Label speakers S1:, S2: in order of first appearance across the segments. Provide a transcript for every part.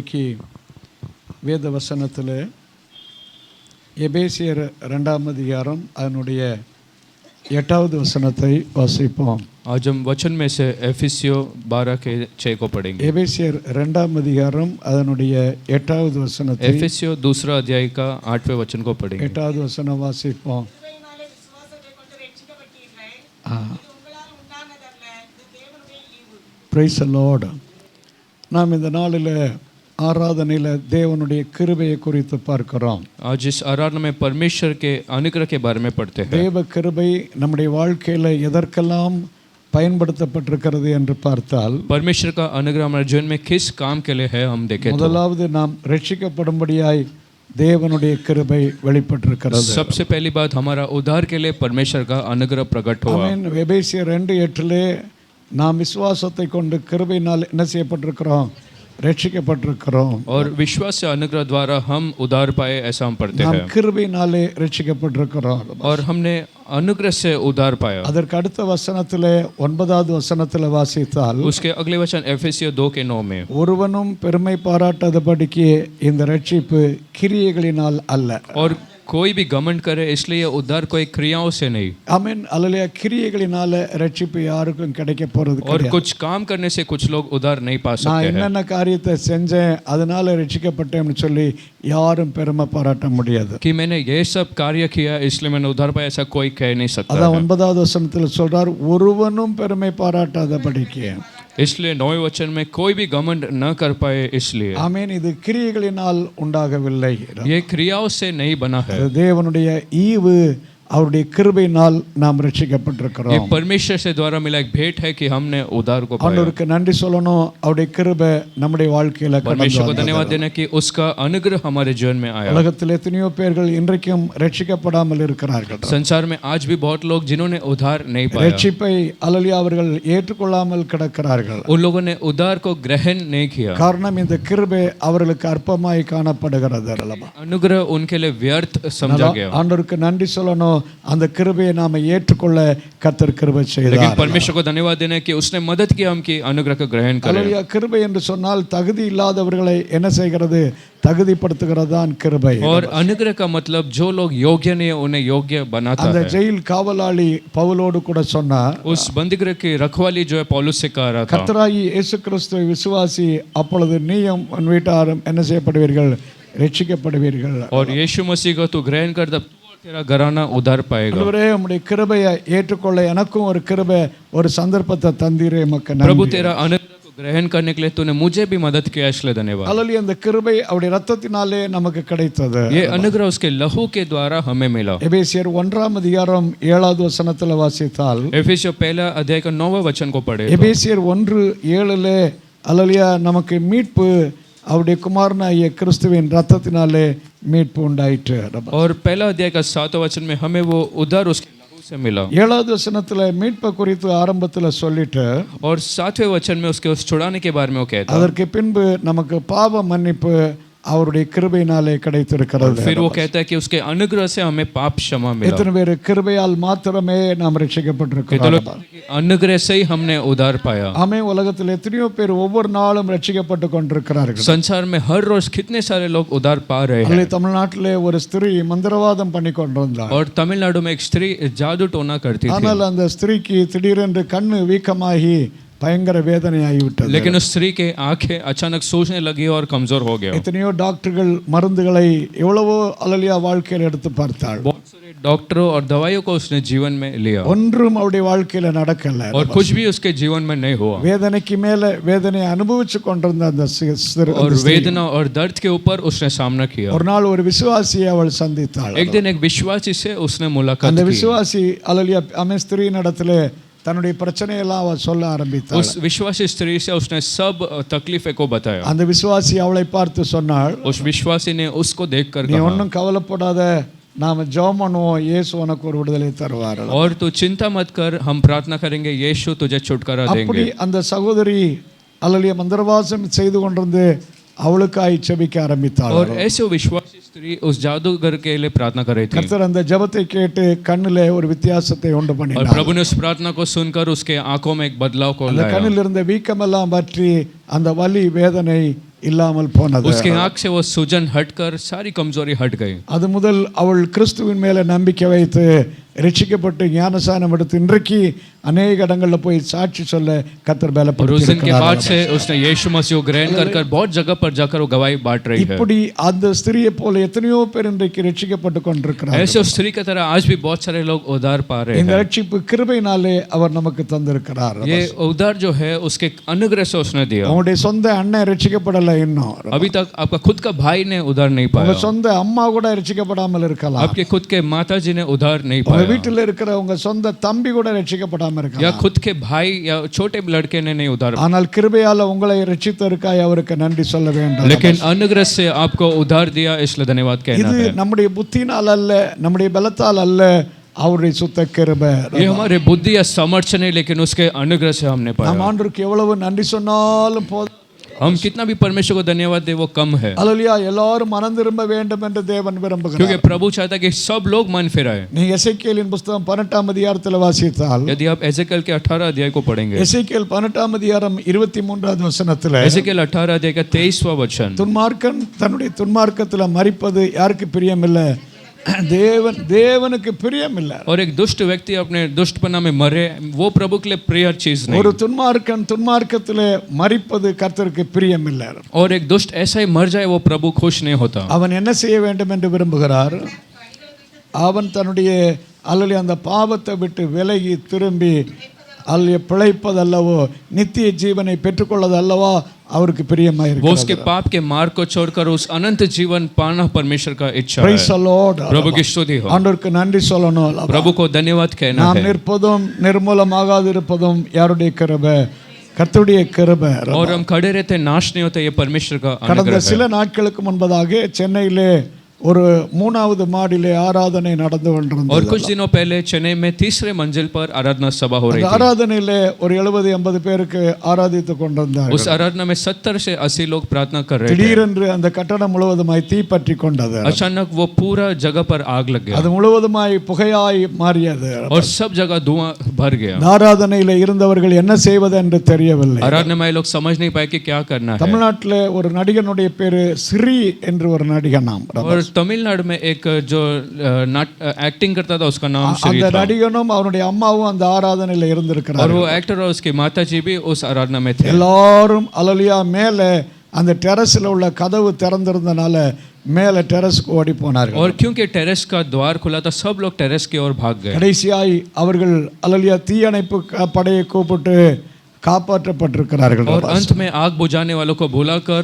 S1: இன்றைக்கு வேத வசனத்தில் எபேசியர் 2ஆம் அதிகாரம் அதனுடைய 8வது வசனத்தை வாசிப்போம்.
S2: आज हम वचन में से एफिसियों 12 के 6 को पढ़ेंगे.
S1: எபேசியர் 2ஆம் அதிகாரம் அதனுடைய 8வது வசனத்தை
S2: एफिसियों 2 अध्याय का 8वें वचन को पढ़ेंगे.
S1: 8வது வசனம் வாசிப்போம். Praise the Lord. நாம் இந்த நாளில் ஆராதனையில் தேவனுடைய கிருபையை குறித்து பார்க்கிறோம்.
S2: आज इस आराधना में परमेश्वर के अनुग्रह के बारे में पढ़ते हैं.
S1: தேவ கிருபை நம்முடைய வாழ்க்கையில் எதற்கெல்லாம் பயன்படுத்தப்பட்டிருக்கிறது என்று பார்த்தால்
S2: परमेश्वर का अनुग्रह हमारे जीवन में किस काम के लिए है हम देखें.
S1: முதலாவது நாம் ரட்சிக்கப்படும்படியாய் தேவனுடைய கிருபை வெளிப்பட்டிருக்கிறது.
S2: सबसे पहली बात हमारा उद्धार के लिए परमेश्वर का अनुग्रह प्रकट हुआ.
S1: ஆமென். எபேசியர் 2:8 நாம் விசுவாசத்தை கொண்டு கிருபையினால் என்ன செய்யப்பட்டிருக்கிறோம்? ரட்சிக்கப்பட்டிருக்கிறோம்.
S2: और विश्वास से अनुग्रह द्वारा हम उद्धार पाए ऐसा हम पढ़ते हैं.
S1: நாம் கிருபையினாலே ரட்சிக்கப்பட்டிருக்கிறோம்.
S2: और हमने अनुग्रह से उद्धार पाया.
S1: அதற்கு அடுத்த வசனத்திலே 9வது வசனத்திலே வாசித்தால்
S2: उसके अगले वचन एफिसियों 2 के 9 में
S1: ஒருவனும் பெருமை பாராட்டாதபடிக்கு இந்த ரட்சிப்பு கிரியைகளினால் அல்ல.
S2: और कोई भी घमंड करे इसलिए ये उद्धार कोई क्रियाओं से नहीं.
S1: ஆமென். அல்லேலூயா. கிரியைகளினால ரட்சிப்பு யாருக்கும் கிடைக்க போறது
S2: और
S1: கிடையாது.
S2: कुछ काम करने से कुछ लोग उद्धार नहीं पा
S1: நான்
S2: सकते हैं.
S1: என்னென்ன காரியத்தை செஞ்சேன் அதனால ரட்சிக்கப்பட்டேன்னு சொல்லி யாரும் பெருமை பாராட்ட முடியாது.
S2: कि मैंने ये सब कार्य किया इसलिए मैंने उद्धार पाया ऐसा कोई कह नहीं सकता
S1: அதான்
S2: है.
S1: 9வது வசனத்தில் சொல்றார் ஒருவனும் பெருமை பாராட்டாதபடிக்கு.
S2: इसलिए 9वें वचन में कोई भी घमंड न कर पाए इसलिए.
S1: ஆமென். இது கிரியைகளினால் உண்டாகவில்லை.
S2: ये क्रियाओं से नहीं बना है.
S1: தேவனுடைய ஈவு அவருடைய கிருபையினால் நாம்
S2: ये
S1: ரட்சிக்கப்பட்டிருக்கிறோம்.
S2: परमेश्वर से द्वारा मिला एक भेंट है कि हमने उद्धार को पाया.
S1: ஆண்டவருக்கு நன்றி சொல்லணும். அவருடைய கிருபை நம்முடைய வாழ்க்கையில
S2: परमेश्वर को धन्यवाद देना कि उसका अनुग्रह हमारे जीवन में आया.
S1: உலகத்தில் எத்தனையோ பேர்கள் இன்றைக்கும் ரட்சிக்கப்படாமல் இருக்கிறார்கள்.
S2: संसार में आज भी बहुत लोग जिन्होंने उद्धार नहीं पाया,
S1: ரட்சிப்பை அல்லேலூயா அவர்கள் ஏற்றுக்கொள்ளாமல் கிடக்கிறார்கள்.
S2: उन लोगों ने उद्धार को ग्रहण नहीं किया.
S1: காரணம் இந்த கிருபை அவர்களுக்கு அற்பமாய் காணப்படுகிறது. அல்லவா?
S2: अनुग्रह उनके लिए व्यर्थ समझा गया.
S1: ஆண்டவருக்கு நன்றி சொல்லணும். அந்த கிருபையை நாம ஏற்றுக்கொள்ள கர்த்தர் கிருபை செய்தார்.
S2: लेकिन परमेश्वर को धन्यवाद देना कि उसने मदद की हम कि अनुग्रह को ग्रहण करें.
S1: அல்லேலூயா. கிருபை என்று சொன்னால் தகுதி இல்லாதவர்களை என்ன செய்கிறது? தகுதிப்படுத்துகிறதான் கிருபை.
S2: और अनुग्रह का मतलब जो लोग योग्य नहीं है उन्हें योग्य बनाता
S1: அந்த
S2: है.
S1: ஜெயில் காவலாளி பவுலோடு கூட சொன்னார்,
S2: उस बंदीगृह की रखवाली जो है पौलुस से कह रहा था,
S1: கர்த்தராகி இயேசு கிறிஸ்துவை விசுவாசி, அப்பொழுது நீயும் உன் வீட்டாரும் என்ன செய்யப்படுவீர்கள்? ரட்சிக்கப்படுவீர்கள்.
S2: और यीशु मसीह को तू ग्रहण कर तब तू और तेरा घराना उद्धार पाएगा.
S1: ஆண்டவரே உம்முடைய கிருபையை ஏற்றுக்கொள்ள எனக்கும் ஒரு கிருபை ஒரு சந்தர்ப்பத்தை தந்தீரே உமக்கு
S2: प्रभु
S1: நன்றி.
S2: तेरा अनुग्रह को ग्रहण करने के लिए तूने मुझे भी मदद किया इसलिए धन्यवाद.
S1: அல்லேலூயா. அந்த கிருபை அவருடைய இரத்தத்தினாலே நமக்கு கிடைத்தது.
S2: ये अनुग्रह उसके लहू के द्वारा हमें मिला.
S1: எபேசியர் 1ஆம் அதிகாரம் 7வது வசனத்தில் வாசித்தால்
S2: एफिसियों 1 अध्याय का 9वें वचन को पढ़े.
S1: எபேசியர் 1:7 அல்லேலூயா நமக்கு மீட்பு அவருடைய குமாரனாகிய கிறிஸ்துவின் இரத்தத்தினாலே மீட்பு உண்டாயிற்று.
S2: और 1 अध्याय का 7वें वचन में हमें वो उद्धार उसके लहू से मिला.
S1: 7வது வசனத்தில் மீட்பை குறித்து ஆரம்பத்தில் சொல்லிட்டு
S2: और 7वें वचन में उसके उस छुड़ाने के बारे में वो कहता है.
S1: அதற்கு பின்பு நமக்கு பாவ மன்னிப்பு அவருடைய கிருபையினாலே கிடைத்திருக்கிறது.
S2: फिर वो कहता है कि उसके अनुग्रह से हमें पाप क्षमा मिला.
S1: எத்தனை பேர் கிருபையால் மாத்திரமே நாம் ரட்சிக்கப்பட்டிருக்கிறோம்?
S2: अनुग्रह से ही हमने उद्धार पाया.
S1: ஆமே. உலகத்தில் எத்தனையோ பேர் ஒவ்வொரு நாளும் ரட்சிக்கப்பட்டு கொண்டிருக்கிறார்கள்.
S2: संसार में हर रोज कितने सारे लोग उद्धार पा रहे हैं.
S1: அதிலே தமிழ்நாட்டிலே ஒரு ஸ்திரீ மந்திரவாதம் பண்ணி கொண்டிருந்தார்.
S2: और तमिलनाडु में एक स्त्री जादू टोना करती थी.
S1: ஆனால் அந்த ஸ்திரீக்கு திடீரென்று கண்ணு வீக்கமாகி பயங்கர வேதனையாகிவிட்டது.
S2: लेकिन उस स्त्री के आंखें अचानक सूजने लगी और कमजोर हो गया.
S1: எத்தனையோ டாக்டர்கள் மருந்துகளை எவ்வளவோ அல்லேலூயா வாழ்க்கையில் எடுத்து பார்த்தாள்.
S2: बहुत सारे डॉक्टरों और दवाइयों को उसने जीवन में लिया
S1: ஒன்றும் அவருடைய வாழ்க்கையில நடக்கல.
S2: और कुछ भी उसके जीवन में नहीं हुआ.
S1: வேதனைக்கு மேல வேதனையை அனுபவிச்சு கொண்டிருந்த அந்த
S2: और वेदना और दर्द के ऊपर उसने सामना किया.
S1: ஒரு நாள் ஒரு விசுவாசியை அவள் சந்தித்தாள்.
S2: एक दिन एक विश्वासी से उसने मुलाकात
S1: அந்த
S2: की.
S1: விசுவாசி அல்லேலூயா ஆமென் ஸ்திரீனிடத்திலே தன்னுடைய பிரச்சனையெல்லாம் அவள் சொல்ல ஆரம்பித்தாள்.
S2: उस विश्वासी स्त्री से उसने सब तकलीफें को बताया.
S1: அந்த விசுவாசி அவளை பார்த்து சொன்னாள்,
S2: उस विश्वासी ने उसको देखकर
S1: நீ
S2: कहा,
S1: ஒன்றும் கவலைப்படாத, நாம ஜெபம் பண்ணுவோம், இயேசு உனக்கு ஒரு விடுதலை தருவார்.
S2: और तू चिंता मत कर, हम प्रार्थना करेंगे, यीशु तुझे छुटकारा
S1: அப்படி
S2: देंगे.
S1: அந்த சகோதரி அல்லேலூயா மந்திரவாசம் செய்து கொண்டிருந்து அவளுக்காய் ஜெபிக்க ஆரம்பித்தாள்.
S2: और ऐसे विश्वासी स्त्री उस जादूगर के लिए प्रार्थना कर रही थी.
S1: கர்த்தர் அந்த ஜெபத்தை கேட்டு கண்ணிலே ஒரு வித்தியாசத்தை உண்டு
S2: और
S1: பண்ணினார்.
S2: प्रभु ने उस प्रार्थना को सुनकर उसके आंखों में एक बदलाव को
S1: அந்த
S2: लाया.
S1: கண்ணில் இருந்த வீக்கமெல்லாம் பற்றி அந்த வலி வேதனை இல்லாமல் போனது.
S2: उसके आंख से वो सूजन हटकर सारी कमजोरी हट गई.
S1: அது முதல் அவள் கிறிஸ்துவின் மேல நம்பிக்கை வைத்து ரட்சிக்கப்பட்டு ஞானசானம் எடுத்து இன்றைக்கு अनेक இடங்கள்ல போய் சாட்சி சொல்ல கர்த்தர்
S2: और उस दिन के
S1: பலப்படுத்தியிருக்கிறார்.
S2: बाद से उसने यीशु मसीह को ग्रहण कर बहुत जगह पर जाकर वो गवाही बांट रही है.
S1: இப்படி அந்த ஸ்திரியை போல எத்தனையோ பேர் இன்றைக்கு ரட்சிக்கப்பட்டு கொண்டிருக்கிறார்கள்.
S2: ऐसे उस स्त्री की तरह आज भी बहुत सारे लोग उद्धार पा रहे
S1: இந்த
S2: हैं.
S1: ரட்சிப்பு கிருபையினாலே அவர் நமக்கு தந்திருக்கிறார்.
S2: ये उद्धार जो है उसके अनुग्रह से उसने दिया.
S1: உங்களுடைய சொந்த அண்ணன் ரட்சிக்கப்படல இன்னும்.
S2: अभी तक आपका खुद का भाई ने उद्धार नहीं
S1: உங்க
S2: पाया.
S1: சொந்த அம்மா கூட ரட்சிக்கப்படாமல் இருக்கலாம்.
S2: आपके खुद के माता जी ने उद्धार नहीं
S1: உங்க
S2: पाया.
S1: வீட்டில் இருக்கிற உங்க சொந்த தம்பி கூட ரட்சிக்கப்படாமல்
S2: या
S1: இருக்கலாம்.
S2: खुद के भाई या छोटे लड़के ने नहीं उद्धार.
S1: ஆனால் கிருபையால உங்களை ரட்சித்ததற்காக அவருக்கு நன்றி சொல்ல வேண்டும்.
S2: लेकिन अनुग्रह से आपको उद्धार दिया इसलिए धन्यवाद कहना
S1: இது
S2: है.
S1: நம்முடைய புத்தியினால் அல்ல, நம்முடைய பலத்தால் அல்ல, அவருடைய சுத்த கிருபை.
S2: ये हमारे बुद्धि या सामर्थ्य नहीं लेकिन उसके अनुग्रह से हमने
S1: நாம்
S2: पाया.
S1: ஆண்டவருக்கு எவ்வளவு நன்றி சொன்னாலும் போதும்.
S2: हम कितना भी परमेश्वर को धन्यवाद दे वो कम है.
S1: அல்லேலூயா. எல்லாரும் மனம் திரும்ப வேண்டும் என்று தேவன் விரும்புகிறார்.
S2: क्योंकि प्रभु चाहता है कि सब लोग मन फिराए.
S1: நீங்க எசேக்கியேலின் புத்தகம் 18ஆம் அதிகாரத்தில் வாசித்தால்,
S2: यदि आप एजेकल के 18 अध्याय को पढ़ेंगे,
S1: எசேக்கியேல் 18ஆம் அதிகாரம் 23வது வசனத்தில்,
S2: एजेकल 18 अध्याय का 23वां वचन,
S1: துன்மார்க்கன் தன்னுடைய துன்மார்க்கத்தில் மரிப்பது யாருக்கு பிரியமில்லை? தேவனுக்கு பிரியமில்லை.
S2: और एक दुष्ट व्यक्ति अपने दुष्टपना में मरे वो प्रभु के लिए प्रिय चीज नहीं.
S1: ஒரு துன்மார்க்கன் துன்மார்க்கத்திலே மரிப்பது கர்த்தருக்கு பிரியமில்லை.
S2: और एक दुष्ट ऐसा ही मर जाए वो प्रभु खुश नहीं होता.
S1: அவன் என்ன செய்ய வேண்டும் என்று விரும்புகிறார்? அவன் தன்னுடைய அல்லது அந்த பாவத்தை விட்டு விலகி திரும்பி அல்ல பிழைப்பதல்லவோ நித்திய ஜீவனை பெற்றுக்கொள்ளதல்லவா அவருக்கு பிரியமாக
S2: वो
S1: இருக்கிறது.
S2: उसके पाप के मार्ग को छोड़कर उस अनंत जीवन पाना परमेश्वर का इच्छा है.
S1: Praise the Lord.
S2: प्रभु की स्तुति हो.
S1: ஆண்டவருக்கு நன்றி சொல்லணும்.
S2: प्रभु को धन्यवाद कहना
S1: நாம்
S2: है.
S1: நிற்பதும் நிர்மூலமாகாது இருப்பதும் யாருடைய கிருபை? கர்த்தருடைய கிருபை.
S2: और हम खड़े रहते नाश नहीं होते ये परमेश्वर का
S1: கடந்த
S2: अनुग्रह है.
S1: சில நாட்களுக்கு முன்பதாக சென்னையிலே ஒரு 3வது மாடியிலே ஆராதனை நடந்து
S2: और
S1: கொண்டிருந்தது.
S2: कुछ दिनों पहले चेन्नई में 3रे मंजिल पर आराधना सभा हो रही
S1: அந்த
S2: थी.
S1: ஆராதனையிலே ஒரு 70-80 பேருக்கு ஆராதித்துக் கொண்டிருந்தார்கள்.
S2: उस आराधना में 70 से 80 लोग प्रार्थना कर रहे थे.
S1: திடீரென்று அந்த கட்டடம் முழுவதுமாய் தீப்பற்றி கொண்டது.
S2: अचानक वो पूरा जगह पर आग लग गया
S1: அது முழுவதுமாய் புகையாய் மாறியது.
S2: और सब जगह धुआं भर गया.
S1: ஆராதனையிலே இருந்தவர்கள் என்ன செய்வது என்று தெரியவில்லை.
S2: आराधना में लोग समझ नहीं पाए कि क्या करना है.
S1: தமிழ்நாட்டிலே ஒரு நடிகனுடைய பேரு ஸ்ரீ என்று ஒரு நடிகனாம்.
S2: और तमिलनाडु में एक जो एक्टिंग करता था उसका नाम श्री
S1: அந்த
S2: था.
S1: நடிகனும் அவனுடைய அம்மாவும் அந்த ஆராதனையில
S2: और
S1: இருந்திருக்கிறார்கள்.
S2: वो एक्टर और उसकी माता जी भी उस आराधना में थे.
S1: எல்லாரும் அல்லேலூயா மேலே அந்த டெரஸ்ல உள்ள கதவு திறந்திருந்தனால மேலே டெரஸ்க்கு ஓடி போனார்கள்.
S2: और क्योंकि टेरेस का द्वार खुला था सब लोग टेरेस की ओर भाग गए.
S1: கடைசியாய் அவர்கள் அல்லேலூயா தீயணைப்பு படையை கூப்பிட்டு காப்பாற்றப்பட்டிருக்கிறார்கள்.
S2: और अंत में आग बुझाने वालों को बुलाकर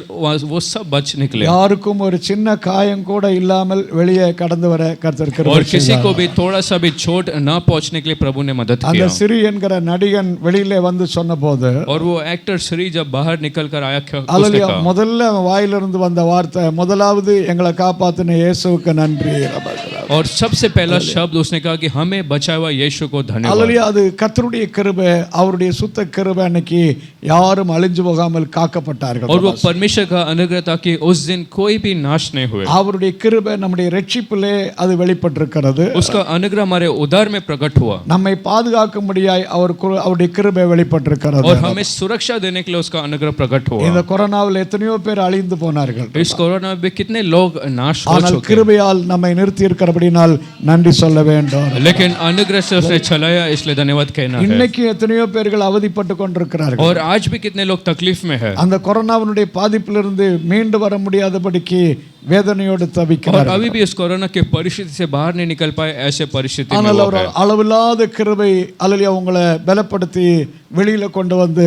S2: वो सब बच निकले.
S1: யாருக்கும் ஒரு சின்ன காயம் கூட இல்லாமல் வெளியே கடந்து வர கர்த்தர் கிருபை
S2: और किसी
S1: செய்தார்.
S2: को भी थोड़ा सा भी चोट ना पहुंचने के लिए प्रभु ने मदद
S1: அந்த
S2: किया.
S1: சிறி என்கிற நடிகன் வெளியிலே வந்து சொன்னபோது
S2: और वो एक्टर श्री जब बाहर निकल कर आया उसने
S1: அல்லேலூயா
S2: कहा,
S1: முதல்ல அவன் வாயிலிருந்து வந்த வார்த்தை முதலாவது எங்களை காப்பாத்தின இயேசுவுக்கு நன்றி.
S2: और सबसे पहला शब्द उसने कहा कि हमें बचाया हुआ यीशु को धन्यवाद.
S1: அல்லேலூயா. அது கர்த்தருடைய கிருபை, அவருடைய சுத்த கிருபை. அன்னைக்கு யாரும் அழிஞ்சு போகாமல் காக்கப்பட்டார்கள்.
S2: और वो परमेश्वर का अनुग्रह था कि उस दिन कोई भी नाश नहीं हुए.
S1: அவருடைய கிருபை நம்முடைய ரட்சிப்பிலே அது வெளிப்பட்டிருக்கிறது.
S2: उसका अनुग्रह हमारे उद्धार में प्रकट हुआ.
S1: நம்மை பாதுகாக்கும்படியாய் அவருடைய கிருபை வெளிப்பட்டிருக்கிறது.
S2: और हमें सुरक्षा देने के लिए उसका अनुग्रह प्रकट हुआ.
S1: இந்த கொரோனாவில் எத்தனையோ பேர் அழிந்து போனார்கள்.
S2: इस कोरोना में कितने लोग नाश हो
S1: ஆனால்
S2: चुके.
S1: கிருபையால் நம்மை நிறுத்தி இருக்கிறபடினால் நன்றி சொல்ல வேண்டும்.
S2: लेकिन अनुग्रह से उसने चलाया इसलिए धन्यवाद कहना है.
S1: இன்னைக்கு எத்தனையோ பேர்கள் அவதிப்பட்டு கொண்டிருக்கிறார்கள்.
S2: और आज भी कितने लोग तकलीफ में है.
S1: அந்த கொரோனாவினுடைய பாதிப்பிலிருந்து மீண்டு வர முடியாதபடிக்கு வேதனையோடு
S2: और
S1: தவிக்கிறார்கள்.
S2: अभी भी इस कोरोना की परिस्थिति से बाहर नहीं निकल पाए ऐसे परिस्थिति में
S1: ஆனால்
S2: वो
S1: அவர்
S2: है.
S1: அளவில்லாத கிருபை அல்லேலூயா உங்களை பலப்படுத்தி வெளியில கொண்டு வந்து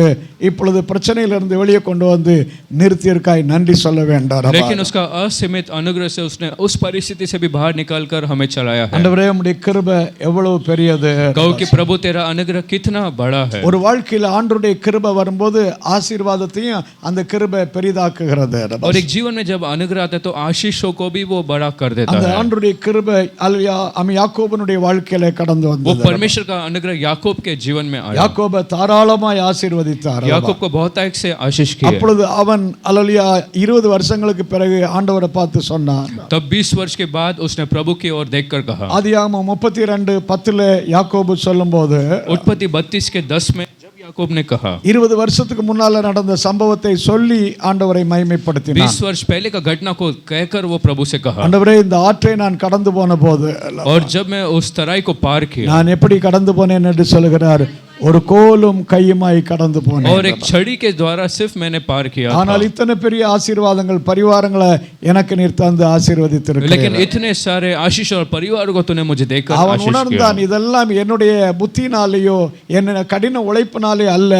S1: இப்பொழுது பிரச்சனையிலிருந்து வெளியே கொண்டு வந்து நிறுத்தியிருக்காய் நன்றி சொல்ல வேண்டாம்.
S2: लेकिन उसका असीमित अनुग्रह से उसने उस परिस्थिति से भी बाहर निकालकर हमें चलाया है.
S1: ஆண்டவரே உம்முடைய கிருபை எவ்வளவு பெரியது.
S2: कहो कि प्रभु तेरा अनुग्रह कितना बड़ा है.
S1: ஒரு வாழ்க்கையில் ஆண்டவருடைய கிருபை வரும்போது ஆசீர்வாதத்தையும் அந்த கிருபை பெரிதாக்குகிறது.
S2: और एक जीवन में जब अनुग्रह आता है तो आशीषों को भी वो बड़ा कर देता
S1: அந்த
S2: है.
S1: ஆண்டவருடைய கிருபை அல்லேலூயா யாக்கோபனுடைய வாழ்க்கையில கடந்து
S2: वो
S1: வந்தது.
S2: परमेश्वर का अनुग्रह याकूब के जीवन में आया.
S1: யாக்கோபை தாராளமாய் ஆசீர்வதித்தார்.
S2: याकूब को बहुतायत से आशीष किया.
S1: அப்பொழுது அவன் அல்லேலூயா 20 வருஷங்களுக்கு பிறகு ஆண்டவரை பார்த்து சொன்னான்.
S2: तब 20 वर्ष के बाद उसने प्रभु की ओर देखकर कहा.
S1: ஆதியாகமம் 32:10 யாக்கோபு சொல்லும்போது
S2: उत्पत्ति 32 के 10 में जब याकूब ने कहा
S1: 20 வருஷத்துக்கு முன்னால நடந்த சம்பவத்தை சொல்லி ஆண்டவரை மகிமைப்படுத்தினார்.
S2: 20 वर्ष पहले का घटना को कहकर वो प्रभु से कहा,
S1: ஆண்டவரே இந்த ஆற்றை நான் கடந்து போன போது
S2: और जब मैं उस तराई को पार किया
S1: நான் எப்படி கடந்து போனேன் என்று சொல்கிறார். ஒரு கோலும் கையுமாய் கடந்து போனேன்.
S2: और एक छड़ी के द्वारा सिर्फ मैंने पार किया था.
S1: ஆனால் இத்தனை பெரிய ஆசீர்வாதங்கள் பரிவாரங்களை எனக்கு நீர் தந்து ஆசீர்வதித்திருக்கிறீர்.
S2: लेकिन इतने सारे आशीष और परिवार को तूने मुझे देकर
S1: அவன்
S2: आशीष किया.
S1: உணர்ந்தான் இதெல்லாம் என்னுடைய புத்தினாலேயோ என்ன கடின உழைப்பினாலே அல்ல,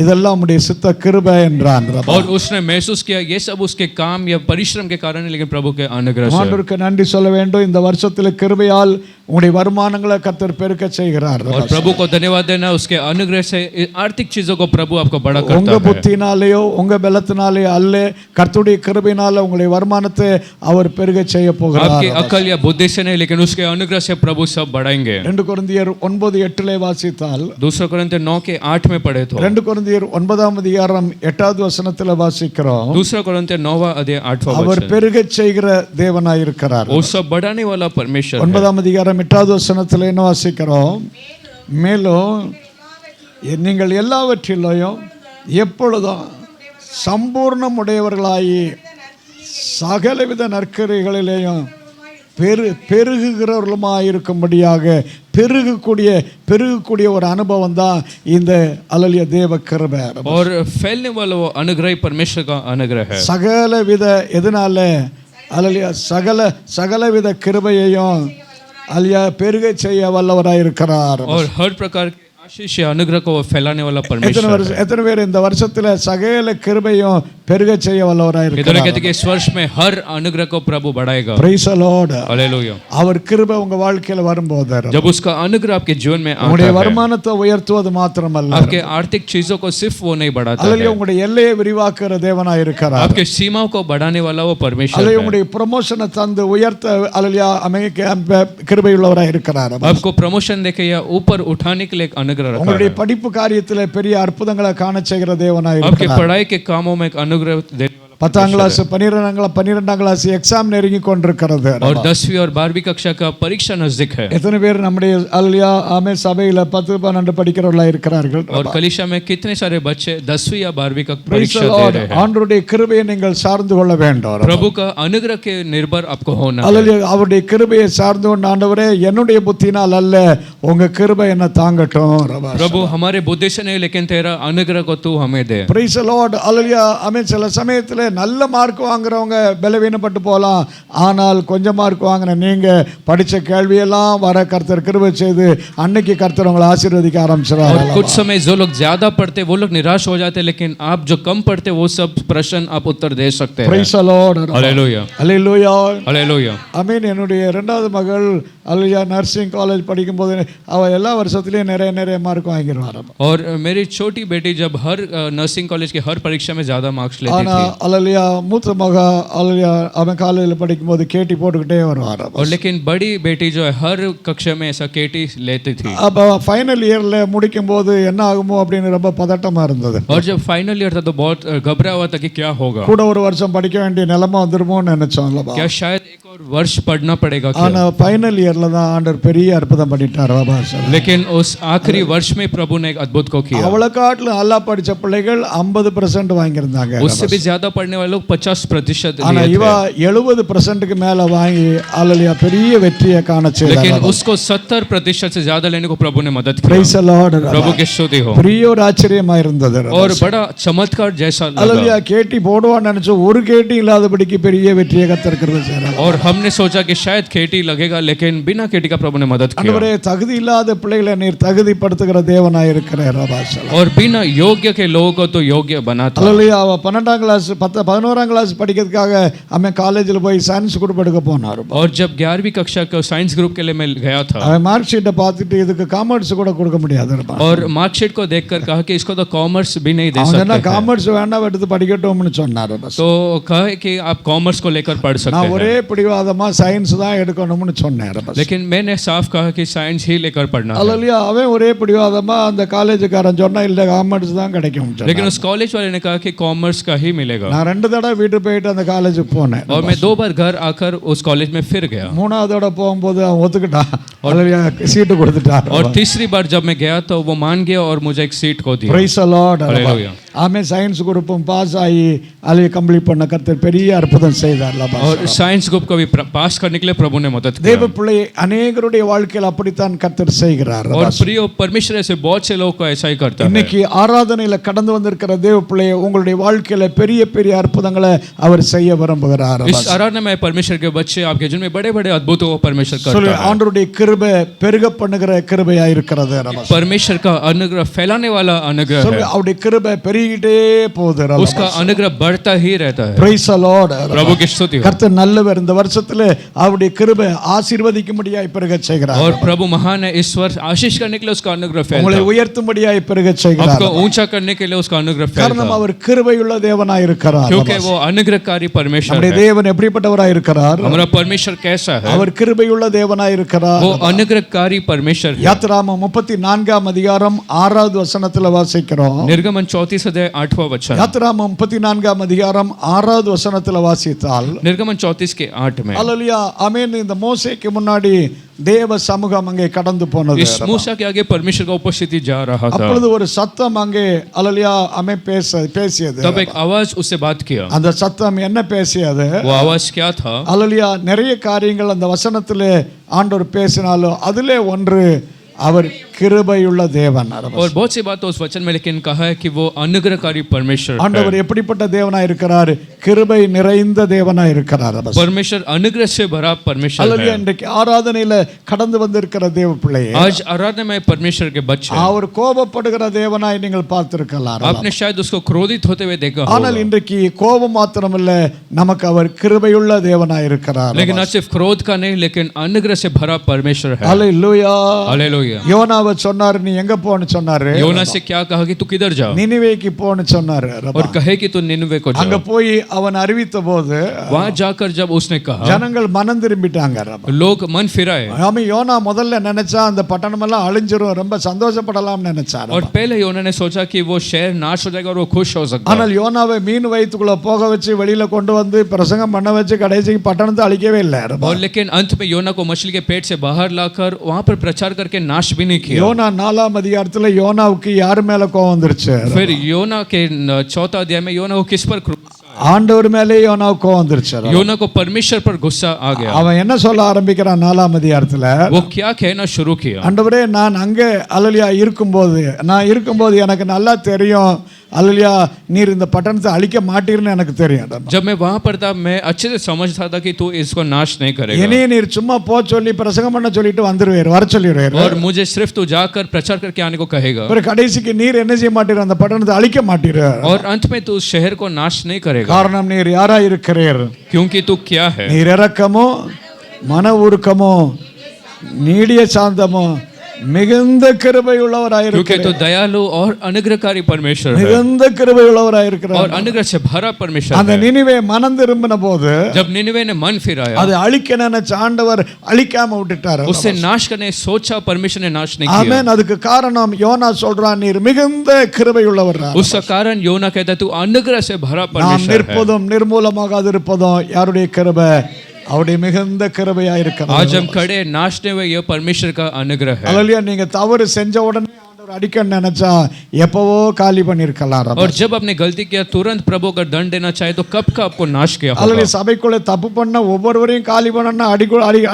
S1: இதெல்லாம் உம்முடைய சித்த கிருபை என்றான்.
S2: और उसने महसूस किया ये सब उसके काम या परिश्रम के कारण, लेकिन प्रभु के अनुग्रह से.
S1: ஆண்டவருக்கு நன்றி சொல்ல வேண்டும். இந்த வருஷத்துல கிருபையால் உங்களுடைய வருமானங்களை கர்த்தர் பெருக்க செய்கிறார்.
S2: और प्रभु को धन्यवाद देना, उसके अनुग्रह से आर्थिक चीजों को प्रभु आपको बड़ा करता
S1: உங்க
S2: है.
S1: புத்தினாலேயோ உங்க பலத்தினாலேயோ அல்ல, கர்த்தருடைய கிருபையினால உங்களுடைய வருமானத்தை அவர் பெருக செய்ய போகிறார்.
S2: आपकी अकल या बुद्धि से नहीं, लेकिन उसके अनुग्रह से प्रभु सब बढ़ाएंगे.
S1: 2 கொரிந்தியர் 9:8 வாசித்தால்,
S2: 2 कोरिन्थियर 9:8 में पढ़े तो
S1: 2 கொரிந்தியர் 9ஆம் அதிகாரம் 8வது வசனத்துல வாசிக்கிறோம்,
S2: 2 कोरिन्थियर 9वां अध्याय 8वां
S1: அவர்
S2: वचन.
S1: பெருக செய்கிற தேவனாய் இருக்கிறார்.
S2: वो सब बढ़ाने वाला परमेश्वर है.
S1: 9ஆம் அதிகாரம் 8வது வசனத்துல என்ன வாசிக்கிறோம்? மேலும் நீங்கள் எல்லாவற்றிலையும் எப்பொழுதும் சம்பூர்ணம் உடையவர்களாகி சகலவித நற்கரைகளிலேயும் பெருகுகிறவர்களுமாயிருக்கும்படியாக பெருகக்கூடிய ஒரு அனுபவம் தான் இந்த அல்லேலூயா தேவ கிருபை.
S2: और फैलने वाला वो अनुग्रह परमेश्वर का अनुग्रह है.
S1: சகலவித எதனால அல்லேலூயா சகலவித கிருபையையும் அல்லேலூயா பெருக செய்ய வல்லவராய் இருக்கிறார்.
S2: और हर प्रकार के आशीष या अनुग्रह को फैलाने वाला परमेश्वर है.
S1: எத்தனை பேர் இந்த வருஷத்துல சகல கிருபையும் பெருக செய்ய வல்லவராய்
S2: इधर
S1: இருக்கிறார்.
S2: कहते हैं कि इस वर्ष में हर अनुग्रह को प्रभु बढ़ाएगा.
S1: Praise the Lord.
S2: हालेलुया.
S1: அவர் கிருபை உங்க வாழ்க்கையில வரும்போது
S2: जब उसका अनुग्रह आपके जीवन में आता
S1: உங்களுடைய
S2: है,
S1: வருமானத்தை உயர்த்துவது மாத்திரமல்ல,
S2: आपके आर्थिक चीजों को सिर्फ वो नहीं बढ़ाता
S1: அல்லேலூயா
S2: है,
S1: உங்களுடைய எல்லையை விரிவாக்குற தேவனாய் இருக்கிறார்.
S2: आपके सीमाओं को बढ़ाने वाला वो परमेश्वर
S1: அல்லேலூயா
S2: है.
S1: உங்களுடைய ப்ரமோஷனை தந்து உயர்த்த அல்லேலூயா கிருபை உள்ளவராய் இருக்கிறார்.
S2: आपको प्रमोशन देके या ऊपर उठाने के लिए एक अनुग्रह रखा
S1: உங்களுடைய
S2: है.
S1: படிப்பு காரியத்துல பெரிய அற்புதங்களை காண செய்கிற தேவனாய்
S2: आपके
S1: இருக்கிறார்.
S2: पढ़ाई के कामों में एक अनुग्रह देने वाला
S1: 10ஆம் கிளாஸ் 12ஆம் கிளாஸ் எக்ஸாம் நெருங்கி கொண்டிருக்கிறது.
S2: और 10वीं और 12वीं कक्षा का परीक्षा नजदीक है.
S1: எத்தனை பேர் நம்முடைய அல்லேலூயா ஆமே சபையில 10 12 படிக்கிறவர்களா இருக்கிறார்கள்?
S2: और कलीसिया में कितने सारे बच्चे 10वीं या 12वीं का
S1: Praise
S2: परीक्षा
S1: the
S2: दे
S1: Lord.
S2: रहे हैं.
S1: ஆண்டவருடைய கிருபையை நீங்கள் சார்ந்து கொள்ள வேண்டும்.
S2: प्रभु का अनुग्रह के निर्भर आपको होना है.
S1: அல்லேலூயா அவருடைய கிருபையை சார்ந்து கொண்ட ஆண்டவரே என்னுடைய புத்தினால் அல்ல, உங்க கிருபை என்ன தாங்கட்டும்.
S2: प्रभु हमारे बुद्धि से नहीं, लेकिन तेरा अनुग्रह को तू हमें दे.
S1: Praise the Lord. அல்லேலூயா ஆமே சில சமயத்துல நல்ல மார்க் வாங்குறவங்க பலவீனப்பட்டு போலாம், ஆனால் கொஞ்சம் மார்க் வாங்கின நீங்க படிச்ச கேள்வியெல்லாம் வர கர்த்தர் கிருபை செய்து அன்னைக்கு கர்த்தர் உங்களை ஆசீர்வதிக்க ஆரம்பிச்சார்.
S2: और कुछ समय जो लोग ज्यादा पढ़ते वो लोग निराश हो जाते, लेकिन आप जो कम पढ़ते वो सब प्रश्न आप उत्तर दे सकते हैं.
S1: Praise the Lord.
S2: Hallelujah.
S1: Hallelujah.
S2: Hallelujah.
S1: Amen. என்னுடைய இரண்டாவது மகள் அல்லேலூயா நர்சிங் காலேஜ் படிக்கும்போது அவ எல்லா வருஷத்துலயும் நிறைய மார்க் வாங்கிடுவார்.
S2: और मेरी छोटी बेटी जब हर नर्सिंग कॉलेज की हर परीक्षा में ज्यादा मार्क्स लेती
S1: ஆனா
S2: थी,
S1: அல்லேலூயா மூத்த மக அல்லேலூயா அவன் காலேஜில் படிக்கும்போது கேட்டி போட்டுக்கிட்டே வருவார்.
S2: और लेकिन बड़ी बेटी जो है हर कक्षा में ऐसा केटी लेती थी.
S1: அப்போ ஃபைனல் இயர்ல முடிக்கும் போது என்ன ஆகுமோ அப்படின்னு ரொம்ப பதட்டமா இருந்தது.
S2: और जब फाइनल ईयर था तो बहुत घबरा हुआ था कि क्या होगा,
S1: கூட ஒரு வருஷம் படிக்க வேண்டிய நிலைமை வந்துருமோன்னு நினைச்சோம்.
S2: क्या शायद एक और वर्ष पढ़ना पड़ेगा क्या?
S1: ஆனா ஃபைனல் இயர்ல தான் ஆண்டவர் பெரிய அற்புதம் பண்ணிட்டார்.
S2: लेकिन उस आखिरी वर्ष में प्रभु ने एक अद्भुत को किया.
S1: அவளை காட்டிலும் நல்லா படிச்ச பிள்ளைகள் 50% வாங்கியிருந்தாங்க.
S2: उससे भी ज्यादा पढ़ने वाले लोग 50%
S1: ஆனா
S2: लिए
S1: இவ
S2: थे.
S1: 70%க்கு மேல வாங்கி அல்லேலூயா பெரிய வெற்றியை காண செய்தார்.
S2: लेकिन उसको 70% से ज्यादा लेने को प्रभु ने मदद किया.
S1: Praise the Lord.
S2: प्रभु की स्तुति हो.
S1: பெரிய ஒரு ஆச்சரியமா இருந்தது.
S2: और बड़ा चमत्कार जैसा
S1: அல்லேலூயா
S2: लगा.
S1: கேட்டி போடுவான்னு நினைச்சோம், ஒரு கேட்டி இல்லாதபடிக்கு பெரிய வெற்றியை கர்த்தர் கிருபை செய்றார்.
S2: और हमने सोचा कि शायद खेती लगेगा, लेकिन बिना खेती का प्रभु ने मदद किया.
S1: ஆண்டவரே தகுதி இல்லாத பிள்ளைகளை நீர் தகுதிப்படுத்துகிற தேவனாய் இருக்கிறார்.
S2: और बिना योग्य के लोगों को तो योग्य बनाता.
S1: அல்லேலூயா அவ 12ஆம் கிளாஸ் 11ஆம் கிளாஸ் படிக்கிறதுக்காக அவன் காலேஜில் போய் சயின்ஸ் குரூப் எடுக்க போனார்.
S2: और जब 11वीं कक्षा का साइंस ग्रुप के लिए मैं गया था,
S1: அவன் மார்க் ஷீட்டை பார்த்துட்டு இதுக்கு காமர்ஸ் கூட கொடுக்க முடியாது.
S2: और मार्कशीट को देखकर कहा कि इसको तो कॉमर्स भी नहीं दे
S1: அவன் என்ன
S2: सकते हैं.
S1: காமர்ஸ் வேண்டாம் எடுத்து படிக்கட்டும்னு சொன்னார்.
S2: तो कहे कि आप कॉमर्स को लेकर पढ़ सकते
S1: நான் ஒரே
S2: हैं,
S1: பிடிவாதமா சயின்ஸ் தான் எடுக்கணும்னு சொன்னேன்.
S2: लेकिन मैंने साफ कहा कि साइंस ही लेकर पढ़ना है.
S1: அல்லேலூயா அவன் ஒரே பிடிவாதமா அந்த காலேஜுக்காரன் சொன்னா இல்ல காமர்ஸ் தான் கிடைக்கும்.
S2: लेकिन उस कॉलेज वाले ने कहा कि कॉमर्स का ही मिलेगा.
S1: நான் நான் 2 தடவை வீட்டு போயிட்டு அந்த காலேஜுக்கு போனேன்.
S2: और मैं 2 बार घर आकर उस कॉलेज में फिर गया
S1: 3வது தடவை போகும்போது அவன் ஒத்துக்கிட்டான், அல்லேலூயா, சீட்டு கொடுத்துட்டான்.
S2: और तीसरी बार जब मैं गया तो वो मान गया और मुझे एक सीट को दिया.
S1: Praise the Lord.
S2: हालेलुया.
S1: ஆமே. சயின்ஸ் குரூப்பும் பாஸ் ஆகி அதை கம்ப்ளீட் பண்ண கர்த்தர் பெரிய அற்புதம் செய்தார்.
S2: और साइंस ग्रुप को भी पास करने के लिए प्रभु ने मदद किया.
S1: தேவ பிள்ளை அநேகருடைய வாழ்க்கையில் அப்படித்தான் கர்த்தர் செய்கிறார்.
S2: और प्रिय परमेश्वर ऐसे बहुत से लोग को ऐसा ही करता है.
S1: இன்னைக்கு ஆராதனையில கடந்து வந்திருக்கிற தேவ பிள்ளை உங்களுடைய வாழ்க்கையில பெரிய பெரிய அற்புதங்களை அவர் செய்ய விரும்புகிறார்.
S2: इस आराधना में परमेश्वर के बच्चे आपके जीवन में बड़े-बड़े अद्भुतों को परमेश्वर करता है.
S1: ஆண்டவருடைய கிருபை பெருக பண்ணுகிற கிருபையா இருக்கிறது.
S2: परमेश्वर का अनुग्रह फैलाने वाला अनुग्रह है.
S1: அவருடைய கிருபை பெருகிட்டே போகுது.
S2: उसका अनुग्रह बढ़ता ही रहता है.
S1: Praise the Lord.
S2: प्रभु की स्तुति हो.
S1: கர்த்தர் நல்லவர். இந்த வருஷத்துல அவருடைய கிருபை ஆசீர்வதிக்கும்படியாய் பெருக செய்கிறார்.
S2: और प्रभु महान है. इस वर्ष आशीष करने के लिए उसका अनुग्रह फैलता
S1: உங்களை
S2: है.
S1: உயர்த்தும்படியாய் பெருக செய்கிறார்.
S2: आपको ऊंचा करने के लिए उसका अनुग्रह फैलता
S1: காரணம்
S2: है.
S1: அவர் கிருபையுள்ள தேவனாய் இருக்கிறார்.
S2: क्योंकि वो अनुग्रहकारी परमेश्वर
S1: நம்முடைய
S2: है.
S1: தேவன் எப்படிப்பட்டவராய் இருக்கிறார்?
S2: हमारा परमेश्वर कैसा है?
S1: அவர் கிருபையுள்ள தேவனாய் இருக்கிறார்.
S2: वो अनुग्रहकारी परमेश्वर है.
S1: யாத்திராகமம் 34ஆம் அதிகாரம் 6வது வசனத்துல வாசிக்கிறோம்.
S2: निर्गमन 34 अध्याय 8वां वचन.
S1: யாத்திராகமம் 34ஆம் அதிகாரம் 6வது வசனத்துல வாசித்தால்
S2: निर्गमन 34 के 8 में
S1: அல்லேலூயா, ஆமென். இந்த மோசேக்கு முன்னாடி தேவ சமூகம் அங்கே கடந்து போனது.
S2: इस मूसा के आगे परमेश्वर का उपस्थिति जा रहा था.
S1: அப்பொழுது ஒரு சத்தம் அங்கே அல்லேலூயா அமே பேசியது.
S2: तब एक आवाज उससे बात किया.
S1: அந்த சத்தம் என்ன பேசியது?
S2: वो आवाज क्या था?
S1: அல்லேலூயா, நிறைய காரியங்கள் அந்த வசனத்திலே ஆண்டவர் பேசினாலும் அதிலே ஒன்று அவர் கிருபையுள்ள தேவன்.
S2: और बहुत सी बात उस वचन में लेकिन कहा है कि वो अनुग्रहकारी परमेश्वर
S1: ஆண்டவர்
S2: है.
S1: எப்படிப்பட்ட தேவனாய் இருக்கிறார்? கிருபை நிறைந்த தேவனாய் இருக்கிறார்.
S2: परमेश्वर अनुग्रह से भरा परमेश्वर
S1: அல்லேலூயா,
S2: है.
S1: இன்றைக்கு ஆராதனையில கடந்து வந்திருக்கிற தேவ பிள்ளையே,
S2: आज आराधना में परमेश्वर के बच्चे
S1: அவர் கோபப்படுகிற தேவனாய் நீங்கள் பார்த்திருக்கலாம்.
S2: आपने शायद उसको क्रोधित होते हुए देखा
S1: ஆனால்
S2: होगा.
S1: இன்றைக்கு கோபம் மாத்திரமல்ல, நமக்கு அவர் கிருபையுள்ள தேவனாய் இருக்கிறார்.
S2: लेकिन आज सिर्फ क्रोध का नहीं लेकिन अनुग्रह से भरा परमेश्वर है.
S1: அல்லேலூயா.
S2: हालेलुया.
S1: யோனாவை சொன்னாரு, நீ எங்க போன்னு சொன்னாரு?
S2: योना से क्या कहा कि तू किधर जा?
S1: நினிவேக்கு போன்னு சொன்னாரு.
S2: और कहे कि तू निनवे को
S1: அங்க
S2: जा.
S1: போய் அவன் அறிவித்த போது
S2: वहां जाकर जब उसने कहा
S1: ஜனங்கள் மனம் திரும்பிட்டாங்க.
S2: लोग मन फिराए.
S1: ஆமா, யோனா முதல்ல நினைச்சா அந்த பட்டணம் எல்லாம் அழிஞ்சிரும், ரொம்ப சந்தோஷப்படலாம்னு நினைச்சாரு.
S2: और पहले योना ने सोचा कि वो शहर नाश हो जाएगा और वो खुश हो सकता है.
S1: ஆனால் யோனாவை மீன் வயிற்றுக்குள்ள போக வச்சு வெளியில கொண்டு வந்து பிரசங்கம் பண்ண வச்சு கடைசிக்கு பட்டணத்தை அழிக்கவே இல்லை.
S2: और लेकिन अंत में योना को मछली के पेट से बाहर लाकर वहां पर प्रचार करके नाश भी नहीं किया.
S1: யோனா 4ஆம் அதிகாரத்துல யோனாவுக்கு யார் மேல கோபம் வந்துருச்சு?
S2: फिर योना के 4 अध्याय में योना को किस पर
S1: ஆண்டவர் மேலே யோனாவுக்கு கோபம் வந்துருச்சு.
S2: योना को परमेश्वर पर गुस्सा आ गया.
S1: அவன் என்ன சொல்ல ஆரம்பிக்கிறான் 4ஆம் அதிகாரத்துல?
S2: वो क्या कहना शुरू किया?
S1: ஆண்டவரே, நான் அங்கே அல்லேலூயா இருக்கும்போது எனக்கு நல்லா தெரியும், அல்லேலூயா, நீர் இந்த பட்டணத்தை அழிக்க மாட்டீர்னு எனக்கு தெரியும்.
S2: जब मैं वहां पर था मैं अच्छे से समझता था कि तू इसको नाश नहीं करेगा.
S1: என்னைய நீர் சும்மா போ சொல்லி பிரசங்கம் பண்ண சொல்லிட்டு வந்துருவார், வர சொல்லிடுவார்.
S2: और मुझे सिर्फ तू जाकर प्रचार करके आने को कहेगा.
S1: ஒரு கடைசிக்கு நீர் என்ன செய்ய மாட்டீர்? அந்த பட்டணத்தை அழிக்க மாட்டீர்.
S2: और अंत में तू उस शहर को नाश नहीं करेगा.
S1: காரணம் நீர் யாரா இருக்கிறீர்?
S2: क्योंकि तू क्या है?
S1: நீர் இரக்கமோ மன உருக்கமோ நீடிய சாந்தமோ மிகுந்த கிருபை
S2: क्योंकि
S1: உள்ளவராயிருக்கிறார்.
S2: तू दयालु और अनुग्रहकारी परमेश्वर है.
S1: மிகுந்த கிருபை
S2: और
S1: உள்ளவராயிருக்கிறார்.
S2: अनुग्रह से भरा परमेश्वर
S1: அந்த
S2: है.
S1: நினிவே மனம் திரும்பின போது
S2: जब निनवे ने मन फिराया
S1: அது அழிக்க நினைச்ச ஆண்டவர் அழிக்காம விட்டுட்டார்.
S2: उससे नाश करने सोचा, परमेश्वर ने नाश नहीं किया.
S1: ஆமென். அதுக்கு காரணம் யோனா சொல்றான், நீர் மிகுந்த கிருபை உள்ளவர்.
S2: उसका कारण योना कहता है तू अनुग्रह से भरा
S1: நாம்
S2: परमेश्वर है.
S1: நிற்பதும் நிர்மூலமாகாதிருப்பதும் யாருடைய கிருபை? அவருடைய மிகுந்த கிருபையா இருக்கிறது.
S2: आज हम खड़े नाचते हुए यह परमेश्वर का अनुग्रह है.
S1: அல்லேலூயா. நீங்க தவறு செஞ்ச உடனே ஆண்டவர் அடிக்க நினைச்சா எப்பவோ காலி பண்ணிருக்கலாம்.
S2: और जब आपने गलती किया तुरंत प्रभु का दंड देना चाहे तो कब का आपको नाश किया होगा.
S1: அல்லேலூயா. சபைக்குள்ள தப்பு பண்ண ஒவ்வொருவரையும் காலி பண்ணா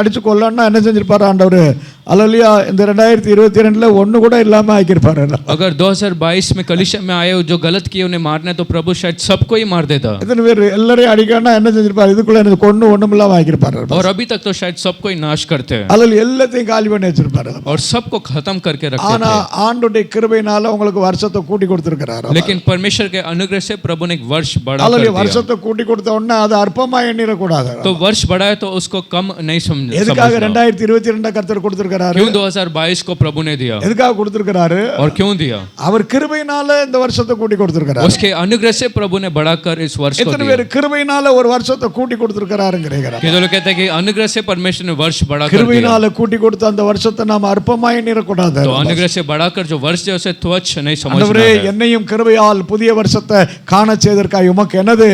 S1: அடிச்சு கொல்லன்னா என்ன செஞ்சிருப்பாரு ஆண்டவர்? அல்லேலூயா. இந்த 2022ல ஒண்ணு கூட இல்லாம ஆக்கிருப்பாரு.
S2: अगर 2022 में कलीसिया में आए जो गलत किए उन्हें मारना तो प्रभु शायद सबको ही मार देता.
S1: எத்தனை பேர் எல்லாரையும் அடிக்கன்னா என்ன செஞ்சிருப்பாரு? இதுக்குள்ள எனக்கு கொண்டு ஒண்ணும் இல்லாம ஆக்கிருப்பாரு.
S2: और अभी तक तो शायद सबको ही नाश करते हैं
S1: அல்லேலூயா. எல்லாத்தையும் காலி பண்ணி வச்சிருப்பாரு.
S2: और सबको खत्म करके रखते
S1: ஆனா
S2: थे.
S1: ஆண்டவருடைய கிருபையினால உங்களுக்கு வருஷத்தை கூட்டி கொடுத்திருக்கிறாரு.
S2: लेकिन परमेश्वर के अनुग्रह से प्रभु ने एक वर्ष बढ़ा कर
S1: அல்லேலூயா.
S2: दिया.
S1: வருஷத்தை கூட்டி கொடுத்த உடனே அது அற்பமா எண்ணிர கூடாது.
S2: तो वर्ष बढ़ाए तो उसको कम नहीं
S1: எதுக்காக
S2: समझना.
S1: 2022 கர்த்தர் கொடுத்திருக்கிறாரு?
S2: क्यों 2022 को प्रभु ने दिया?
S1: எதுக்காக கொடுத்திருக்கிறாரு?
S2: और क्यों दिया?
S1: அவர் கிருபையினால இந்த வருஷத்தை கூட்டி கொடுத்திருக்கிறாரு.
S2: उसके अनुग्रह से प्रभु ने बढ़ाकर इस वर्ष को
S1: எத்தனை
S2: दिया.
S1: பேர் கிருபையினால ஒரு வருஷத்தை கூட்டி கொடுத்திருக்கிறாருங்கறீங்க?
S2: कि लोग कहते हैं कि अनुग्रह से परमेश्वर ने वर्ष बढ़ाकर दिया.
S1: கிருபையினால கூட்டி கொடுத்த அந்த வருஷத்தை நாம அற்பமா எண்ணிர கூடாது.
S2: तो अनुग्रह से बढ़ाकर जो जो वर्ष जो उसे तुच्छ नहीं समझना
S1: ஆண்டவரே
S2: है।
S1: என்னையும் கிருபையால் புதிய வருஷத்தை காண செய்ததற்காக உமக்கு எனது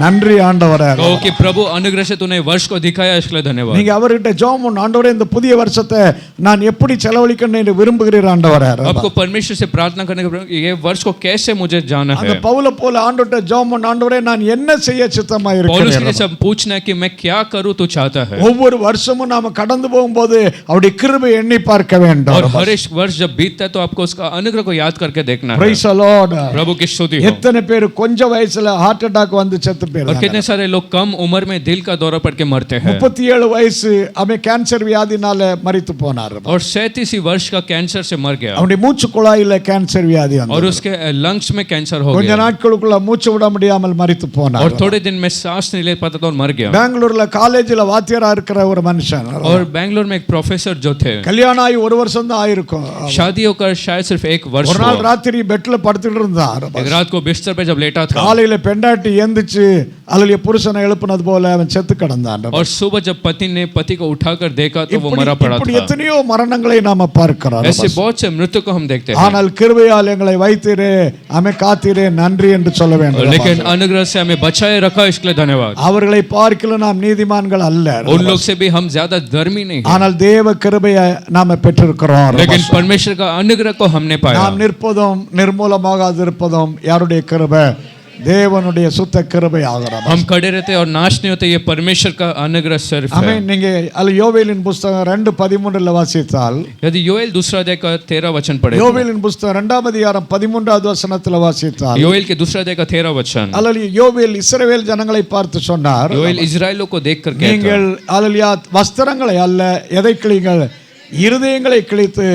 S1: நன்றி ஆண்டவரே.
S2: कहो कि प्रभु अनुग्रह से तूने वर्ष को दिखाया इसके लिए धन्यवाद।
S1: நீங்க அவர்கிட்ட ஜெபம் பண்ணு, ஆண்டவரே இந்த புதிய வருஷத்தை நான் எப்படி செலவழிக்கணும் என்று விரும்புகிறீர் ஆண்டவரே.
S2: आपको परमेश्वर से प्रार्थना करने का ये वर्ष को कैसे मुझे जाना
S1: அந்த
S2: है।
S1: பவுல போல ஆண்டவர்கிட்ட ஜெபம் பண்ணு, ஆண்டவரே நான் என்ன செய்ய சித்தமா
S2: पौलुस के लिए
S1: இருக்கிறேன்.
S2: सब पूछना है कि मैं क्या करूं तू चाहता है।
S1: ஒவ்வொரு வருஷமும் நாம கடந்து போகும்போது அவருடைய கிருபை எண்ணி பார்க்க வேண்டும்.
S2: और हर एक वर्ष जब बीतता है तो आपको उसका अनुग्रह को याद करके देखना है।
S1: Praise the Lord.
S2: प्रभु की स्तुति हो।
S1: எத்தனை பேர் கொஞ்ச வயசுல ஹார்ட் அட்டாக் வந்து செத்து
S2: और
S1: போயிறாங்க.
S2: कितने सारे लोग कम उम्र में दिल का दौरा पड़ के मरते हैं।
S1: 37 வயசு அவன் கேன்சர் வியாதினால மரித்து போனார்.
S2: और 37 वर्ष का कैंसर से मर गया
S1: அவனுடைய மூச்சு குழாயில கேன்சர் வியாதி
S2: और
S1: வந்தது.
S2: उसके लंग्स में कैंसर हो
S1: கொஞ்ச
S2: गया
S1: நாட்களுக்குள்ள மூச்சு விட முடியாமல் மரித்து போனார்.
S2: और थोड़े दिन में सांस नहीं ले पाता था और मर गया।
S1: பெங்களூர்ல காலேஜ்ல வாத்தியாரா இருக்கிற ஒரு மனுஷன்,
S2: और बेंगलोर में एक प्रोफेसर जो थे,
S1: கல்யாணம் ஆகி ஒரு வருஷம் தான் ஆயிருக்கும்,
S2: शादी होकर शायद सिर्फ 1 वर्ष
S1: ஒரு நாள்
S2: हुआ।
S1: ராத்திரி பெட்ல படுத்துட்டு இருந்தார்.
S2: एक रात को बिस्तर पे जब लेटा था
S1: காலையில பெண்டாட்டி எந்திரிச்சு அல்லது புருஷனை எழுப்புனது போல அவன் செத்து கிடந்தான்.
S2: और सुबह जब पति ने पति को उठाकर देखा तो वो मरा पड़ा
S1: இப்படி
S2: था।
S1: எத்தனையோ மரணங்களை நாம பார்க்கிறோம்.
S2: ऐसे बहुत से मृत्यु को हम देखते हैं,
S1: ஆனால் கிருபையால் எங்களை வைத்தீரே, அமை காத்தீரே, நன்றி என்று சொல்ல வேண்டும்.
S2: लेकिन अनुग्रह से हमें बचाए रखा इसके लिए धन्यवाद।
S1: அவர்களை பார்க்கல நாம் நீதிமான்கள் அல்ல,
S2: उन लोग से भी हम ज्यादा धर्मी नहीं हैं,
S1: ஆனால் தேவ கிருபையை நாம பெற்றிருக்கிறோம்.
S2: लेकिन परमेश्वर का अनुग्रह को हमने पाया।
S1: நாம் நிற்பதும் நிர்மூலமாகாது இருப்பதும் யாருடைய கிருபை? தேவனுடைய சுத்த கிருபை ஆகிறது.
S2: हम खड़े रहते और नाश नहीं होते, ये परमेश्वर का अनुग्रह सिर्फ है।
S1: ஆமென். நீங்க அல்ல யோவேலின் புத்தகம் 2:13 வாசித்தால்,
S2: यदि योएल दूसरा अध्याय का 13 वचन पढ़े,
S1: யோவேலின் புத்தகம் 2ஆம் அதிகாரம் 13வது வசனத்தில் வாசித்தால்,
S2: योएल के दूसरा अध्याय का 13 वचन,
S1: அல்ல யோவேல் இஸ்ரவேல் ஜனங்களை பார்த்து சொன்னார்,
S2: योएल इजराइलों को देख कर कहता,
S1: நீங்கள் அல்லேலூயா வஸ்திரங்களை அல்ல எதை கிழிங்கள், இருதயங்களை கிழித்து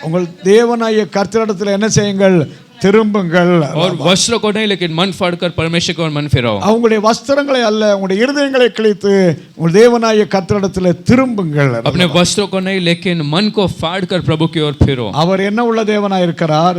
S1: உங்கள் தேவனாகிய கர்த்தரிடத்தில் என்ன செய்யுங்கள்? திரும்புங்கள்.
S2: और वस्त्र को नहीं लेकिन मन फाड़कर परमेश्वर को मन फिराओ।
S1: அவங்களுடைய வஸ்திரங்களை அல்ல உங்களுடைய இருதயங்களை கிழித்து உங்கள் தேவனாகிய கர்த்தரிடத்தில் திரும்புங்கள்.
S2: अपने वस्त्रों को नहीं लेकिन मन को फाड़कर प्रभु की ओर फिरो।
S1: அவர் என்ன உள்ள தேவனாய் இருக்கிறார்?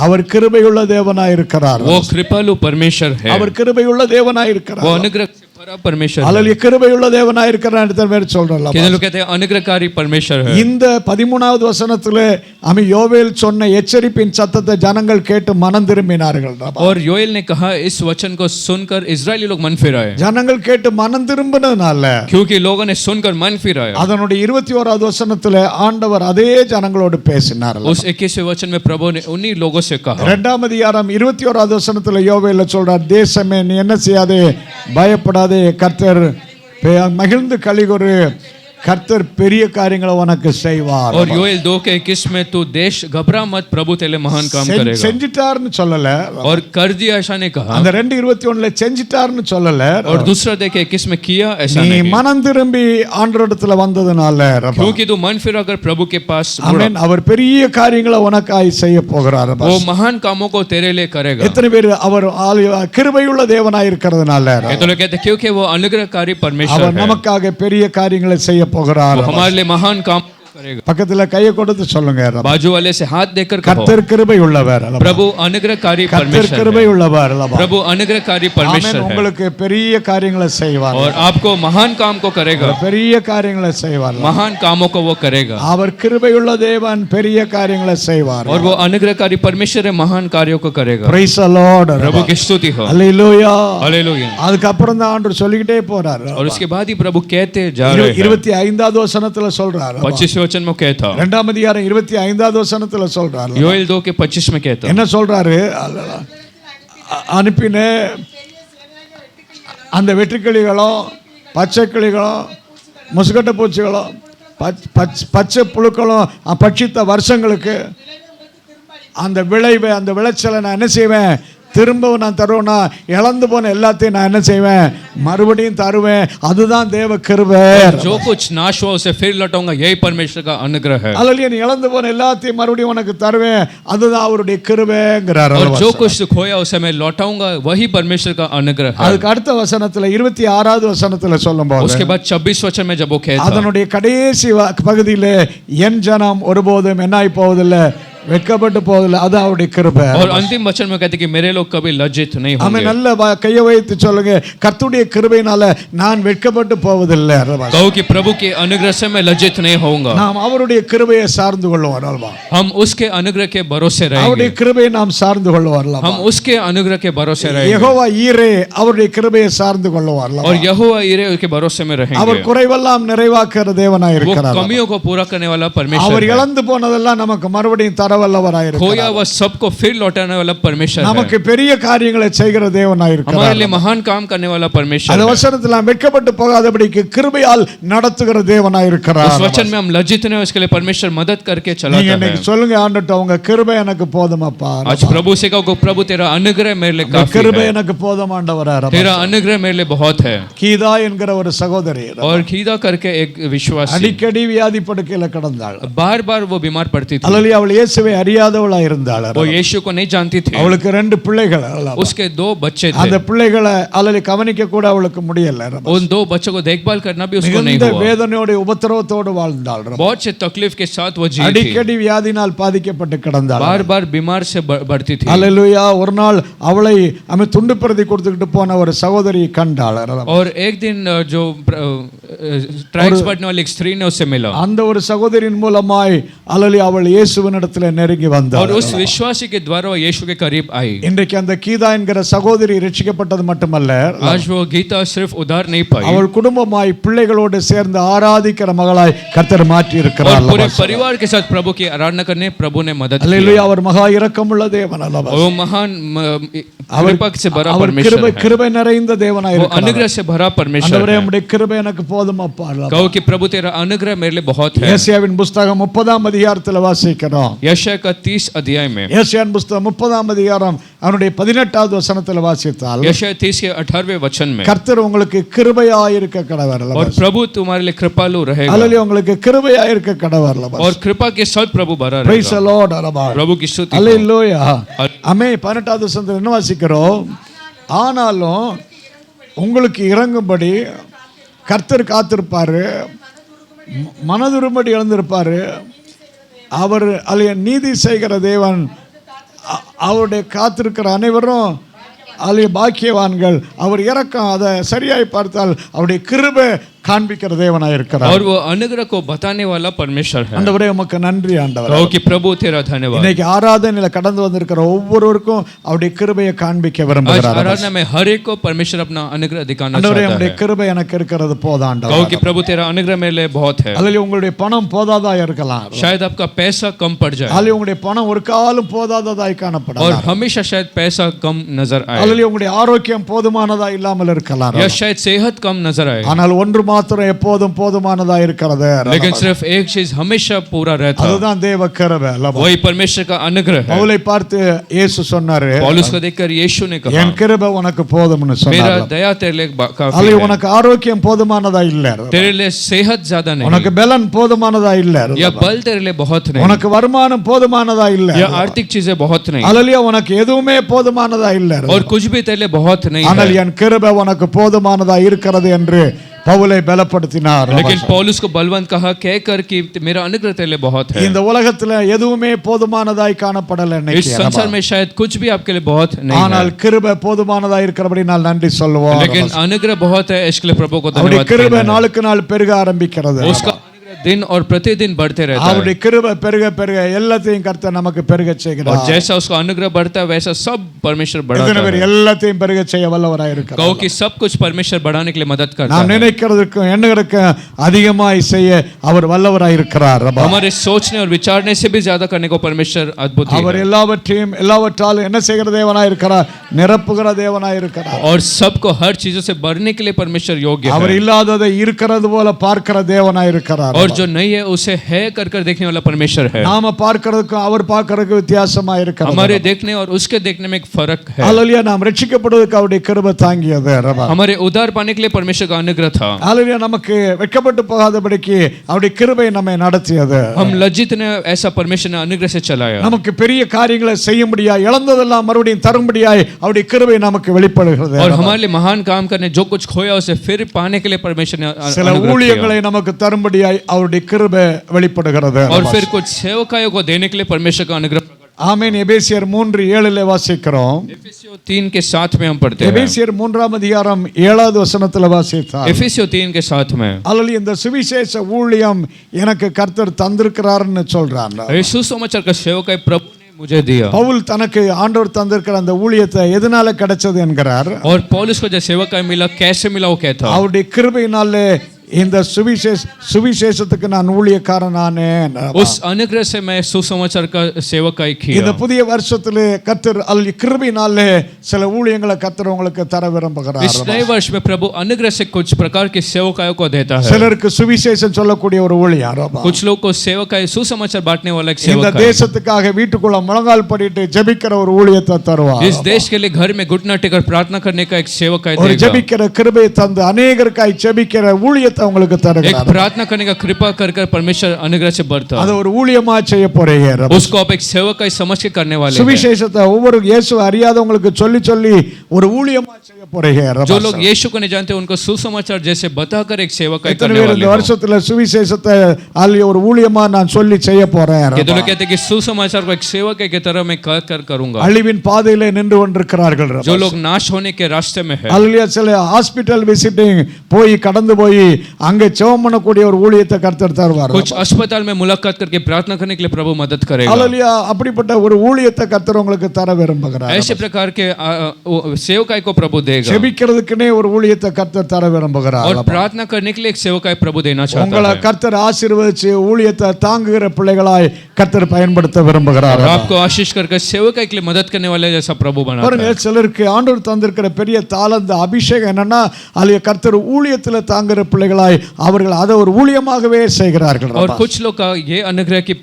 S1: அவர் கிருபையுள்ள தேவனாய் இருக்கிறார்.
S2: वो कृपालु परमेश्वर है,
S1: அவர் கிருபையுள்ள தேவனாய் இருக்கிறார்.
S2: वो अनुग्रह से भरा परमेश्वर है।
S1: அல்லேலூயா, கிருபையுள்ள தேவனாய் இருக்கிறார் என்று வேற சொல்றல.
S2: कितने लोग कहते हैं अनुग्रहकारी परमेश्वर है।
S1: இந்த 13வது வசனத்திலே அமி யோவேல் சொன்ன எச்சரிப்பின் சத்தத்தை ஜனங்கள் கேட்டு மனம் திரும்பினார்கள்.
S2: और योएल ने कहा इस वचन को सुनकर इजरायली लोग मन फिराए,
S1: ஜனங்கள் கேட்டு மனம் திரும்பினதுனால
S2: क्योंकि लोगों ने सुनकर मन फिराया।
S1: அதனுடைய 21வது வசனத்திலே ஆண்டவர் அதே ஜனங்களோடு பேசினார்.
S2: उस 21वें वचन में प्रभु ने उन्हीं लोगों से कहा।
S1: 2ஆம் அதிகாரம் 21வது வசனத்திலே யோவேல் சொல்றார், தேசமே நீ என்ன செய்யாதே, பயப்படாதே, கர்த்தர் மகிழ்ந்து கலிகொரு, கர்த்தர் பெரிய காரியங்களை உனக்கு செய்வார்.
S2: और योएल 2:21 में तू देश घबरा मत, प्रभु तेरे महान काम करेगा।
S1: செஞ்சிட்டார்னு சொல்லல,
S2: और कर दिया ऐसा नहीं कहा,
S1: அந்த 2:21ல செஞ்சிட்டார்னு சொல்லல.
S2: और दूसरा देखे 21 में किया ऐसा
S1: நீ
S2: नहीं,
S1: மனம் திரும்பி ஆண்டவரிடத்துல வந்ததனால
S2: क्योंकि तू मन फिराकर प्रभु के पास मुड़ा,
S1: ஆமென். அவர் பெரிய காரியங்களை உனக்காய் செய்ய போகிறார்.
S2: वो महान कामों को तेरे लिए करेगा।
S1: எத்தனை பேர் அவர் கிருபையுள்ள தேவனாய் இருக்கிறதுனால
S2: तो लोग कहते हैं क्योंकि वो अनुग्रहकारी परमेश्वर
S1: அவர்
S2: है,
S1: நமக்காக பெரிய காரியங்களை செய்ய போகிறார்.
S2: वो हमारे लिए महान काम करेगा।
S1: பக்கத்துல கையை கொடுத்து சொல்லுங்க,
S2: बाजू वाले से हाथ देकर कहो,
S1: கர்த்தர் கிருபை உள்ளவர்,
S2: प्रभु अनुग्रहकारी
S1: கர்த்தர்
S2: परमेश्वर
S1: கிருபை
S2: है,
S1: உள்ளவர்.
S2: प्रभु अनुग्रहकारी
S1: ஆமென்.
S2: परमेश्वर है
S1: உங்களுக்கு பெரிய காரியங்களை செய்வார்,
S2: और आपको महान काम को करेगा,
S1: பெரிய காரியங்களை செய்வார்.
S2: महान कामों को वो करेगा।
S1: அவர் கிருபையுள்ள தேவன் பெரிய காரியங்களை செய்வார்.
S2: और वो अनुग्रहकारी परमेश्वर है, महान कार्यों को करेगा।
S1: Praise the Lord.
S2: प्रभु की स्तुति हो,
S1: அல்லேலூயா.
S2: हालेलुया।
S1: அதுக்கு அப்புறம் தான் ஆண்டவர் சொல்லிக்கிட்டே போறார்.
S2: और उसके बाद ही प्रभु कहते जा रहे हैं,
S1: 25வது வசனத்துல சொல்றார்,
S2: 25वें वचन में कहता,
S1: 2ஆம் அதிகாரம் 25வது வசனத்துல சொல்றார்.
S2: योएल 2:25 में कहता,
S1: என்ன சொல்றாரு? அனுப்பின அந்த வெட்டுக்கிளிகளும் பச்சை கிளிகளும் முசுக்கட்டை பூச்சிகளும் பச்சை புழுக்களும் பட்சித்த வருஷங்களுக்கு அந்த விளைவை, அந்த விளைச்சலை நான் என்ன செய்வேன்? திரும்பவும் நான் தருவேனா? இழந்து போன எல்லாத்தையும் நான் என்ன செய்வேன்? மறுபடியும் தருவேன். அதுதான் தேவ கிருபை.
S2: जो कुछ नाश हुआ उसे फिर लौटाऊंगा, यही परमेश्वर का अनुग्रह है।
S1: அல்லேலூயா. நீ இழந்து போன எல்லாத்தையும் மறுபடியும் உனக்கு தருவேன், அதுதான் அவருடைய கிருபைங்கறார்.
S2: और जो कुछ खोया उसे मैं लौटाऊंगा, वही परमेश्वर का अनुग्रह है।
S1: அதுக்கு அடுத்த வசனத்துல 26வது வசனத்துல சொல்லும்போது
S2: उसके बाद 26 वचन में जब वो कहता,
S1: அதனுடைய கடைசி பகுதியிலே என் ஜனம் ஒருபோதும் என்னாய் போவதில்லை, வெட்கப்பட்டு போவதில்லை, அது அவருடைய கிருபை.
S2: और अंतिम वचन में कहते कि मेरे लोग कभी लज्जित नहीं
S1: ஆமென்.
S2: होंगे.
S1: நல்ல கையை வைத்து சொல்லுங்க, கர்த்தருடைய கிருபையினால நான் வெட்கப்பட்டு போவதில்லை.
S2: कहो कि प्रभु के अनुग्रह से मैं लज्जित नहीं होऊंगा.
S1: நாம் அவருடைய கிருபையை சார்ந்து கொள்வோம் அல்லவா?
S2: हम उसके अनुग्रह के भरोसे
S1: அவருடைய
S2: रहेंगे.
S1: கிருபையை நாம் சார்ந்து கொள்வோம் அல்லவா?
S2: हम उसके अनुग्रह के भरोसे रहेंगे.
S1: யெகோவா ஈரே அவருடைய கிருபையை சார்ந்து கொள்வோம் அல்லவா?
S2: और यहोवा ईरे के भरोसे में रहेंगे.
S1: அவர் குறைவெல்லாம் நிறைவாக்குற தேவனாய்
S2: वो
S1: இருக்கிறார்.
S2: कमियों को पूरा करने वाला परमेश्वर
S1: அவர்
S2: है.
S1: இழந்து போனதெல்லாம் நமக்கு மறுபடியும் தரவல்லவராய் இருக்கிறார்.
S2: खोया वह सबको फिर लौटाने वाला परमेश्वर है.
S1: நமக்கு பெரிய காரியங்களை செய்கிற தேவனாய்
S2: हमारे
S1: இருக்கிறார்.
S2: लिए महान काम करने वाला परमेश्वर
S1: அந்த
S2: है.
S1: வசனத்தில் நாம் வெட்கப்பட்டு போகாதபடிக்கு கிருபையால் நடத்துகிற தேவனாய் இருக்கிறார்.
S2: उस वचन में हम लज्जित नहीं हो, इसके लिए परमेश्वर मदद करके
S1: நீங்க
S2: चलाता है.
S1: இன்னைக்கு சொல்லுங்க, ஆண்டவரே உங்க கிருபை எனக்கு போதுமப்பா.
S2: आज प्रभु से कहो, प्रभु तेरा अनुग्रह मेरे लिए
S1: உங்க
S2: काफी
S1: கிருபை
S2: है.
S1: எனக்கு போதும் ஆண்டவரே.
S2: तेरा अनुग्रह मेरे लिए बहुत है.
S1: கீதா என்கிற ஒரு சகோதரி
S2: और खीदा करके एक विश्वासी
S1: அடிக்கடி வியாதி படுக்கையில கிடந்தாள்.
S2: बार बार वो बीमार पड़ती थी.
S1: அல்லேலூயா. அவள் இயேசுவை அறியாதவளா இருந்தாள்.
S2: वो यीशु को नहीं जानती थी.
S1: அவளுக்கு 2 பிள்ளைகள்.
S2: उसके 2 बच्चे
S1: அந்த
S2: थे.
S1: பிள்ளைகளை அல்லேலூயா கவனிக்க கூட அவளுக்கு முடியல.
S2: उन 2 बच्चों को देखभाल करना भी उसको नहीं
S1: மிகுந்த
S2: हुआ.
S1: வேதனையோட உபத்திரவத்தோடு வாழ்ந்தாள்.
S2: बहुत से तकलीफ के साथ वो जी थी.
S1: அடிக்கடி வியாதினால் பாதிக்கப்பட்டு கிடந்தாள்.
S2: बार बार बीमार से बढ़ती थी.
S1: அல்லேலூயா. ஒரு நாள் அவளை அவன் துண்டு பிரதி கொடுத்துக்கிட்டு போன ஒரு சகோதரி கண்டாள்.
S2: और एक दिन जो ट्रैक्स बांटने वाली एक स्त्री ने उससे मिला.
S1: அந்த ஒரு சகோதரியின் மூலமாய் அல்லேலூயா அவள் இயேசுவினிடத்தில் நெருங்கி வந்தாள்.
S2: और उस विश्वासी के द्वारा वो यीशु के करीब आई.
S1: இன்றைக்கு அந்த கீதா என்கிற சகோதரி ரட்சிக்கப்பட்டது மட்டுமல்ல,
S2: आज वो गीता सिर्फ उधार नहीं पाई.
S1: அவள் குடும்பமாய் பிள்ளைகளோடு சேர்ந்து ஆராதிக்கிற மகளாய் கர்த்தர் மாற்றி இருக்கிறார்.
S2: और पूरे परिवार के साथ प्रभु की आराधना करने प्रभु ने मदद की.
S1: அல்லேலூயா. அவர் மகா இரக்கமுள்ள தேவன் அல்லவா?
S2: वो महान कृपा से भरा
S1: அவர்
S2: परमेश्वर है.
S1: கிருபை நிறைந்த தேவனாய்
S2: वो
S1: இருக்கிறார்.
S2: अनुग्रह से भरा परमेश्वर
S1: ஆண்டவரே
S2: है.
S1: உம்முடைய கிருபை எனக்கு போதுமப்பா.
S2: कहो कि प्रभु तेरा अनुग्रह मेरे लिए बहुत है.
S1: ஏசாயாவின் புத்தகம் 30ஆம் அதிகாரத்தில் வாசிக்கிறோம்.
S2: यशायाह का 30 अध्याय में,
S1: ஏசாயாவின் புத்தகம் 30ஆம் அதிகாரம் அவனுடைய 18வது வசனத்தில் வாசித்தால்,
S2: यशायाह 30 के 18वें वचन में,
S1: கர்த்தர் உங்களுக்கு கிருபையாய் இருக்க கடவர்.
S2: और प्रभु तुम्हारे लिए कृपालु रहेगा.
S1: அல்லேலூயா. உங்களுக்கு கிருபையாய் இருக்க கடவர்.
S2: और कृपा के साथ प्रभु भरा
S1: Praise the
S2: रहेगा.
S1: Lord. அல்லேலூயா.
S2: प्रभु की स्तुति.
S1: அல்லேலூயா. ஆமென். 18வது வசனத்தில் என்ன வாசிக்கிறோம்? ஆனாலும் உங்களுக்கு இறங்கும்படி கர்த்தர் காத்திருப்பாரு, மனதுரும்படி எழுந்திருப்பாரு. அவர் அல்ல நீதி செய்கிற தேவன். அவருடைய காத்திருக்கிற அனைவரும் அல்ல பாக்கியவான்கள். அவர் இரக்கம் அதை சரியாய் பார்த்தால் அவருடைய கிருபை காண்பிக்கிற தேவனாய் இருக்கிறார்.
S2: और वो अनुग्रह को बताने वाला परमेश्वर है.
S1: ஆண்டவரே உமக்கு நன்றி ஆண்டவரே.
S2: कहो कि प्रभु तेरा धन्यवाद.
S1: இன்னைக்கு ஆராதனையில கடந்து வந்திருக்கிற ஒவ்வொருவருக்கும் அவருடைய கிருபையை காண்பிக்க
S2: आज
S1: விரும்புகிறார்.
S2: आराधना में हर एक को परमेश्वर अपना अनुग्रह दिखाना
S1: ஆண்டவரே
S2: चाहता
S1: உம்முடைய
S2: है.
S1: கிருபை எனக்கு இருக்கிறது போதும் ஆண்டவரே.
S2: कहो कि प्रभु तेरा अनुग्रह मेरे लिए बहुत है.
S1: அல்லேலூயா. உங்களுடைய பணம் போதாதா இருக்கலாம்.
S2: शायद आपका पैसा कम पड़ जाए.
S1: அல்லேலூயா. உங்களுடைய பணம் ஒரு காலம் போதாததாய்
S2: और
S1: காணப்படலாம்.
S2: हमेशा शायद पैसा कम नजर आए.
S1: அல்லேலூயா. உங்களுடைய ஆரோக்கியம் போதுமானதா இல்லாமல் இருக்கலாம்.
S2: या शायद सेहत कम नजर आए.
S1: ஆனால் ஒன்று மாத்திரம் எப்போதும் போதுமானதா இருக்கிறது.
S2: लेकिन सिर्फ एक चीज हमेशा पूरा रहता है.
S1: அதுதான் தேவ கிருபை அல்லவா?
S2: वही परमेश्वर का अनुग्रह है.
S1: பவுலை பார்த்து இயேசு சொன்னாரு,
S2: पौलुस को देखकर यीशु ने कहा,
S1: என் கிருபை உனக்கு போதும்னு
S2: मेरा
S1: சொன்னார்.
S2: दया तेरे लिए काफी
S1: அல்லேலூயா.
S2: है.
S1: உனக்கு ஆரோக்கியம் போதுமானதா இல்ல,
S2: तेरे लिए सेहत ज्यादा
S1: உனக்கு
S2: नहीं,
S1: பலன் போதுமானதா இல்ல,
S2: या बल तेरे लिए बहुत नहीं,
S1: உனக்கு வருமானம் போதுமானதா இல்ல,
S2: या आर्थिक चीजें बहुत नहीं,
S1: அல்லேலூயா. உனக்கு எதுவுமே போதுமானதா இல்ல,
S2: और कुछ भी तेरे लिए बहुत नहीं
S1: ஆனால்
S2: है.
S1: என் கிருபை உனக்கு போதுமானதா இருக்கிறது என்று பவுலை பலப்படுத்தினார்.
S2: लेकिन पौलुस को बलवंत कहा कहकर कि मेरा अनुग्रह तेरे लिए बहुत है.
S1: இந்த உலகத்துல எதுவுமே போதுமானதாய் காணப்படல
S2: इस
S1: இன்னைக்கு.
S2: संसार में शायद कुछ भी आपके लिए बहुत नहीं
S1: ஆனால்
S2: है,
S1: கிருபை போதுமானதா இருக்கிறபடினால் நன்றி சொல்லுவோம்.
S2: लेकिन अनुग्रह बहुत है, इसके लिए प्रभु को
S1: அவருடைய
S2: धन्यवाद
S1: கிருபை
S2: कहना है.
S1: நாளுக்கு நாள் பெருக ஆரம்பிக்கிறது.
S2: उसका अनुग्रह दिन और प्रतिदिन बढ़ते रहता है.
S1: அவருடைய கிருபை பெருக பெருக எல்லாத்தையும் கர்த்தர் நமக்கு பெருக
S2: और
S1: செய்கிறார்.
S2: जैसा उसका अनुग्रह बढ़ता है वैसा सब परमेश्वर बढ़ाता
S1: எத்தனை பேர்
S2: है.
S1: எல்லாத்தையும் பெருக செய்ய வல்லவராய் இருக்கிறார்.
S2: कहो कि सब कुछ परमेश्वर बढ़ाने के लिए मदद करता
S1: நாம்
S2: है.
S1: நினைக்கிறதுக்கும் எண்ணுகிறதுக்கும் அதிகமாய் செய்ய அவர் வல்லவராய் இருக்கிறார்.
S2: हमारे सोचने और विचारने से भी ज्यादा करने को परमेश्वर अद्भुत ही
S1: அவர்
S2: है.
S1: எல்லாவற்றாலும் என்ன செய்கிற தேவனாய் இருக்கிறார்? நிரப்புகிற தேவனாய் இருக்கிறார்.
S2: और सबको हर चीजों से भरने के लिए परमेश्वर योग्य
S1: அவர்
S2: है.
S1: இல்லாததை இருக்கிறது போல பார்க்கிற தேவனாய் இருக்கிறார்.
S2: और जो नहीं है उसे है कर कर देखने वाला परमेश्वर है.
S1: நாம பார்க்கிறதுக்கும் அவர் பார்க்கிறதுக்கும் வித்தியாசமா இருக்கிறது.
S2: हमारे देखने और उसके देखने में एक फर्क है.
S1: ஹalleluya. நாம் ரட்சிக்கப்படுவதற்கு அவருடைய கிருபை தாங்கியது.
S2: हमारे उद्धार पाने के लिए परमेश्वर का अनुग्रह था.
S1: ஹalleluya. நமக்கு வெட்கப்பட்டு போகாதபடிக்கு அவருடைய கிருபை நம்மை நடத்தியது.
S2: हम लज्जित ने ऐसा परमेश्वर ने अनुग्रह से चलाया.
S1: நமக்கு பெரிய காரியங்களை செய்யும்படியாய் இழந்ததெல்லாம் மறுபடியும் தரும்படியாய் அவருடைய கிருபை நமக்கு வெளிப்படுகிறது.
S2: और हमारे लिए महान काम करने जो कुछ खोया उसे फिर पाने के लिए परमेश्वर ने
S1: சில
S2: अनुग्रह किया.
S1: ஊழியங்களை நமக்கு தரும்படியாய் அவருடைய அவருடைய கிருபை வெளிப்படுகிறது.
S2: और फिर कुछ सेवकायों को देने के लिए परमेश्वर का अनुग्रह प्रकट।
S1: ஆமென். எபேசியர் 3:7 வாசிக்கிறோம்.
S2: एफेसियों 3:7 में हम पढ़ते हैं।
S1: எபேசியர் 3:7 வசனத்துல வாசித்தார்.
S2: एफेसियों 3:7 में
S1: அல்லேலூயா. இந்த சுவிசேஷ ஊழியம் எனக்கு கர்த்தர் தந்திருக்கிறார்னு சொல்றாங்க.
S2: सुसमाचार का सेवकाई प्रभु ने मुझे दिया।
S1: பவுல் தனக்கு ஆண்டவர் தந்திருக்கிற அந்த ஊழியத்தை எதனால கிடைச்சது என்கிறார்.
S2: और पौलुस को जो सेवकाई मिला कैसे मिला वो कहता।
S1: அவருடைய கிருபையினாலே இந்த சுவிசேஷத்துக்கு நான் ஊழியக்காரன் ஆனேன்.
S2: उस अनुग्रह से मैं सुसमाचार का सेवकाई किया।
S1: இந்த புதிய வருஷத்திலே கர்த்தர் கிருபையினாலே சில ஊழியங்களை கர்த்தர் உங்களுக்கு தர விரும்புகிறார்.
S2: इस नए वर्ष में प्रभु अनुग्रह से कुछ प्रकार के सेवकायों को देता है।
S1: சிலருக்கு சுவிசேஷம் சொல்லக்கூடிய ஒரு ஊழியம்.
S2: कुछ लोग को सेवकाई सुसमाचार बांटने वाला एक
S1: இந்த
S2: सेवकाई।
S1: தேசத்துக்காக வீட்டுக்குள்ள முழங்கால் படிட்டு ஜெபிக்கிற ஒரு ஊழியத்தை தருவார்.
S2: इस देश के लिए घर में घुटना टेकर प्रार्थना करने का एक सेवकाई
S1: ஒரு
S2: देगा।
S1: ஜெபிக்கிற கிருபையை தந்து அநேகருக்காய் ஜெபிக்கிற ஊழியத்தை உங்களுக்கு
S2: एक
S1: தருகிறார்.
S2: प्रार्थना करने का कृपा कर परमेश्वर अनुग्रह से बढ़ता
S1: அது ஒரு ஊழியமா செய்ய போறீங்க.
S2: उसको आप एक सेवकाई समझ के करने वाले हैं।
S1: சுவிசேஷத்தை ஒவ்வொரு இயேசு அறியாதவங்களுக்கு சொல்லி சொல்லி ஒரு ஊழியமா செய்ய போறீங்க.
S2: जो लोग यीशु को नहीं जानते उनको सुसमाचार जैसे बताकर एक सेवकाई
S1: எத்தனை
S2: करने
S1: பேர்
S2: वाले
S1: இந்த
S2: हैं।
S1: வருஷத்துல சுவிசேஷத்தை ஒரு ஊழியமா நான் சொல்லி செய்ய போறேன்.
S2: ये तो लोग कहते हैं कि सुसमाचार को एक सेवकाई की तरह मैं कर करूंगा।
S1: அழிவின் பாதையிலே நின்று கொண்டிருக்கிறார்கள்.
S2: जो लोग नाश होने के रास्ते में है।
S1: அல்லேலூயா. சில ஹாஸ்பிடல் விசிட்டிங் போய் கடந்து போய் அங்க ஜெபம் பண்ணக்கூடிய ஒரு ஊழியத்தை கர்த்தர் தருவார்.
S2: कुछ अस्पताल में मुलाकात करके प्रार्थना करने के लिए प्रभु मदद करेगा।
S1: அல்லேலூயா. அப்படிப்பட்ட ஒரு ஊழியத்தை கர்த்தர் உங்களுக்கு தர விரும்புகிறார்.
S2: ऐसे प्रकार के सेवकाई को प्रभु देगा।
S1: ஜெபிக்கிறதுக்குனே ஒரு ஊழியத்தை கர்த்தர் தர விரும்புகிறார்.
S2: और प्रार्थना करने के लिए एक सेवकाई प्रभु देना चाहता
S1: உங்களை
S2: है।
S1: கர்த்தர் ஆசீர்வதிச்சு ஊழியத்தை தாங்குகிற பிள்ளைகளாய் கர்த்தர் பயன்படுத்த விரும்புகிறார்.
S2: और आपको आशीष करके सेवकाई के लिए मदद करने वाले जैसा प्रभु बनाता
S1: பாருங்க,
S2: है।
S1: சிலருக்கு ஆண்டவர் தந்திருக்கிற பெரிய தாளந்த அபிஷேகம் என்னன்னா அதுல கர்த்தர் ஊழியத்துல தாங்குற பிள்ளைகளாய் அவர்கள் அதை ஒரு ஊழியமாகவே செய்கிறார்கள்.
S2: और कुछ लोग का ये अनुग्रह की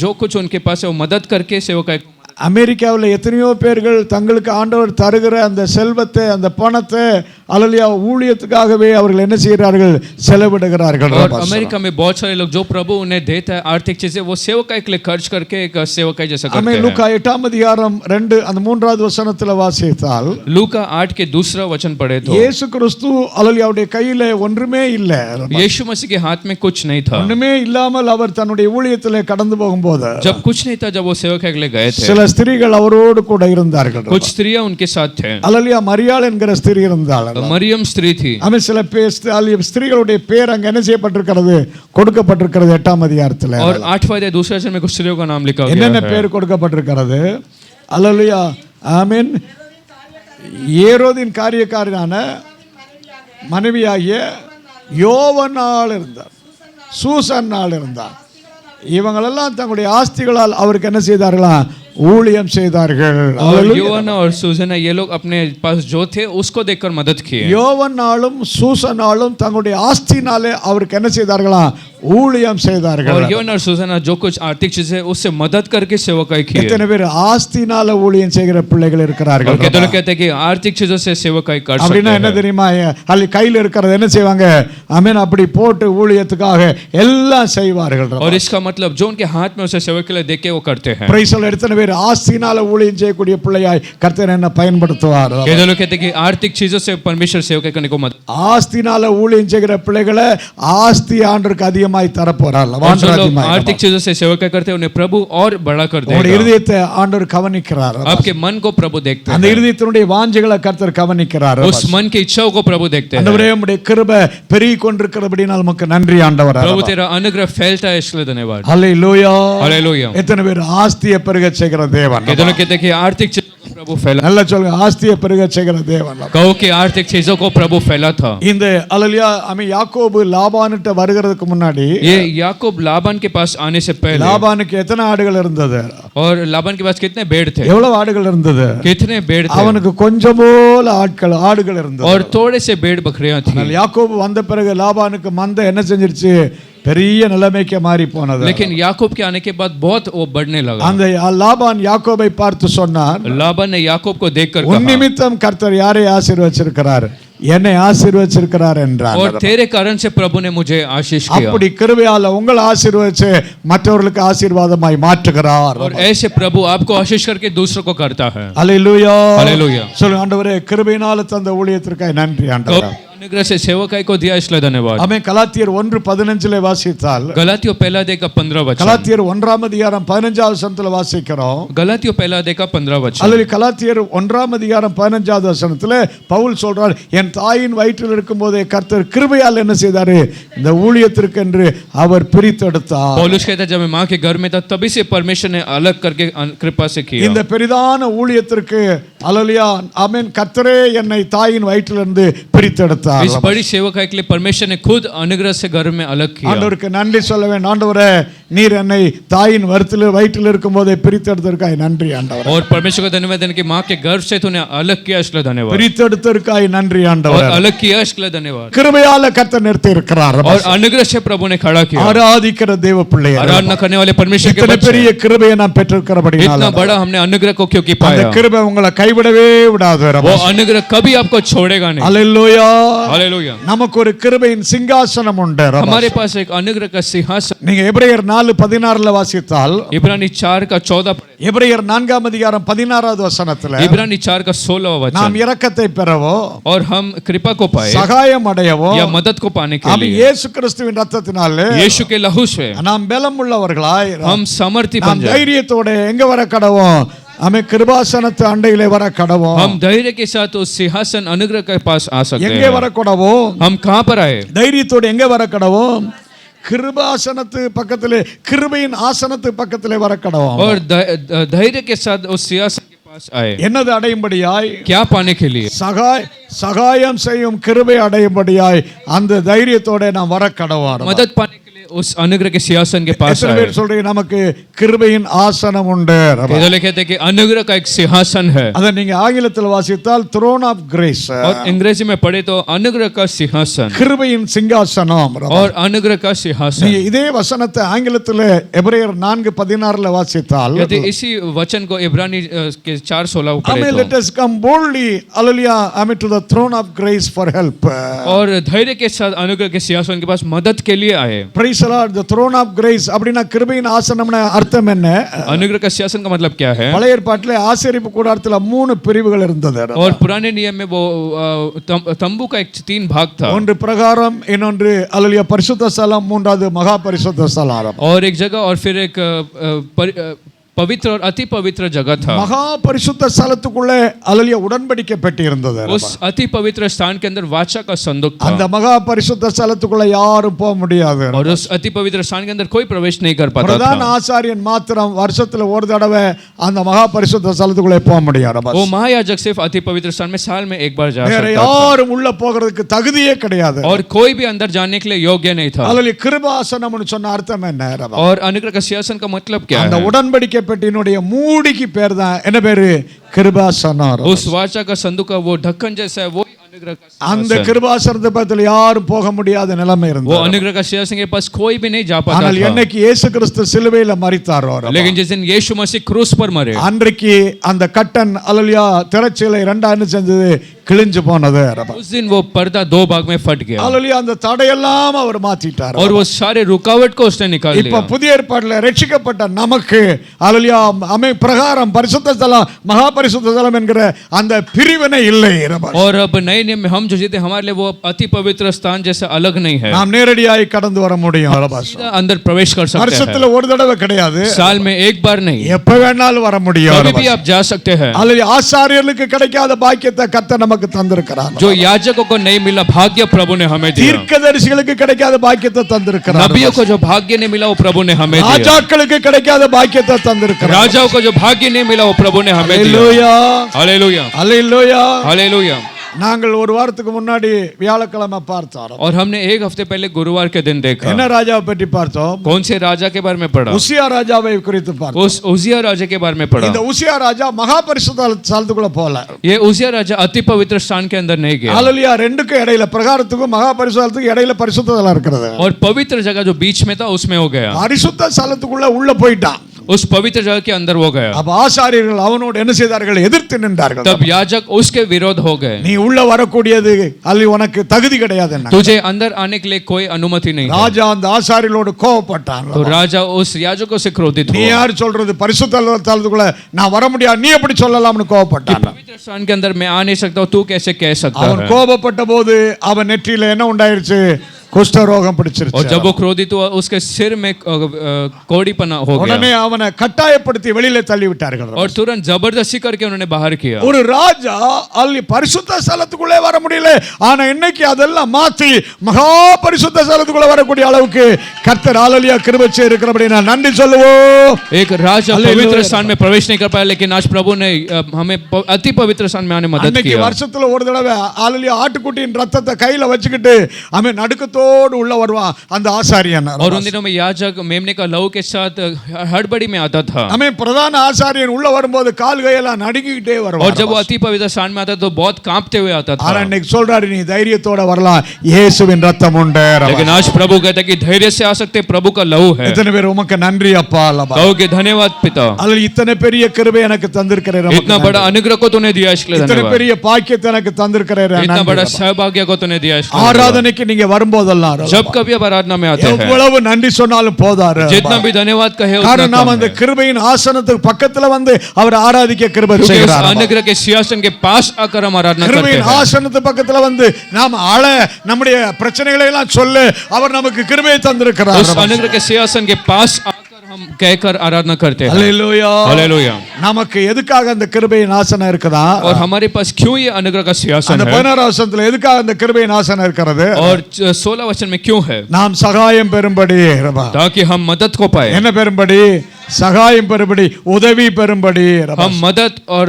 S2: जो कुछ उनके पास है वो मदद करके सेवकाई।
S1: அமெரிக்காவில் எத்தனையோ பேர்கள் தங்களுக்கு ஆண்டவர் தருகிற அந்த செல்வத்தை அந்த பணத்தை அல்லேலூயா ஊழியத்துக்காகவே அவர்கள் என்ன செய்கிறார்கள் செலவிடுகிறார்கள்.
S2: और अमेरिका में बहुत सारे लोग जो प्रभु उन्हें देता है आर्थिक चीजें वो सेवकाई के लिए खर्च करके एक सेवकाई जैसा करते हैं।
S1: லூக்கா 8:2 அந்த 3வது வசனத்துல வாசித்தால்
S2: लूका 8 के दूसरा वचन पढ़े तो
S1: இயேசு கிறிஸ்து அல்லேலூயாவுடைய கையில ஒன்றுமே இல்ல.
S2: यीशु मसीह के हाथ में कुछ नहीं था।
S1: ஒண்ணுமே இல்லாமல் அவர் தன்னுடைய ஊழியத்திலே கடந்து போகும்போது
S2: जब कुछ नहीं था जब वो सेवकाई के लिए गए थे
S1: சில ஸ்திரீகள் அவரோடு கூட இருந்தார்கள்.
S2: कुछ स्त्रियां उनके साथ थे।
S1: அல்லேலூயா. மரியாள் என்கிற ஸ்திரீ இருந்தாள்.
S2: मरियम स्त्री थी।
S1: அவன் சில ஸ்திரீகளுடைய பேர் அங்க என்ன செய்யப்பட்டிருக்கிறது கொடுக்கப்பட்டிருக்கிறது 8ஆம் அதிகாரத்துல.
S2: और 8वां अध्याय दूसरे वचन में कुछ स्त्रियों का नाम लिखा गया
S1: என்னென்ன
S2: है।
S1: பேர் கொடுக்கப்பட்டிருக்கிறது? அல்லேலூயா. ஆமென். ஏரோதின் காரியக்காரனான மனைவியாகிய யோவனாள் இருந்தார். சூசன்னாள் இருந்தார். இவங்களெல்லாம் தங்களுடைய ஆஸ்திகளால் அவருக்கு என்ன செய்தார்களாம்? ஊழியம் செய்தார்கள்.
S2: और योवाना और सुसन्ना ये लोग अपने पास जो थे उसको देखकर मदद किए।
S1: யோவனாலும் சூசனாலும் தங்களுடைய ஆஸ்தினாலே அவருக்கு என்ன செய்தார்களாம்? ஊழியம் செய்தார்கள்.
S2: और योवाना और सुसन्ना जो कुछ आर्थिक चीजें उससे मदद करके सेवकाई की।
S1: எத்தனை பேர் ஆஸ்தினால ஊழியம் செய்கிற பிள்ளைகள் இருக்கிறார்கள்?
S2: और कहते हैं कि आर्थिक चीजों से सेवकाई कर सकते
S1: அப்படினா என்ன
S2: हैं।
S1: தெரியுமா? அல்ல கையில இருக்கிறது என்ன செய்வாங்க? ஆமென். அப்படி போட்டு ஊழியத்துக்காக எல்லாம் செய்வார்கள்.
S2: और इसका मतलब जो उनके हाथ में उसे सेवक के लिए देके वो करते हैं।
S1: பிரைஸ் எல்லாம் எத்தனை பேர் ஆஸ்தினால ஊழியம் செய்யக்கூடிய பிள்ளையாய் கர்த்தர் என்ன பயன்படுத்துவார்?
S2: कहते हैं कि आर्थिक चीजों से परमेश्वर सेवकाई करने को मदद।
S1: ஆஸ்தினால ஊழியம் செய்கிற பிள்ளைகளை ஆஸ்தி ஆண்டவருக்கு அதிகமாய் தர போறார்.
S2: आर्थिक चीजों से सेवकाई करते हैं उन्हें प्रभु और बड़ा कर देगा।
S1: உங்களுடைய இதயத்தை ஆண்டவர் கவனிக்கிறார்.
S2: आपके मन को प्रभु देखते हैं।
S1: அந்த இதயத்தினுடைய வாஞ்சைகளை கர்த்தர் கவனிக்கிறார்.
S2: उस मन की इच्छाओं को प्रभु देखते हैं।
S1: ஆண்டவரே உம்முடைய கிருபை பெருகி கொண்டிருக்கிறபடியால் உமக்கு நன்றி ஆண்டவரே.
S2: प्रभु तेरा अनुग्रह फैलता है इसलिए धन्यवाद।
S1: ஹல்லேலூயா.
S2: हालेलुया।
S1: எத்தனை பேர் ஆஸ்தியை பெருக செய்கிற தேவன்?
S2: कहते हैं कि आर्थिक चीजों को प्रभु फैला।
S1: நல்லா சொல்லுங்க. ஆஸ்தியை பெருக செய்கிற தேவன்.
S2: कहो कि आर्थिक चीजों को प्रभु फैला था।
S1: இந்த அல்லேலூயா. யாக்கோபு லாபான்கிட்ட வருகிறதுக்கு முன்னாடி
S2: ये याकूब लाबान के पास आने से पहले
S1: லாபானுக்கு எத்தனை ஆடுகள் இருந்தது?
S2: और लाबान के पास कितने भेड़ थे?
S1: எவ்வளவு ஆடுகள் இருந்தது?
S2: कितने भेड़ थे?
S1: அவனுக்கு கொஞ்சம் போல ஆடுகள் இருந்தது.
S2: और थोड़े से भेड़ बकरियां थी।
S1: யாக்கோபு வந்த பிறகு லாபானுக்கு மந்தை என்ன செஞ்சிருச்சு? பெரிய நிலைமைக்கு மாறி போனது.
S2: लेकिन याकूब के आने के बाद बहुत वो बढ़ने लगा।
S1: அந்த லாபான் யாக்கோபை பார்த்து சொன்னார்,
S2: लाबान ने याकूब को देखकर
S1: உன்
S2: कहा,
S1: நிமித்தம் கர்த்தர் யாரை ஆசீர்வதிச்சிருக்கிறார்? என்னை ஆசீர்வதிச்சிருக்கிறார் என்றார்.
S2: और तेरे कारण से प्रभु ने मुझे आशीष किया।
S1: அப்படி கிருபையால உங்களை ஆசீர்வதிச்சு மற்றவர்களுக்கு ஆசீர்வாதமாய் மாற்றுகிறார்.
S2: और ऐसे प्रभु आपको आशीष करके दूसरों को करता है।
S1: அல்லேலூயா.
S2: हालेलुया।
S1: சொல்லுங்க, ஆண்டவரே கிருபையினால தந்த ஊழியத்திற்காக நன்றி ஆண்டவரே.
S2: अनुग्रह से सेवकाई को दिया इसलिए धन्यवाद.
S1: ஆமே. கலாத்தியர் 1:15 வாசித்தால்
S2: गलातियों पहला अध्याय का 15 वचन.
S1: கலாத்தியர் 1ஆம் அதிகாரம் 15வது வசனத்துல வாசிக்கிறோம்.
S2: गलातियों पहला अध्याय का 15 वचन.
S1: அல்லது கலாத்தியர் 1ஆம் அதிகாரம் 15வது வசனத்துல பவுல் சொல்றார், என் தாயின் வயிற்றில் இருக்கும்போதே கர்த்தர் கிருபையால் என்ன செய்தாரு, இந்த ஊழியத்திற்கு என்று அவர் பிரித்தெடுத்தார்.
S2: पौलुस कहता है जब मैं मां के घर में था तभी से परमेश्वर ने अलग करके कृपा से किया.
S1: இந்த பெரிதான ஊழியத்திற்கு அல்லேலூயா ஆமென், கர்த்தரே என்னை தாயின் வயிற்றிலிருந்து பிரித்தெடுத்தார்.
S2: इस बड़ी सेवकाई के लिए परमेश्वर ने खुद अनुग्रह से घर में अलग किया.
S1: ஆண்டவருக்கு நன்றி சொல்ல வேண்டும். ஆண்டவரே, நீர் என்னை தாயின் வயிற்றில் இருக்கும்போதே பிரித்தெடுத்ததற்காக நன்றி ஆண்டவரே.
S2: और परमेश्वर को धन्यवाद देने की मां के गर्भ से तूने अलग किया इसलिए धन्यवाद.
S1: பிரித்தெடுத்ததற்காக நன்றி ஆண்டவரே.
S2: और अलग किया इसलिए धन्यवाद.
S1: கிருபையால கர்த்தர் நிறுத்தி இருக்கிறார்.
S2: और अनुग्रह से प्रभु ने खड़ा किया.
S1: ஆராதிக்கிற தேவ பிள்ளையே,
S2: आराधना करने वाले परमेश्वर के
S1: इतने
S2: बच्चे,
S1: பெரிய கிருபையை நாம் பெற்றிருக்கிறபடியால்
S2: इतना बड़ा हमने अनुग्रह को क्योंकि
S1: அந்த
S2: पाया.
S1: கிருபை உங்களை கைவிடவே விடாது.
S2: वो अनुग्रह कभी आपको छोड़ेगा नहीं.
S1: அல்லேலூயா.
S2: हालेलुया.
S1: நமக்கு ஒரு கிருபையின் சிங்காசனம் உண்டு.
S2: हमारे पास एक अनुग्रह का सिंहासन.
S1: நீங்க எபிரேயர் 4:16 வாசித்தால்,
S2: इब्रानी 4 का 14 पढ़े.
S1: எபிரேயர் 4ஆம் அதிகாரம் 16வது வசனத்துல
S2: इब्रानी 4 का 16
S1: நாம்
S2: वचन.
S1: இரக்கத்தை பெறவோ
S2: और हम कृपा को पाए
S1: சகாயம் அடையவோ
S2: या मदद को पाने के
S1: நாம்
S2: लिए
S1: இயேசு கிறிஸ்துவின் இரத்தத்தினாலே
S2: यीशु के लहू से
S1: நாம் பலம் உள்ளவர்களாய்
S2: हम समर्थी बन
S1: நாம்
S2: जाए.
S1: தைரியத்தோட எங்க வர கடவோம், हमें கிருபாசனத்து அண்டையிலே வர கடவோம்.
S2: हम धैर्य के साथ उस सिंहासन अनुग्रह के पास आ सकते
S1: எங்கே
S2: हैं.
S1: வர கடவோம்,
S2: हम कहां पर आए?
S1: தைரியத்தோட எங்க வர கடவோம், கிருபாசனத்து பக்கத்திலே, கிருபையின் ஆசனத்து பக்கத்திலே வர கடவோம்.
S2: और धैर्य के साथ उस सिंहासन के पास आए.
S1: என்னது அடையும்படியாய்,
S2: क्या पाने के लिए?
S1: சகாயம் செய்யும் கிருபை அடையும்படியாய் அந்த தைரியத்தோட நாம் வர கடவோம்.
S2: मदद पाने के लिए उस अनुग्रह के सिंहासन के पास
S1: எத்தனை
S2: आए.
S1: பேர் சொல்றீங்க நமக்கு கிருபையின் ஆசனம் உண்டு?
S2: इधर कहते हैं कि अनुग्रह का एक सिंहासन है.
S1: அதை நீங்க ஆங்கிலத்தில் வாசித்தால் throne of grace,
S2: और अंग्रेजी में पढ़े तो अनुग्रह का सिंहासन
S1: கிருபையின் சிங்காசனம்.
S2: और अनुग्रह का सिंहासन.
S1: நீங்க இதே வசனத்தை ஆங்கிலத்தில் எபிரேயர் 4:16 வாசித்தால்,
S2: यदि इसी वचन को इब्रानी के 4:16
S1: I
S2: पढ़े
S1: mean, let
S2: तो,
S1: us come boldly, hallelujah, I mean, to the throne of grace for help.
S2: और धैर्य के साथ अनुग्रह के सिंहासन के पास मदद के लिए आए.
S1: Praise the Lord. The throne of grace அப்படினா கிருபையின் ஆசனம்னா அர்த்தம் என்ன?
S2: अनुग्रह का सिंहासन का मतलब क्या है?
S1: பழைய ஏற்பாட்டிலே ஆசரிப்பு கூடாரத்துல 3 பிரிவுகள் இருந்தது.
S2: और पुराने नियम में वो तंबू का एक 3 भाग था.
S1: ஒன்று பிரகாரம், இன்னொன்று அல்லேலூயா பரிசுத்த ஸ்தலம், மூன்றாவது மகா பரிசுத்த ஸ்தலம்.
S2: और एक जगह और फिर एक पवित्र और अति पवित्र जगह था.
S1: மகா பரிசுத்த ஸ்தலத்துக்குள்ளே அல்லேலூயா உடன்படிக்கை பெட்டி இருந்தது.
S2: उस अति पवित्र स्थान के अंदर वाचा का संदूक था.
S1: அந்த மகா பரிசுத்த ஸ்தலத்துக்குள்ள யாரும் போக முடியாது.
S2: और उस अति पवित्र स्थान के अंदर कोई प्रवेश नहीं कर पाता
S1: பிரதான
S2: था.
S1: ஆசாரியன் மாத்திரம் வருஷத்துல ஒரு தடவை அந்த மகா பரிசுத்த ஸ்தலத்துக்குள்ளே போக முடியாது.
S2: वो महायाजक सिर्फ अति पवित्र स्थान में साल में एक बार जा
S1: வேற
S2: सकता था.
S1: யாரும் உள்ள போகிறதுக்கு தகுதியே கிடையாது.
S2: और कोई भी अंदर जाने के लिए योग्य नहीं था.
S1: அல்லேலூயா கிருபாசனம்னு சொன்ன அர்த்தம் என்ன?
S2: और अनुग्रह का सिंहासन का मतलब क्या
S1: அந்த
S2: है?
S1: உடன்படிக்கை பெட்டியினுடைய மூடிக்கு பேர் தான் என்ன பேரு? கிருபாசனம்.
S2: उस वाचा का संदूक का वो ढक्कन जैसा है वो अनुग्रह का
S1: அந்த
S2: सिंहासन.
S1: கிருபாசனத்தை பக்கத்துல யாரும் போக முடியாத நிலைமை
S2: वो
S1: இருந்தது.
S2: अनुग्रह का सिंहासन के पास कोई भी नहीं जा पाता
S1: ஆனால்
S2: था.
S1: என்னைக்கு இயேசு கிறிஸ்து சிலுவையில மரித்தாரோ,
S2: लेकिन जिस दिन यीशु मसीह क्रूस पर मरे,
S1: அன்றைக்கு அந்த கட்டன் அல்லேலூயா திரைச்சீலை ரெண்டா என்ன செஞ்சது? கிழிஞ்சு போனது.
S2: उस दिन वो पर्दा 2 भाग में फट गया.
S1: அல்லேலூயா அந்த தடையெல்லாம் அவர் மாத்திட்டார்.
S2: और वो सारे रुकावट को उसने निकाल
S1: இப்ப
S2: लिया.
S1: புதிய ஏற்பாட்டில் ரட்சிக்கப்பட்ட நமக்கு அல்லேலூயா பிரகாரம் பரிசுத்த ஸ்தலம், மகா பரிசுத்த ஸ்தலம் என்கிற அந்த பிரிவினை இல்லை.
S2: और अब नए नियम में हम जो जीते हमारे लिए वो अति पवित्र स्थान जैसा अलग नहीं है.
S1: நாம் நேரடியாய் கடந்து வர முடியும்.
S2: सीधा अंदर प्रवेश कर सकते
S1: வருஷத்துல
S2: हैं.
S1: ஒரு தடவை கிடையாது,
S2: साल में एक बार नहीं,
S1: எப்ப வேணாலும் வர முடியும்.
S2: कभी भी आप जा सकते हैं.
S1: அல்லேலூயா ஆசாரியர்களுக்கு கிடைக்காத பாக்கியத்தை கர்த்தர் நமக்கு தந்திருக்கிறார்.
S2: जो याजकों को नहीं मिला भाग्य प्रभु ने हमें दिया.
S1: தீர்க்கதரிசிகளுக்கு கிடைக்காத பாக்கியத்தை தந்திருக்கிறார்.
S2: नबियों को जो भाग्य नहीं मिला वो प्रभु ने हमें दिया.
S1: ராஜாக்களுக்கு கிடைக்காத பாக்கியத்தை தந்திருக்கிறார்.
S2: राजाओं को जो भाग्य नहीं मिला वो प्रभु ने हमें दिया.
S1: அல்லேலூயா,
S2: हालेलुया,
S1: அல்லேலூயா.
S2: हालेलुया.
S1: நாங்கள் ஒரு வாரத்துக்கு முன்னாடி வியாழக்கிழமை பார்த்தோம்.
S2: और हमने एक हफ्ते पहले गुरुवार के दिन देखा.
S1: என்ன ராஜாவை பற்றி பார்த்தோம்?
S2: कौन से राजा के बारे में पढ़ा?
S1: உசியா ராஜாவை குறித்து பார்த்தோம்.
S2: उस उजिया राजा के बारे में पढ़ा.
S1: இந்த உசியா ராஜா மகா பரிசுத்த ஸ்தலத்துக்குள்ள போல.
S2: ये उजिया राजा अति पवित्र स्थान के अंदर नहीं गया.
S1: அல்லேலூயா ரெண்டுக்கும் இடையில, பிரகாரத்துக்கும் மகா பரிசுத்த ஸ்தலத்துக்கும் இடையில பரிசுத்த ஸ்தலம் இருக்கிறது.
S2: और पवित्र जगह जो बीच में था उसमें हो गया.
S1: பரிசுத்த ஸ்தலத்துக்குள்ள உள்ள போயிட்டான்.
S2: उस पवित्र जगह के अंदर हो गया.
S1: அப்ப ஆசாரியர்கள் அவனோடு என்ன செய்தார்கள்? எதிர்த்து நின்றார்கள்.
S2: तब याजक उसके विरोध हो गए.
S1: நீ உள்ள வரக்கூடியது அல்ல, உனக்கு தகுதி கிடையாது.
S2: तुझे अंदर आने के लिए कोई अनुमति नहीं है.
S1: ராஜா அந்த ஆசாரியர்களோடு கோபப்பட்டான்.
S2: तो राजा उस याजकों से क्रोधित
S1: நீ
S2: हुआ.
S1: யார் சொல்றது பரிசுத்த ஸ்தலத்துக்குள்ள நான் வர முடியாது, நீ எப்படி சொல்லலாம்னு கோபப்பட்டான்.
S2: पवित्र पवित्र स्थान के अंदर मैं आ नहीं सकता हूँ, तू कैसे कह सकता
S1: அவன்
S2: है?
S1: கோபப்பட்ட போது அவன் நெற்றியில என்ன உண்டாயிருச்சு? குஷ்டரோகம் பிடிச்சிருச்சு.
S2: और जब वो क्रोधित हुआ उसके सिर में कोढ़ीपना हो
S1: உடனே
S2: गया
S1: அவனை கட்டாயப்படுத்தி வெளியில தள்ளி விட்டார்கள்.
S2: और तुरंत जबरदस्ती करके उन्होंने बाहर किया.
S1: ஒரு ராஜா அல்லி பரிசுத்த ஸ்தலத்துக்குள்ளே வர முடியல. ஆனா இன்னைக்கு அதெல்லாம் மாத்தி மகா பரிசுத்த ஸ்தலத்துக்குள்ள வரக்கூடிய அளவுக்கு கர்த்தர் ஹalleluya கிருபை செய்திருக்கிறபடி நான் நன்றி சொல்லுவோம்.
S2: एक राजा पवित्र स्थान में प्रवेश नहीं कर पाया, लेकिन आज प्रभु ने हमें अति पवित्र स्थान में आने मदद
S1: அன்னைக்கு
S2: किया.
S1: வருஷத்துல ஒரு தடவை ஹalleluya ஆட்டுக்குட்டியின் ரத்தத்தை கையில வச்சுக்கிட்டு அவன் நடுக்கத்தோடு உள்ள வருவான் அந்த ஆசாரியன்.
S2: और उन दिनों में याजक मेमने का लहू के साथ हड़बड़ी में आता था.
S1: அவன் பிரதான ஆசாரியன் உள்ள வரும்போது கால் கையெல்லாம் நடுங்கிட்டே வருவான்.
S2: और जब वो अति पवित्र स्थान में आता तो बहुत कांपते हुए आता था.
S1: ஆனா இன்னைக்கு சொல்றாரு நீ தைரியத்தோட வரலாம், இயேசுவின் ரத்தம் உண்டு.
S2: लेकिन आज प्रभु कहते हैं कि धैर्य से आ सकते, प्रभु का लहू है.
S1: इतने பேர் உமக்கு நன்றி அப்பா லபா.
S2: कहो कि धन्यवाद पिता,
S1: அல்ல இத்தனை பெரிய கிருபை எனக்கு தந்திருக்கிறீர்.
S2: इतना बड़ा अनुग्रह को तूने दिया इसके लिए
S1: இத்தனை
S2: धन्यवाद.
S1: பெரிய பாக்கியத்தை எனக்கு தந்திருக்கிறீர்.
S2: इतना बड़ा सौभाग्य को तूने दिया इसके लिए.
S1: ஆராதனைக்கு நீங்க வரும்போதெல்லாம்
S2: जब कभी आप आराधना में आते हैं,
S1: எவ்வளவு நன்றி சொன்னாலும் போதாது.
S2: जितना भी धन्यवाद कहे उतना
S1: காரணம் நாம்
S2: कम
S1: அந்த
S2: है.
S1: கிருபையின் ஆசனத்துக்கு பக்கத்துல வந்து அவர் ஆராதிக்க கிருபை
S2: क्योंकि इस
S1: செய்கிறார்.
S2: अनुग्रह के सिंहासन के पास आकर हम आराधना करते
S1: கிருபையின்
S2: हैं.
S1: ஆசனத்து பக்கத்துல வந்து நாம் ஆள நம்முடைய பிரச்சனைகளை எல்லாம் சொல்ல அவர் நமக்கு கிருபையை தந்திருக்கிறார்.
S2: उस अनुग्रह के सिंहासन के पास आकर हम कहकर आराधना करते हैं.
S1: ஹalleluya.
S2: हालेलुया.
S1: நமக்கு எதுக்காக அந்த கிருபையின் ஆசனம் இருக்குதா?
S2: और हमारे पास क्यों ये अनुग्रह का सिंहासन
S1: அந்த
S2: है?
S1: 16 வசனத்துல எதுக்காக அந்த கிருபையின் ஆசனம் இருக்கிறது?
S2: और 16 वचन में क्यों है?
S1: நாம் சகாயம் பெறும்படி.
S2: ताकि हम मदद को पाए.
S1: என்ன பெறும்படி? சகாயம் பெறும்படி, உதவி பெறும்படி.
S2: हम मदद और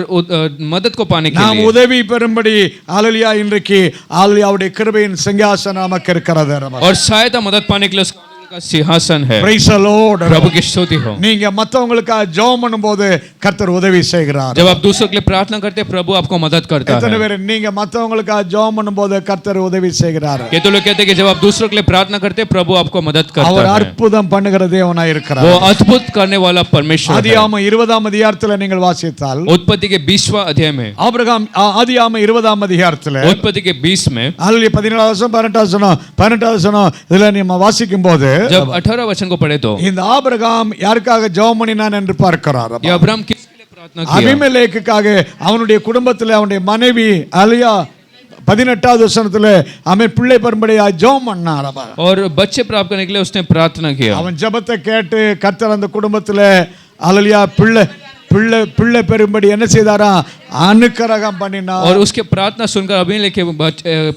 S2: मदद को पाने के
S1: நாம்
S2: लिए
S1: உதவி பெறும்படி ஹalleluya இன்றைக்கு ஹalleluya கிருபையின் சிங்காசனம் நமக்கு இருக்கிறது.
S2: और सहायता मदद पाने के लिए उसका सिंहासन है.
S1: Praise the Lord.
S2: प्रभु की स्तुति हो.
S1: நீங்க மத்தவங்களுக்காக ஜெபம் பண்ணும்போது கர்த்தர் உதவி செய்கிறார்.
S2: जब आप दूसरों के लिए प्रार्थना करते हैं, प्रभु आपको मदद करता
S1: எத்தனை
S2: है.
S1: பேர் நீங்க மத்தவங்களுக்காக ஜெபம் பண்ணும்போது கர்த்தர் உதவி செய்கிறார்?
S2: ये तो लोग कहते हैं कि जब आप दूसरों के लिए प्रार्थना करते हैं, प्रभु आपको मदद करता
S1: அவர்
S2: है.
S1: அற்புதம் பண்ணுகிற தேவனாய் இருக்கிறார்.
S2: वो अद्भुत करने वाला परमेश्वर है.
S1: ஆதியாகமம் 20ஆம் அதிகாரத்துல நீங்கள் வாசித்தால்
S2: उत्पत्ति के 20वां अध्याय में,
S1: ஆபிரகாம் ஆதியாகமம் 20ஆம் அதிகாரத்துல
S2: उत्पत्ति के 20 में,
S1: ஹalleluya 17 வசனம் 18 வசனம் இதுல நம்ம வாசிக்கும்போது
S2: जब 18 वचन को पढ़े तो
S1: இந்த ஆபிரகாம் யாருக்காக ஜெபம் பண்ணினான் என்று பார்க்கிறார்.
S2: ये अब्राहम किसके लिए प्रार्थना किया?
S1: அபிமெலேக்குக்காக அவனுடைய குடும்பத்தில் அவனுடைய மனைவி அலியா 18வது வசனத்துல அவன் பிள்ளை பெறும்படியா ஜெபம் பண்ணார்.
S2: और बच्चे प्राप्त करने के लिए उसने प्रार्थना किया.
S1: அவன் ஜெபத்தை கேட்டு கர்த்தர் அந்த குடும்பத்துல அலியா பிள்ளை பெறும்படி என்ன செய்தாரா? அனுக்கிரகம் பண்ணினார்.
S2: और उसके प्रार्थना सुनकर अबीमेलेक के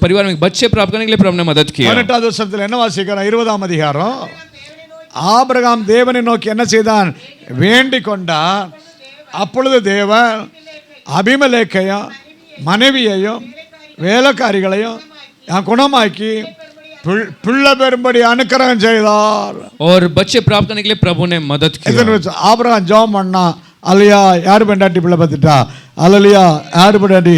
S2: परिवार में बच्चे प्राप्त करने के लिए प्रभु ने मदद किया.
S1: 18வது வசனத்துல என்ன வாசிக்கிறோம்? 20ஆம் அதிகாரம் ஆபிரகாம் தேவனை நோக்கி என்ன செய்தான்? வேண்டிக் கொண்டான். அப்பொழுது தேவன் அபிமெலேக்கையும் மனைவியையும் வேலைக்காரிகளையும் குணமாக்கி பிள்ளை பெறும்படி அனுக்கிரகம் செய்தார்.
S2: और बच्चे प्राप्त करने के लिए प्रभु ने मदद किया.
S1: ஆபிரகாம் ஜெபம் பண்ணா அல்லையா யாரு பெண்டாட்டி பிள்ளை பார்த்துட்டா அல்லையா யாரு பெண்டாட்டி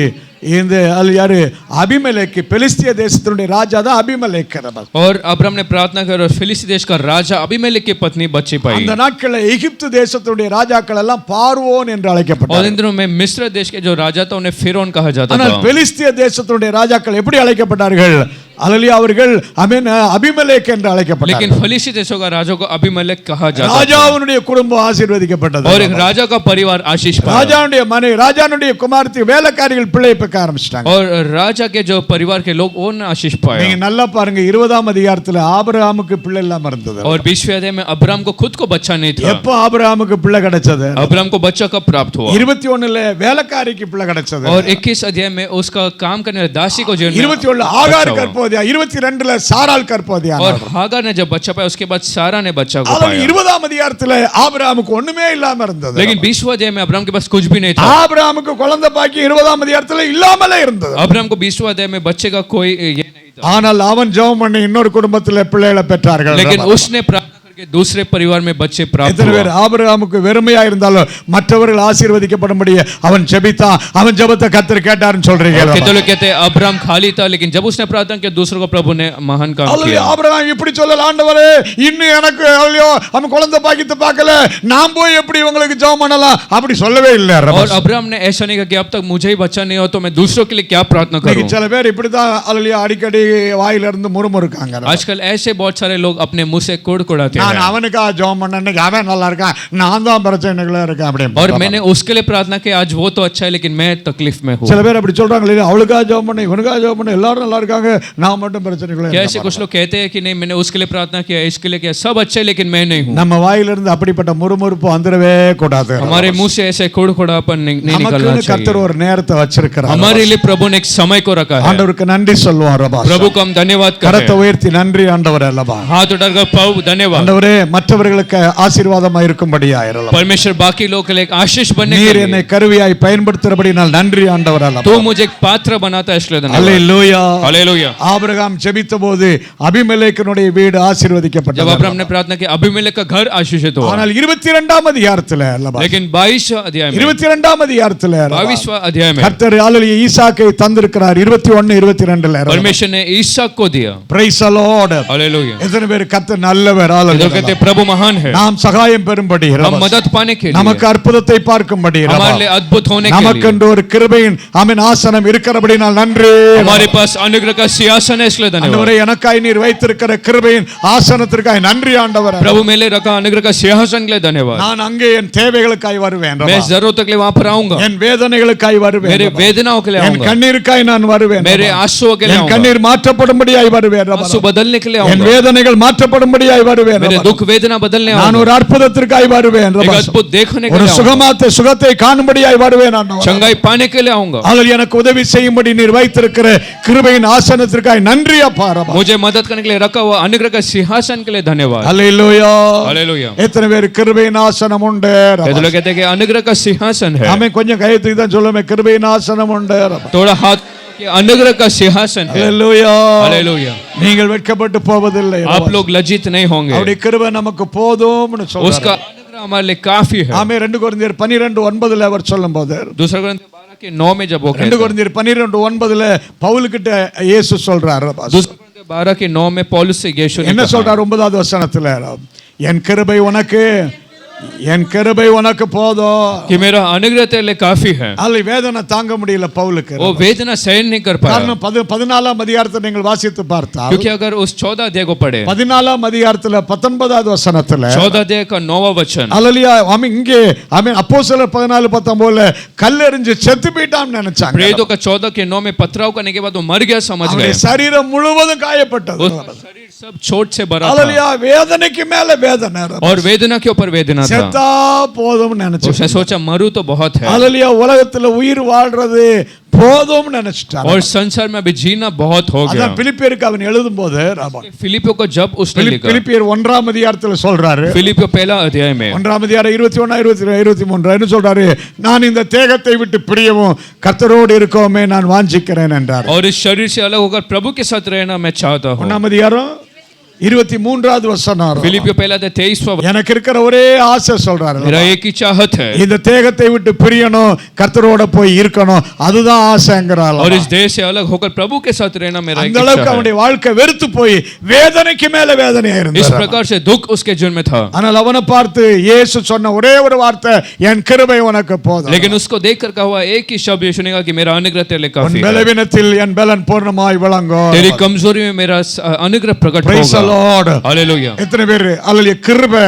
S1: இந்த யாரு? அபிமெலேக்கு. பெலிஸ்திய தேசத்தினுடைய ராஜா தான் அபிமெலேக்.
S2: और अब्राहम ने प्रार्थना की और फिलिस्ती देश का राजा अबीमेलेक की पत्नी बच्ची पाई.
S1: அந்த நாட்களில் எகிப்து தேசத்தினுடைய ராஜாக்கள் எல்லாம் பார்வோன் என்று
S2: और
S1: அழைக்கப்பட்டார்கள்.
S2: इन दिनों में मिस्र देश के जो राजा था उन्हें फिरौन कहा जाता
S1: ஆனால்
S2: था.
S1: பெலிஸ்திய தேசத்தினுடைய ராஜாக்கள் எப்படி அழைக்கப்பட்டார்கள்? அல்லேலூயா அவர்கள் அபிமெலேக் என்று
S2: लेकिन
S1: அழைக்கப்பட்டார்கள்.
S2: फिलिस्ती देशों का राजा को अबीमेलेक कहा जाता था.
S1: ராஜாவுடைய குடும்பம் ஆசீர்வதிக்கப்பட்டது.
S2: और एक राजा का परिवार आशीष पाया.
S1: ராஜாவுடைய மனைவி ராஜாவுடைய குமாரத்தி வேலைக்காரிகள் பிள்ளை பெக்க ஆரம்பிச்சிட்டாங்க.
S2: और राजा के जो परिवार के लोग उन्होंने आशीष पाया.
S1: நீங்க நல்லா பாருங்க 20ஆம் அதிகாரத்துல ஆபிரகாமுக்கு பிள்ளை இல்லாம இருந்தது.
S2: और 20वें अध्याय में अब्राहम को खुद को बच्चा नहीं था.
S1: எப்ப ஆபிரகாமுக்கு பிள்ளை கிடைச்சது?
S2: अब्राहम को बच्चा कब प्राप्त हुआ?
S1: 21ல வேலைக்காரிக்கு பிள்ளை கிடைச்சது.
S2: और 21 अध्याय में उसका काम करने वाली दासी को जीवन में
S1: 21ல ஆகார் கர்ப்பவதியா, 22ல சாராள் கர்ப்பவதியா.
S2: और हागार ने जब बच्चा पाया उसके बाद सारा ने बच्चा को
S1: ஆனா
S2: पाया.
S1: 20ஆம் அதிகாரத்துல ஆபிரகாமுக்கு ஒண்ணுமே இல்லாம இருந்தது.
S2: लेकिन 20वें अध्याय में अब्राहम के पास कुछ भी नहीं था.
S1: ஆபிரகாமுக்கு குழந்தை பாக்கி 20ஆம் அதிகாரத்துல இல்லாமலே இருந்தது.
S2: अब्राहम को 20वें अध्याय में बच्चे का कोई ये नहीं था.
S1: ஆனால் அவன் ஜெபம் பண்ணி இன்னொரு குடும்பத்துல பிள்ளைகளை பெற்றார்கள்.
S2: लेकिन उसने प्रार्थना करके दूसरे परिवार में बच्चे प्राप्त
S1: எத்தனை பேர்
S2: हुआ.
S1: ஆபிரகாமுக்கு வெறுமையா இருந்தாலும் மற்றவர்கள் ஆசீர்வதிக்கப்படும்படி அவன் ஜெபித்தான், அவன் ஜெபத்தை கர்த்தர் கேட்டார்னு சொல்றீங்க.
S2: और कितने लोग कहते हैं अब्राहम खाली था लेकिन जब उसने प्रार्थना किया दूसरों को प्रभु ने महान काम किया.
S1: ஆபிரகாம் இப்படி சொல்லல, ஆண்டவரே இன்னும் எனக்கு ஐயோ அவன் குழந்தை பாக்கியத்தை பார்க்கல, நான் போய் எப்படி உங்களுக்கு ஜெபம் பண்ணலாம் அப்படி சொல்லவே இல்லை.
S2: और अब्राहम ने ऐसा नहीं कहा कि अब तक मुझे ही बच्चा नहीं हो तो मैं दूसरों के लिए क्या प्रार्थना करूं.
S1: சில பேர் இப்படிதான் அல்லையா அடிக்கடி வாயில இருந்து முறுமுறுக்காங்க.
S2: आजकल ऐसे बहुत सारे लोग अपने मुंह से कुड़कुड़ाते हैं.
S1: நான் அவனுக்காக ஜெபம் பண்ண, இன்னைக்கு அவன் நல்லா இருக்கான், நான் தான் பிரச்சனைகளா இருக்கேன்
S2: और
S1: அப்படின்னு.
S2: मैंने उसके लिए प्रार्थना की, आज वो तो अच्छा है लेकिन मैं तकलीफ में हूँ।
S1: சில பேர் அப்படி சொல்றாங்க இல்லையா, அவளுக்காக ஜெபம் பண்ண, இவனுக்காக ஜெபம் பண்ண, எல்லாரும் நல்லா இருக்காங்க, நான் மட்டும் பிரச்சனைகளா
S2: कैसे
S1: இருக்கேன்.
S2: कुछ लोग कहते हैं कि नहीं मैंने उसके लिए प्रार्थना किया, इसके लिए किया, सब अच्छे लेकिन मैं नहीं हूँ।
S1: நம்ம வாயிலிருந்து அப்படிப்பட்ட முறுமுறுப்பு வந்துடவே கூடாது.
S2: हमारे मुंह से ऐसे कुड़कुड़ापन नहीं निकलना
S1: நமக்குன்னு கர்த்தர்
S2: चाहिए।
S1: ஒரு நேரத்தை வச்சிருக்கிறார்.
S2: हमारे लिए प्रभु ने एक समय को रखा है।
S1: ஆண்டவருக்கு நன்றி சொல்லுவோம். ரபா
S2: प्रभु को हम धन्यवाद
S1: கரத்தை
S2: करें,
S1: உயர்த்தி நன்றி ஆண்டவரே அல்லவா.
S2: हाथ उठाकर प्रभु धन्यवाद।
S1: ஆண்டவரே மற்றவர்களுக்கு ஆசீர்வாதமா இருக்கும்படியா இருக்கலாம்.
S2: परमेश्वर बाकी लोगों के लिए एक आशीष बनने के
S1: நீர்
S2: लिए
S1: என்னை கருவியாய் பயன்படுத்துறபடினால் நன்றி ஆண்டவரே அல்லவா.
S2: तू मुझे एक पात्र बनाता है, इसलिए धन्यवाद।
S1: அல்லேலூயா.
S2: हालेलुया।
S1: ஆபிரகாம் ஜெபித்தபோது அபிமெலேக்கினுடைய வீடு
S2: जब
S1: ஆசீர்வதிக்கப்பட்டது.
S2: अब्राहम ने प्रार्थना की अबीमेलेक का घर आशीषित हुआ,
S1: ஆனால் 22ஆம் அதிகாரத்துல அல்லவா,
S2: लेकिन 22 अध्याय में
S1: 22ஆம் அதிகாரத்துல
S2: 22वां अध्याय में
S1: கர்த்தர் அல்லேலூயா ஈசாக்கை தந்திருக்கிறார். 21 22ல
S2: परमेश्वर ने ईसाक को दिया।
S1: Praise the Lord.
S2: हालेलुया।
S1: எத்தனை பேர் கர்த்தர் நல்லவர்.
S2: इधर
S1: அல்லேலூயா.
S2: कहते हैं प्रभु महान है,
S1: நாம் சகாயம் பெறும்படி,
S2: हम मदद पाने के लिए,
S1: நமக்கு அற்புதத்தை பார்க்கும்படி,
S2: हमारे लिए अद्भुत होने के लिए,
S1: நமக்கென்று ஒரு கிருபையின் ஆமென் ஆசனம் இருக்கிறபடினால் நன்றி.
S2: हमारे पास अनुग्रह का सिंहासन है, इसलिए धन्यवाद।
S1: ஆண்டவரே எனக்காய் நீர் வைத்திருக்கிற கிருபையின் ஆசனத்திற்காக நன்றி ஆண்டவரே.
S2: प्रभु मेरे रखा अनुग्रह का सिंहासन के लिए धन्यवाद।
S1: நான் அங்கே என் தேவைகளுக்காய் வருவேன்.
S2: मैं जरूरतों के लिए वहां पर आऊंगा,
S1: என் வேதனைகளுக்காய் வருவேன்.
S2: मेरे वेदनाओं के लिए
S1: என்
S2: आऊंगा,
S1: கண்ணீருக்காய் நான் வருவேன்.
S2: मेरे आंसुओं के लिए
S1: என்
S2: आऊंगा,
S1: கண்ணீர் மாற்றப்படும்படியாய் வருவேன்.
S2: आंसू बदलने के लिए
S1: என்
S2: आऊंगा,
S1: வேதனைகள் மாற்றப்படும்படியாய் வருவேன்.
S2: मेरे दुख वेदना बदलने
S1: நான்
S2: आऊंगा,
S1: ஒரு அற்புதத்திற்காய் வருவேன்.
S2: एक अद्भुत देखने के
S1: ஒரு
S2: लिए आऊंगा,
S1: சுகத்தை காணும்படியாய் வருவேன் ஆண்டவரே.
S2: चंगाई पाने के लिए आऊंगा।
S1: அதில் எனக்கு உதவி செய்யும்படி நீர் வைத்திருக்கிற கிருபையின் ஆசனத்திற்காய் நன்றி அப்பா.
S2: मुझे मदद करने के लिए रखा हुआ अनुग्रह का सिंहासन के लिए धन्यवाद।
S1: அல்லேலூயா.
S2: हालेलुया।
S1: எத்தனை பேர் கிருபையின் ஆசனம் உண்டு.
S2: कहते लोग कहते हैं कि अनुग्रह का सिंहासन है,
S1: ஆமென். கொஞ்சம் கையெழுத்து தான் சொல்லுமே, கிருபையின் ஆசனம் உண்டு.
S2: थोड़ा हाथ कि अनुग्रह का सिंहासन है।
S1: அல்லேலூயா.
S2: हालेलुया।
S1: நீங்கள் வெட்கப்பட்டு போவதில்லை.
S2: आप लोग लज्जित नहीं होंगे,
S1: அவருடைய கிருபை நமக்கு போதும்னு
S2: उसका
S1: சொல்றார்.
S2: अनुग्रह हमारे लिए काफी है।
S1: ஆமென். 2 கொரிந்தியர் 12:9 அவர் சொல்லும்போது,
S2: दूसरा ग्रंथ 12:9 में जब वो
S1: 2
S2: कहते हैं,
S1: கொரிந்தியர் 12:9 பவுலுக்கிட்ட இயேசு சொல்றார்.
S2: दूसरा ग्रंथ 12:9 में पौलुस से यीशु ने
S1: என்ன
S2: कहा,
S1: சொல்றார் 9வது வசனத்துல, என் கிருபை உனக்கு போதும்.
S2: कि मेरा अनुग्रह तेरे लिए काफी है।
S1: அல்ல வேதனை தாங்க முடியல பவுலுக்கு.
S2: वो वेदना सहन नहीं कर पाया,
S1: காரணம் 14ஆம் அதிகாரத்தை நீங்கள் வாசித்து பார்த்தால்,
S2: क्योंकि अगर उस 14 अध्याय को पढ़े,
S1: 14ஆம் அதிகாரத்துல 19வது வசனத்துல
S2: 14 अध्याय का 9वां वचन,
S1: அல்லேலூயா, ஆமென். இங்கே ஆமென் அப்போஸ்தலர் 14:19 கல்லெறிஞ்சு செத்து போயிட்டான்னு நினைச்சாங்க.
S2: प्रेरितों का 14 के 9 में पथराव करने के बाद वो मर गया समझ गए,
S1: அவருடைய சரீரம் முழுவதும் காயப்பட்டது.
S2: उसका शरीर सब चोट से भरा था,
S1: அல்லேலூயா. வேதனைக்கு மேல வேதனை.
S2: और वेदना के ऊपर वेदना था।
S1: செத்தா போதும்னு நினைச்சு,
S2: उसने सोचा मरू तो बहुत है,
S1: அல்லேலூயா, உலகத்துல உயிர் வாழ்றது போதும்னு நினைச்சிட்டார்.
S2: और संसार में अभी जीना बहुत हो गया।
S1: அதான் பிலிப்பியருக்கு அவன் எழுதும்போது
S2: फिलिपियों को जब उसने लिखा,
S1: பிலிப்பியர் 1ஆம் அதிகாரத்துல சொல்றாரு,
S2: फिलिपियों पहला अध्याय में
S1: 1ஆம் அதிகாரம் 21 23 என்ன சொல்றாரு, நான் இந்த தேகத்தை விட்டு பிரியவும் கர்த்தரோடு இருக்கவுமே நான் வாஞ்சிக்கிறேன் என்றார்.
S2: और इस शरीर से अलग होकर प्रभु के साथ रहना मैं चाहता हूँ।
S1: 1ஆம் அதிகாரம் 23வது வசனம்.
S2: फिलिपियों पहला अध्याय 23वां,
S1: எனக்கு இருக்கிற ஒரே ஆசை சொல்றாரு,
S2: मेरा एक ही चाहत है,
S1: இந்த தேகத்தை விட்டு பிரியணும், கர்த்தரோட போய் இருக்கணும், அதுதான் ஆசைங்கறால.
S2: और इस देह से अलग होकर प्रभु के साथ रहना मेरा एक
S1: அந்த அளவுக்கு
S2: इच्छा
S1: அவனுடைய
S2: है।
S1: வாழ்க்கை வெறுத்து போய் வேதனைக்கு மேல வேதனையா
S2: इस
S1: இருந்தார்.
S2: प्रकार से दुख उसके जीवन में था,
S1: ஆனால் அவனை பார்த்து இயேசு சொன்ன ஒரே ஒரு வார்த்தை, என் கிருபை உனக்கு போதும்.
S2: लेकिन उसको देखकर कहा हुआ एक ही शब्द यीशु ने कहा कि मेरा अनुग्रह तेरे लिए
S1: உன்
S2: काफी है,
S1: பலவீனத்தில் என் பலன் பூர்ணமாய் விளங்கும்.
S2: तेरी कमजोरी में मेरा अनुग्रह प्रकट
S1: Praise the
S2: होगा।
S1: Lord.
S2: हालेलुया।
S1: எத்தனை பேர் அல்லேலூயா கிருபை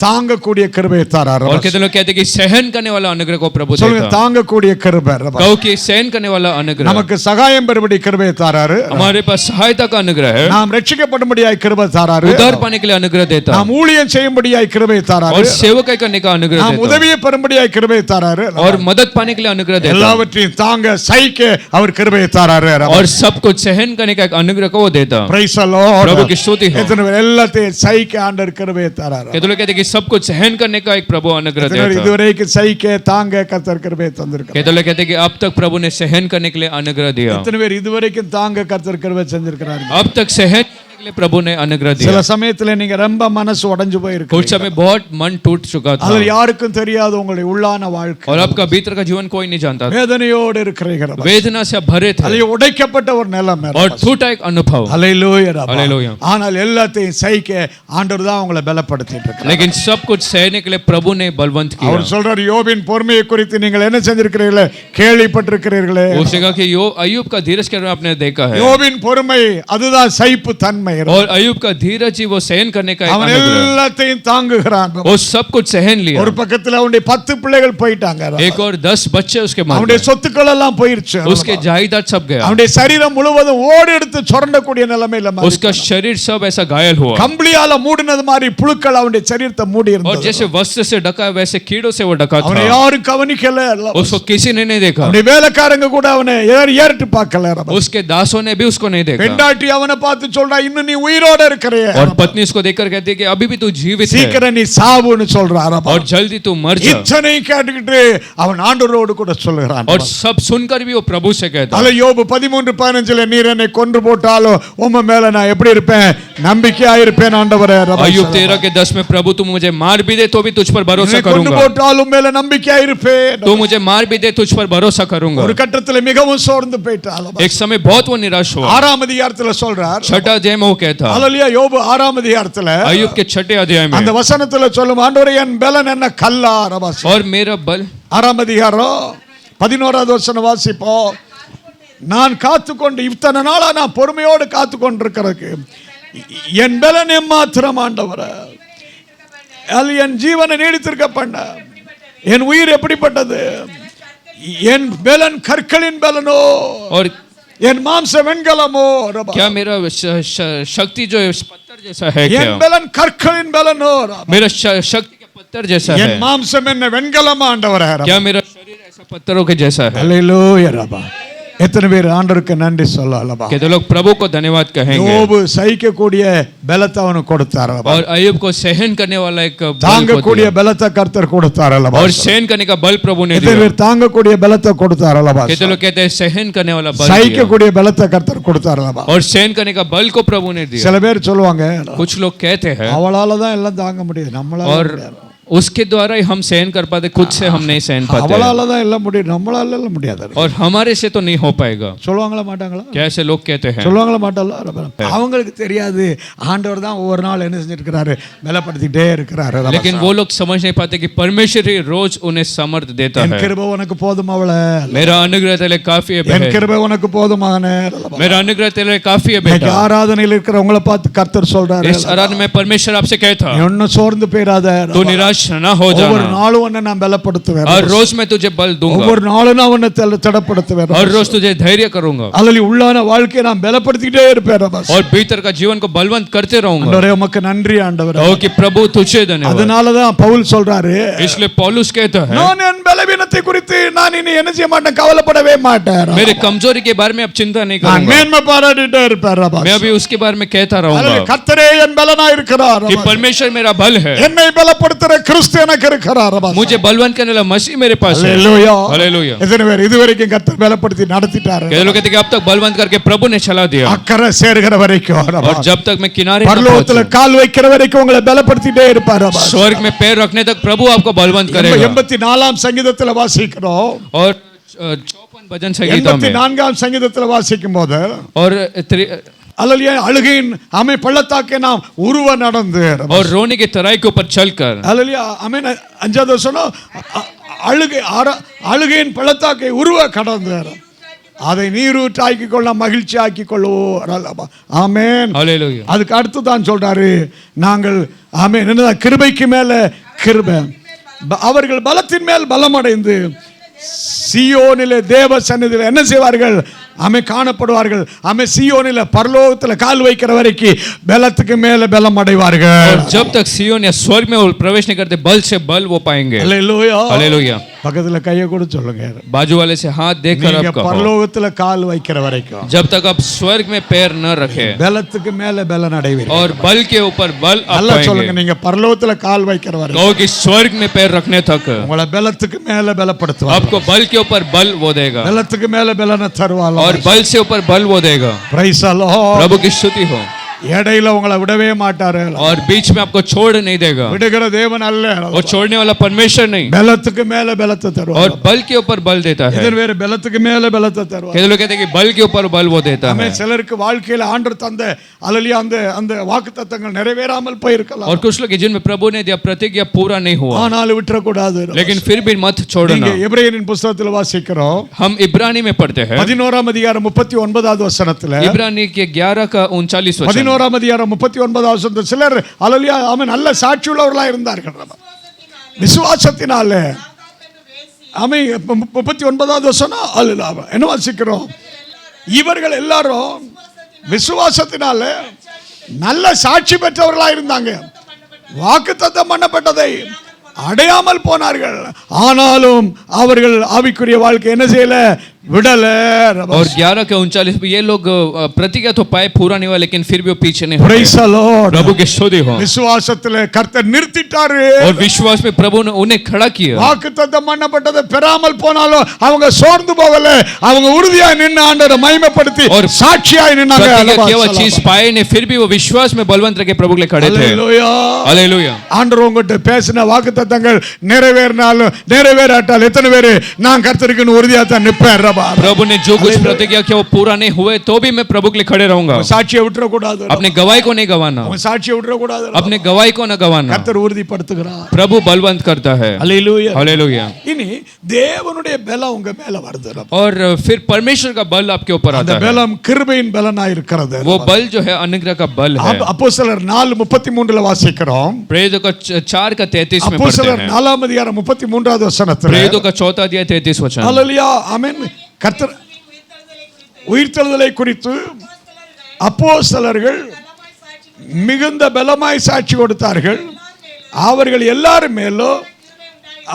S1: தாங்கக்கூடிய கிருபையை தரார்.
S2: और कितने लोग कहते हैं कि सहन करने वाला अनुग्रह को प्रभु
S1: சொல்லுங்க,
S2: देता,
S1: தாங்கக்கூடிய கிருபை.
S2: कहो कि सहन करने वाला अनुग्रह,
S1: நமக்கு சகாயம் பெறும்படி கிருபையை தராரு.
S2: हमारे पास सहायता का अनुग्रह है,
S1: நாம் ரட்சிக்கப்படும்படியாய் கிருபை தராரு.
S2: उद्धार पाने के लिए अनुग्रह देता,
S1: நாம் ஊழியம் செய்யும்படியாய் கிருபை தராரு.
S2: और सेवकाई करने का अनुग्रह
S1: நாம்
S2: देता,
S1: உதவியை பெறும்படியாய் கிருபை தராரு.
S2: और मदद पाने के लिए अनुग्रह देता,
S1: எல்லாவற்றையும் தாங்க சகிக்க அவர் கிருபையை தராரு.
S2: और सब कुछ सहन करने का एक अनुग्रह को वो देता।
S1: Praise the Lord.
S2: प्रभु की स्तुति हो।
S1: எத்தனை பேர் எல்லாத்தையும் சகிக்க ஆண்டவர் கிருபையை தராரு.
S2: कहते लोग कहते हैं कि सब कुछ सहन करने का एक प्रभु अनुग्रह
S1: எத்தனை பேர்
S2: देता।
S1: இதுவரைக்கும் சகிக்க தாங்க கர்த்தர் கிருபையை தந்திருக்கிறார்.
S2: कहते लोग कहते हैं कि अब तक प्रभु ने सहन करने के लिए अनुग्रह दिया,
S1: எத்தனை பேர் இதுவரைக்கும் தாங்க கர்த்தர் கிருபை செஞ்சிருக்கிறார்.
S2: अब तक सहन करने के लिए प्रभु ने अनुग्रह
S1: சில
S2: दिया।
S1: சமயத்துல நீங்க ரொம்ப மனசு உடைஞ்சு
S2: कुछ
S1: போயிருக்கு.
S2: समय बहुत मन टूट चुका था,
S1: அதுல யாருக்கும் தெரியாது உங்களுடைய உள்ளான வாழ்க்கை.
S2: और आपका भीतर का जीवन कोई नहीं जानता था,
S1: வேதனையோடு இருக்கிறீர்கள்.
S2: वेदना से आप भरे थे,
S1: அதுல உடைக்கப்பட்ட ஒரு நிலைமை.
S2: और टूटा एक अनुभव,
S1: ஹல்லேலூயா.
S2: हालेलुया।
S1: ஆனால் எல்லாத்தையும் சகிக்க ஆண்டவர் தான் உங்களை பலப்படுத்திட்டு இருக்கார்.
S2: लेकिन सब कुछ सहने के लिए प्रभु ने बलवंत किया।
S1: அவர் சொல்றார், யோபின் பொறுமையை குறித்து நீங்கள் என்ன செஞ்சிருக்கிறீர்களே, கேள்விப்பட்டிருக்கிறீர்களே.
S2: उसने कहा कि यो अय्यूब का धीरज के बारे में आपने देखा है,
S1: யோபின் பொறுமை அதுதான் சகிப்பு தன்மை. கிருபையாயிரும்.
S2: और अय्यूब का धीरज ही वो सहन करने का एक
S1: அவன்
S2: अनुग्रह,
S1: எல்லாத்தையும் தாங்குகிறான்.
S2: वो सब कुछ सहन लिया.
S1: ஒரு பக்கத்துல அவனுடைய 10 பிள்ளைகள் போயிட்டாங்க.
S2: एक और 10 बच्चे उसके मार
S1: அவனுடைய
S2: गए.
S1: சொத்துக்கள் எல்லாம் போயிருச்சு.
S2: उसके जायदाद सब गया.
S1: அவனுடைய சரீரம் முழுவதும் ஓடி எடுத்து சுரண்டக்கூடிய நிலைமையில
S2: उसका शरीर सब ऐसा घायल हुआ,
S1: கம்பளியால மூடினது மாதிரி புழுக்கள் அவனுடைய சரீரத்தை மூடி
S2: और
S1: இருந்தது.
S2: जैसे वस्त्र से ढका वैसे कीड़ों से वो ढका
S1: அவனை
S2: था.
S1: யாரும் கவனிக்கல.
S2: उसको किसी ने नहीं देखा,
S1: அவனுடைய வேலைக்காரங்க கூட அவனை ஏறிட்டு பார்க்கல.
S2: उसके दासों ने भी उसको नहीं देखा.
S1: பெண்டாட்டி அவனை பார்த்து சொல்றா, இன்னும் நீ உயிரோட இருக்கிறியே.
S2: और पत्नी उसको देखकर कहती है कि अभी भी तू जीवित है
S1: சீக்கிரம் நீ சாவுன்னு சொல்றா.
S2: और जल्दी तू मर जा.
S1: இத்தனை கேட்டுக்கிட்டு அவன் ஆண்டவரோடு கூட சொல்லுகிறான்.
S2: और सब सुनकर भी वो प्रभु से कहता है.
S1: அல்ல யோபு 13:15 நீர் என்னை கொன்று போட்டாலும் உம்ம மேல நான் எப்படி இருப்பேன்? நம்பிக்கையா இருப்பேன் ஆண்டவரே.
S2: अय्यूब 13 के 10 में प्रभु तुम मुझे मार भी दे तो भी तुझ पर भरोसा
S1: கொன்று
S2: करूंगा,
S1: போட்டாலும் மேல நம்பிக்கையா இருப்பேன்.
S2: तू मुझे मार भी दे तुझ पर भरोसा करूंगा.
S1: ஒரு கட்டத்துல மிகவும் சோர்ந்து போயிட்டான்.
S2: एक समय बहुत वो निराश हुआ.
S1: 6ஆம் அதிகாரத்துல சொல்றார்.
S2: 6 अध्याय में वो कहता,
S1: அல்லேலூயா. யோபு 6ஆம் அதிகாரத்துல
S2: अय्यूब के 6 अध्याय में,
S1: அந்த வசனத்துல சொல்லும், ஆண்டவரே என் பலன் என்ன கல்லா.
S2: और मेरा बल,
S1: 6ஆம் அதிகாரம் 11வது வசனம் வாசிப்போம். நான் காத்துக்கொண்டு இத்தனை நாளா நான் பொறுமையோடு காத்துக்கொண்டிருக்கிறதுக்கு என் பலன் எம்மாத்திரம் ஆண்டவரே. என் ஜீவனை நீடித்திருக்க பண்ண என் உயிர் எப்படிப்பட்டது? என் பலன் கற்களின் பலனோ,
S2: और
S1: என் மாம்ச வெண்கலமோ.
S2: क्या मेरा शक्ति जो है पत्थर जैसा है
S1: என்
S2: क्या?
S1: பலன் கற்களின் பலனோ.
S2: मेरा शक्ति के पत्थर जैसा है.
S1: என் மாம்சம் என்ன வெண்கலமா ஆண்டவரே?
S2: क्या मेरा शरीर ऐसा पत्थरों के जैसा है?
S1: அல்லேலூயா ரபா. எத்தனை பேர் ஆண்டவருக்கு நன்றி சொல்லலாம்?
S2: कि तो लोग प्रभु को धन्यवाद कहेंगे.
S1: யோபு சகிக்கக்கூடிய பலத்தை அவனுக்கு கொடுத்தார்.
S2: और अय्यूब को सहन करने वाला एक बल को
S1: தாங்கக்கூடிய
S2: दिया.
S1: பலத்தை கர்த்தர் கொடுத்தார்.
S2: और सहन करने का बल प्रभु ने
S1: எத்தனை
S2: दिया.
S1: பேர் தாங்கக்கூடிய பலத்தை கொடுத்தார்?
S2: कि तो लोग कहते हैं सहन करने वाला बल दिया.
S1: சகிக்கக்கூடிய பலத்தை கர்த்தர் கொடுத்தார்.
S2: और सहन करने का बल को प्रभु ने दिया.
S1: சில பேர் சொல்லுவாங்க,
S2: कुछ लोग कहते हैं
S1: அவளால தான் எல்லாம் தாங்க முடியும், நம்மளால
S2: और
S1: முடியாது.
S2: उसके द्वारा ही हम सहन कर पाते, खुद से हम नहीं सहन पाते.
S1: அவளால தான் எல்லாம் முடியும், நம்மளால எல்லாம் முடியாது.
S2: और हमारे से तो नहीं हो पाएगा.
S1: சொல்லுவாங்களா மாட்டாங்களா?
S2: कैसे लोग कहते हैं?
S1: சொல்லுவாங்களா மாட்டாங்களா? அவங்களுக்கு தெரியாது ஆண்டவர் தான் ஒவ்வொரு நாள் என்ன செஞ்சிருக்கிறாரு, பலப்படுத்திட்டே இருக்கிறாரு.
S2: लेकिन वो लोग समझ नहीं पाते कि परमेश्वर ही रोज उन्हें समर्थ देता
S1: என்
S2: है.
S1: கிருபை உனக்கு போதும் அவளே.
S2: मेरा अनुग्रह तेरे काफी है
S1: என்
S2: बहन.
S1: கிருபை உனக்கு போதுமானே.
S2: मेरा अनुग्रह तेरे काफी है
S1: இன்னைக்கு
S2: बेटा.
S1: ஆராதனையில் இருக்கிறவங்கள பார்த்து கர்த்தர் சொல்றாரு,
S2: इस आराधना में परमेश्वर आपसे कहता,
S1: இன்னும் சோர்ந்து போயிடாத.
S2: तू निराश ना हो
S1: ஒவ்வொரு
S2: जाना.
S1: நாளும் உன்னை நான் பலப்படுத்துவேன்.
S2: हर रोज मैं तुझे बल दूंगा.
S1: ஒவ்வொரு நாளும் நான் உன்னை திடப்படுத்துவேன்.
S2: हर रोज तुझे धैर्य करूंगा.
S1: அல்லது உள்ளான வாழ்க்கையை நான் பலப்படுத்திட்டே இருப்பேன்.
S2: और भीतर का जीवन को बलवंत करते रहूंगा.
S1: ஆண்டவரே உமக்கு நன்றி ஆண்டவரே.
S2: ओ कि प्रभु तुझे धन्यवाद.
S1: அதனால தான் பவுல் சொல்றாரு,
S2: इसलिए पौलुस कहता है,
S1: நான் என் பலவீனத்தை குறித்து நான் இனி என்ன செய்ய மாட்டேன், கவலைப்படவே மாட்டேன்.
S2: मेरे कमजोरी के बारे में अब चिंता नहीं
S1: நான்
S2: करूंगा.
S1: மேன்மை பாராட்டிட்டே இருப்பேன்.
S2: मैं अभी उसके बारे में कहता रहूंगा
S1: கர்த்தரே என் பலனா இருக்கிறார்.
S2: कि परमेश्वर मेरा बल है.
S1: என்னை பலப்படுத்துற கிறிஸ்து எனக்கு இருக்கிறார்.
S2: मुझे बलवंत करने वाला मसीह मेरे पास है.
S1: அல்லேலூயா.
S2: हालेलुया.
S1: எத்தனை பேர் இதுவரைக்கும் கர்த்தர் பலப்படுத்தி நடத்திட்டாரு?
S2: कहते लोग कहते कि अब तक बलवंत करके प्रभु ने चला दिया.
S1: அக்கறை சேர்கிற வரைக்கும்,
S2: और जब तक मैं किनारे न
S1: பரலோகத்துல
S2: पहुंचूं,
S1: கால் வைக்கிற வரைக்கும் உங்களை பலப்படுத்திட்டே இருப்பார்.
S2: स्वर्ग में पैर रखने तक प्रभु आपको बलवंत करेगा.
S1: 84ஆம் சங்கீதத்துல வாசிக்கிறோம்.
S2: और 54 भजन संगीतों में
S1: 84ஆம் சங்கீதத்துல வாசிக்கும் போது
S2: और
S1: அல்லேலூயா, அழுகையின் ஆமென் பள்ளத்தாக்கை நாம் உருவ நடந்து,
S2: और रोने की तराई के ऊपर चलकर,
S1: அல்லேலூயா ஆமென் 5வது வசனம், அழுகையின் பள்ளத்தாக்கை உருவ கடந்து அதை நீரூற்றாக்கி கொள்ள மகிழ்ச்சி ஆக்கி கொள்வோம். ஆமென்.
S2: हालेलुया.
S1: அதுக்கு அடுத்து தான் சொல்றாரு, நாங்கள் ஆமென் என்ன கிருபைக்கு மேல கிருபை, அவர்கள் பலத்தின் மேல் பலம் அடைந்து சீயோனிலே தேவ சந்நிதியில் என்ன செய்வார்கள், அமை காணப்படுவார்கள். அமை சீயோனில பரலோகத்துல கால் வைக்கிற வரைக்கும் பலத்துக்கு மேல பலம் அடைவார்கள்.
S2: और जब तक सिय्योन या स्वर्ग में वो प्रवेश नहीं करते, बल से बल वो पाएंगे.
S1: அல்லேலூயா.
S2: हालेलुया.
S1: பக்கத்துல கையை கூட சொல்லுங்க,
S2: बाजू वाले से हाथ देखकर
S1: நீங்க
S2: आप कहो,
S1: பரலோகத்துல கால் வைக்கிற வரைக்கும்
S2: जब तक आप स्वर्ग में पैर न रखे
S1: பலத்துக்கு மேல பலன் அடைவீர்கள்.
S2: और बल के ऊपर बल आप
S1: நல்லா சொல்லுங்க,
S2: पाएंगे.
S1: நீங்க பரலோகத்துல கால் வைக்கிற வரைக்கும்
S2: कहो कि स्वर्ग में पैर रखने तक
S1: உங்களை பலத்துக்கு மேல பலப்படுத்துவார்.
S2: आपको बल के ऊपर बल वो देगा
S1: பலத்துக்கு மேல பலனை தருவார்.
S2: और बल से ऊपर बल वो देगा.
S1: Praise the Lord.
S2: प्रभु की स्तुति हो.
S1: இடையில உங்களை விடவே மாட்டாரு.
S2: और बीच में आपको छोड़ नहीं देगा.
S1: விடுகிற தேவன் அல்ல.
S2: और छोड़ने वाला परमेश्वर नहीं.
S1: பலத்துக்கு மேல பலத்தை தருவார்.
S2: और बल के ऊपर बल देता है.
S1: இதன் வேற பலத்துக்கு மேல பலத்தை தருவார்.
S2: कहते लोग कहते हैं कि बल के ऊपर बल वो देता है.
S1: சிலருக்கு வாழ்க்கையில ஆண்டவர் தந்த அல்லேலூயா அந்த வாக்குத்தத்தங்கள் நிறைவேறாமல் போயிருக்கலாம்.
S2: और कुछ लोग जिनमें प्रभु ने दिया प्रतिज्ञा पूरा नहीं हुआ,
S1: ஆனாலும் விட்டுற கூடாது.
S2: लेकिन फिर भी मत छोड़ना.
S1: நீங்க எபிரேயரின் புத்தகத்துல வாசிக்கிறோம்,
S2: हम इब्रानी में पढ़ते हैं,
S1: 11ஆம் அதிகாரம் 39வது வசனத்துல,
S2: इब्रानी के 11 का 39 वचन,
S1: 11ஆம் அதிகாரம் 39வது வசனம். சிலர் அல்லேலூயா ஆமென் நல்ல சாட்சி உள்ளவர்களாக இருந்தார்கள். விசுவாசத்தினாலே ஆமென். 39வது வசனம் அல்லேலூயா என்ன வாசிக்கிறோம்? இவர்கள் எல்லாரும் விசுவாசத்தினால நல்ல சாட்சி பெற்றவர்களாக இருந்தாங்க. வாக்குத்தத்தம் பண்ணப்பட்டதை அடையாமல் போனார்கள். ஆனாலும் அவர்கள் ஆவிக்குரிய வாழ்க்கை என்ன செய்யல? விடல.
S2: और 11 के 39 में ये लोग प्रतिज्ञा तो पाए पूरा नहीं हुआ, लेकिन फिर भी वो पीछे नहीं
S1: Praise the Lord.
S2: प्रभु की स्तुति हो।
S1: விசுவாசத்திலே கர்த்தர் நிறுத்திட்டாரு.
S2: और विश्वास में प्रभु ने उन्हें खड़ा किया।
S1: வாக்குத்தத்தம் பண்ணப்பட்டதை பெறாமல் போனாலும் அவங்க சோர்ந்து போகல. அவங்க உறுதியாய் நின்று ஆண்டவரை மகிமைப்படுத்தி
S2: और
S1: சாட்சியாய் நின்னாங்க.
S2: प्रतिज्ञा किया हुआ चीज पाए ने, फिर भी वो विश्वास में बलवंत रह के प्रभु के लिए खड़े थे।
S1: அல்லேலூயா.
S2: हालेलुया।
S1: ஆண்டவர் உங்ககிட்ட பேசின வாக்குத்தத்தங்கள் நிறைவேறினாலும் நிறைவேறாட்டால் எத்தனை பேர் நான் கர்த்தருக்குன்னு உறுதியா தான் நிற்பேன்?
S2: प्रभु ने जो कुछ प्रतिज्ञा किया वो पूरा नहीं हुए तो भी मैं प्रभु के लिए खड़े रहूंगा।
S1: சாட்சியை விட்டுற கூடாது.
S2: अपने गवाही को नहीं गवाना,
S1: சாட்சியை விட்டுற கூடாது.
S2: अपने गवाही को न गवाना।
S1: கர்த்தர் உறுதிப்படுத்துகிறார்.
S2: प्रभु बलवंत करता है।
S1: அல்லேலூயா.
S2: हालेलुया।
S1: இனி தேவனுடைய பலம் உங்க மேல வருது.
S2: और फिर परमेश्वर का बल आपके ऊपर
S1: அந்த
S2: आता है।
S1: பலம் கிருபையின் பலனாய் இருக்கிறது.
S2: वो बल जो है अनुग्रह का बल है।
S1: அப்போஸ்தலர் 4:33 வாசிக்கிறோம்.
S2: प्रेरितों का 4 का 33 में पढ़ते
S1: அப்போஸ்தலர்
S2: हैं।
S1: 4ஆம் அதிகாரம் 33வது வசனத்துல
S2: प्रेरितों का 4 अध्याय 33 वचन।
S1: அல்லேலூயா ஆமென். கர்த்தர் உயிர்த்தெழுதலை குறித்து அப்போஸ்தலர்கள் மிகுந்த பலமாய் சாட்சி கொடுத்தார்கள். அவர்கள் எல்லாரும் மேலும்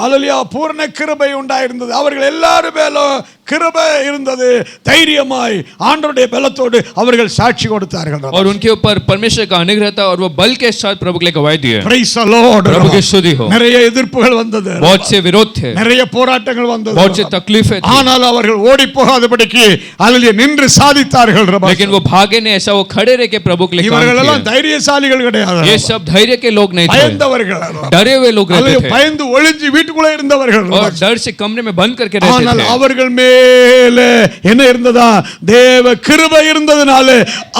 S1: அல்லேலூயா பூரண கிருபை உண்டாயிருந்தது. அவர்கள் எல்லாரும் மேலும் கிருபை இருந்தது. தைரியமாய் ஆண்டவருடைய பலத்தோடு அவர்கள் சாட்சி கொடுத்தார்கள்.
S2: और उनके ऊपर परमेश्वर का अनुग्रह था और वो बल के साथ प्रभु के लिए गवाही दी।
S1: Praise the Lord.
S2: प्रभु की स्तुति हो।
S1: நிறைய எதிர்ப்புகள் வந்தது.
S2: बहुत से विरोध थे,
S1: நிறைய போராட்டங்கள் வந்தது.
S2: बहुत से तकलीफें थी,
S1: ஆனால் அவர்கள் ஓடி போகாதபடிக்கு அல்லேலூயா நின்று சாதித்தார்கள்.
S2: लेकिन वो भागे नहीं, ऐसा वो खड़े रह के प्रभु के लिए काम
S1: இவர்கள் எல்லாம்
S2: किया।
S1: தைரியசாலிகள் கிடையாது.
S2: ये सब धैर्य के लोग नहीं थे,
S1: பயந்தவர்கள்.
S2: डरे हुए लोग रहते
S1: அல்லேலூயா
S2: थे
S1: பயந்து ஒளிஞ்சு வீட்டுக்குள்ளே இருந்தவர்கள்.
S2: और डर से कमरे में बंद करके रहते
S1: ஆனால்
S2: थे।
S1: அவர்கள் மேலே என்ன இருந்ததா? தேவ கிருபை இருந்ததனால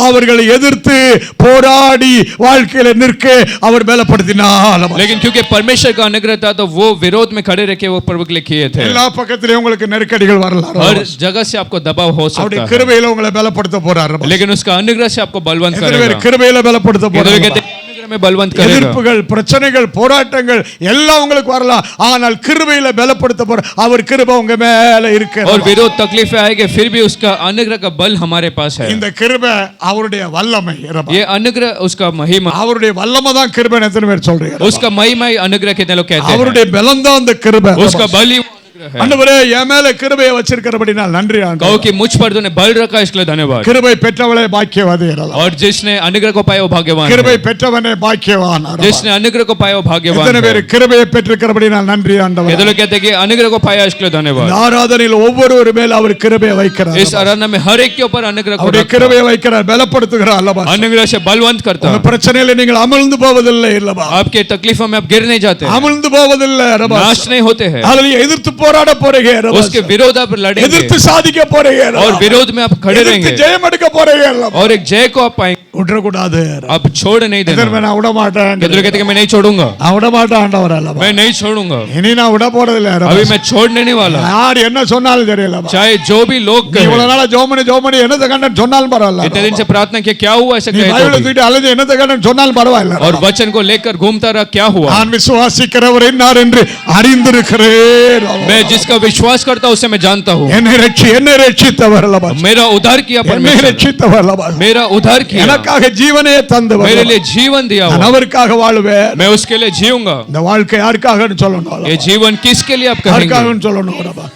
S1: அவர்களை எதிர்த்து போராடி வாழ்க்கையில நிற்க அவர் பலப்படுத்தினார்.
S2: लेकिन क्योंकि परमेश्वर का अनुग्रह था तो वो विरोध में खड़े रह के वो प्रभु के लिए किए थे।
S1: எல்லா பக்கத்திலும் உங்களுக்கு நெருக்கடிகள் வரலாம்.
S2: हर जगह से आपको दबाव हो सकता
S1: அவருடைய
S2: है,
S1: கிருபையில உங்களை பலப்படுத்த போறார்.
S2: लेकिन उसका अनुग्रह से आपको बलवंत
S1: எத்தனை பேர்
S2: करेगा।
S1: கிருபையில பலப்படுத்த
S2: ये तो
S1: போறார்?
S2: कहते हैं, अनुग्रह में बलवंत करेगा।
S1: எதிர்ப்புகள் பிரச்சனைகள் போராட்டங்கள் எல்லாம் உங்களுக்கு வரலாம். ஆனால் கிருபையில பலப்படுத்த போற அவர் கிருபை உங்க மேல இருக்கு.
S2: और विरोध तकलीफें आएंगे फिर भी उसका अनुग्रह का बल हमारे पास है।
S1: இந்த கிருபை அவருடைய வல்லமை.
S2: ये अनुग्रह उसका महिमा,
S1: அவருடைய வல்லமை தான் கிருபை. எத்தனை பேர் சொல்றீங்க?
S2: उसका महिमा ही अनुग्रह कितने लोग कहते हैं।
S1: அவருடைய பலம் தான் அந்த கிருபை.
S2: उसका बल ही अनुग्रह है।
S1: ஆண்டவரே என் மேல கிருபையை வச்சிருக்கிறபடினால் நன்றி
S2: कहो
S1: ஆண்டவரே.
S2: कि मुझ पर तूने बल रखा इसके लिए धन्यवाद।
S1: கிருபை பெற்றவளே பாக்கியவாதி.
S2: और जिसने अनुग्रह को पाया वो भाग्यवान
S1: கிருபை
S2: है।
S1: பெற்றவனே பாக்கியவான்.
S2: जिसने अनुग्रह को पाया वो भाग्यवान
S1: எத்தனை பேர்
S2: है।
S1: கிருபையை பெற்றிருக்கிறபடினால் நன்றி ஆண்டவரே.
S2: कहते लोग कहते हैं कि अनुग्रह को पाया इसके लिए धन्यवाद।
S1: ஆராதனையில் ஒவ்வொருவர் மேல அவர் கிருபையை வைக்கிறார்.
S2: इस आराधना में हर एक के ऊपर अनुग्रह को
S1: அவருடைய
S2: रखता है।
S1: கிருபையை வைக்கிறார், பலப்படுத்துகிறார் அல்லவா?
S2: अनुग्रह से बलवंत करता
S1: உங்க
S2: है।
S1: பிரச்சனையில நீங்கள் அமிழ்ந்து போவதில்லை அல்லவா?
S2: आपके तकलीफों में आप गिर नहीं जाते,
S1: அமிழ்ந்து போவதில்லை அல்லவா?
S2: नाश नहीं होते हैं,
S1: அல்லேலூயா எதிர்த்து போராட போறீங்க அல்லவா?
S2: उसके विरोध आप लड़ेंगे
S1: எதிர்த்து சாதிக்க போறீங்க அல்லவா?
S2: और विरोध में आप खड़े
S1: எதிர்த்து
S2: रहेंगे
S1: ஜெயம் எடுக்க போறீங்க அல்லவா?
S2: और एक जय को आप पाएंगे।
S1: விட்டுற கூடாது.
S2: आप छोड़ नहीं देना।
S1: எதிர்த்து நான் விட மாட்டேன்.
S2: कहते लोग कहते हैं कि मैं नहीं छोड़ूंगा,
S1: நான் விட மாட்டேன் ஆண்டவர் அல்லவா?
S2: मैं नहीं छोड़ूंगा,
S1: இனி நான் விட போறதில்லை அல்லவா?
S2: अभी मैं छोड़ने नहीं वाला।
S1: யார் என்ன சொன்னாலும் தெரியல.
S2: चाहे जो भी लोग
S1: நீ
S2: कहें,
S1: இவ்வளவு நாளா ஜோமனி என்னத கண்டன் சொன்னாலும் பரவாயில்ல.
S2: इतने दिन से प्रार्थना किया क्या हुआ ऐसा
S1: நீ
S2: कहे
S1: பைபிளை
S2: तो भी।
S1: தூக்கிட்டு அலைஞ்சு என்னத கண்டன் சொன்னாலும் பரவாயில்ல.
S2: और वचन को लेकर घूमता रहा क्या हुआ।
S1: நான் விசுவாசிக்கிறவர் என்னார் என்று அறிந்திருக்கிறேன்.
S2: मैं जिसका विश्वास करता हूं उसे मैं जानता हूं।
S1: என்னை ரட்சித்தவர் அல்லவா?
S2: मेरा उद्धार किया
S1: என்னை
S2: परमेश्वर,
S1: ரட்சித்தவர் அல்லவா?
S2: मेरा उद्धार किया,
S1: எனக்காக ஜீவனே தந்தவர்.
S2: मेरे लिए जीवन दिया
S1: நான்
S2: हुआ,
S1: அவருக்காக வாழுவேன்.
S2: मैं उसके लिए जीऊंगा।
S1: இந்த வாழ்க்கை யாருக்காகன்னு சொல்லணும்?
S2: ये जीवन किसके लिए आप कहेंगे?
S1: யாருக்காகன்னு சொல்லணும்?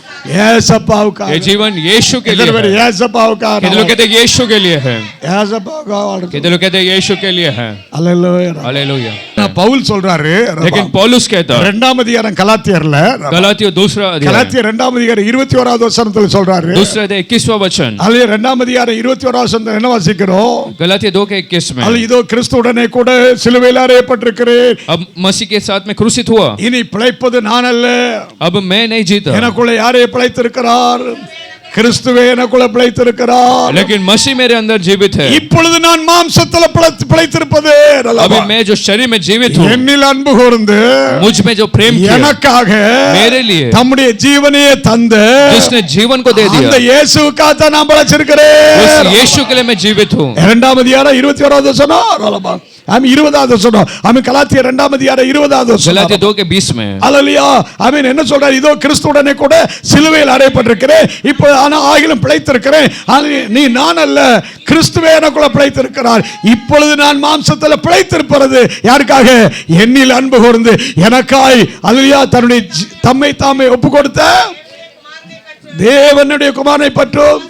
S1: ஏசப்பாவுக்காக.
S2: ये जीवन यीशु के लिए
S1: எத்தனை பேர்
S2: है।
S1: ஏசப்பாவுக்காக?
S2: कहते लोग कहते हैं यीशु के लिए है,
S1: ஏசப்பாவுக்காக வாழுறது.
S2: कहते लोग कहते हैं यीशु के लिए है।
S1: அல்லேலூயா.
S2: हालेलुया।
S1: பவுல் சொல்றாரு.
S2: लेकिन पौलुस कहता है,
S1: 2ஆம் அதிகாரம் கலாத்தியர்ல
S2: गलातियों दूसरा अध्याय,
S1: கலாத்தியர் 2ஆம் அதிகாரம் 21வது வசனத்துல சொல்றாரு.
S2: दूसरा अध्याय 21वां वचन,
S1: அல்ல 2ஆம் அதிகாரம் 21வது வசனத்துல என்ன வாசிக்கிறோம்?
S2: गलातिया 2 के 21 में,
S1: அல்ல இதோ கிறிஸ்துவுடனே கூட சிலுவையில் அறையப்பட்டிருக்கிறேன்.
S2: अब मसीह के साथ में क्रूसित हुआ,
S1: இனி பிழைப்பது நான் அல்ல,
S2: अब मैं नहीं जीता,
S1: எனக்குள்ள யாரே பிழைத்திருக்கிறார்? கிறிஸ்துவே எனக்குள்ள பிழைத்திருக்கிறார்.
S2: लेकिन मसीह मेरे अंदर जीवित है.
S1: இப்பொழுது நான் மாம்சத்தில் பிழைத்திருப்பது
S2: अभी मैं जो शरीर में जीवित हूँ,
S1: என்னில் அன்பு கூர்ந்து
S2: मुझ में जो प्रेम किया
S1: எனக்காக
S2: मेरे लिए,
S1: தம்முடைய ஜீவனையே தந்து
S2: जिसने जीवन को दे दिया,
S1: அந்த இயேசுவுக்காக தான் நான் பிழைச்சிருக்கிறேன்.
S2: उस यीशु के लिए मैं जीवित हूँ.
S1: 2 அதிகாரம் 21வது வசனம். ஆமென். 20வது வசனம். ஆமென். கலாத்தியர் 2 அதிகாரம் 20வது வசனம்.
S2: गलातिया 2:20 में.
S1: அல்லேலூயா. ஆமென். என்ன சொல்றார்? இதோ கிறிஸ்துவுடனே கூட சிலுவையில் அறையப்பட்டிருக்கிறேன், இப்போ ஆகிலும் பிழைத்திருக்கிறேன். நீ நான் அல்ல, கிறிஸ்துவே எனக்குள்ள பிழைத்திருக்கிறார். இப்பொழுது நான் மாம்சத்தில் பிழைத்திருப்பது யாருக்காக? என்னில் அன்பு கூர்ந்து எனக்காய் அல்லேலூயா தன்னுடைய தம்மை தாமே ஒப்பு கொடுத்த தேவனுடைய குமாரனை பற்றும்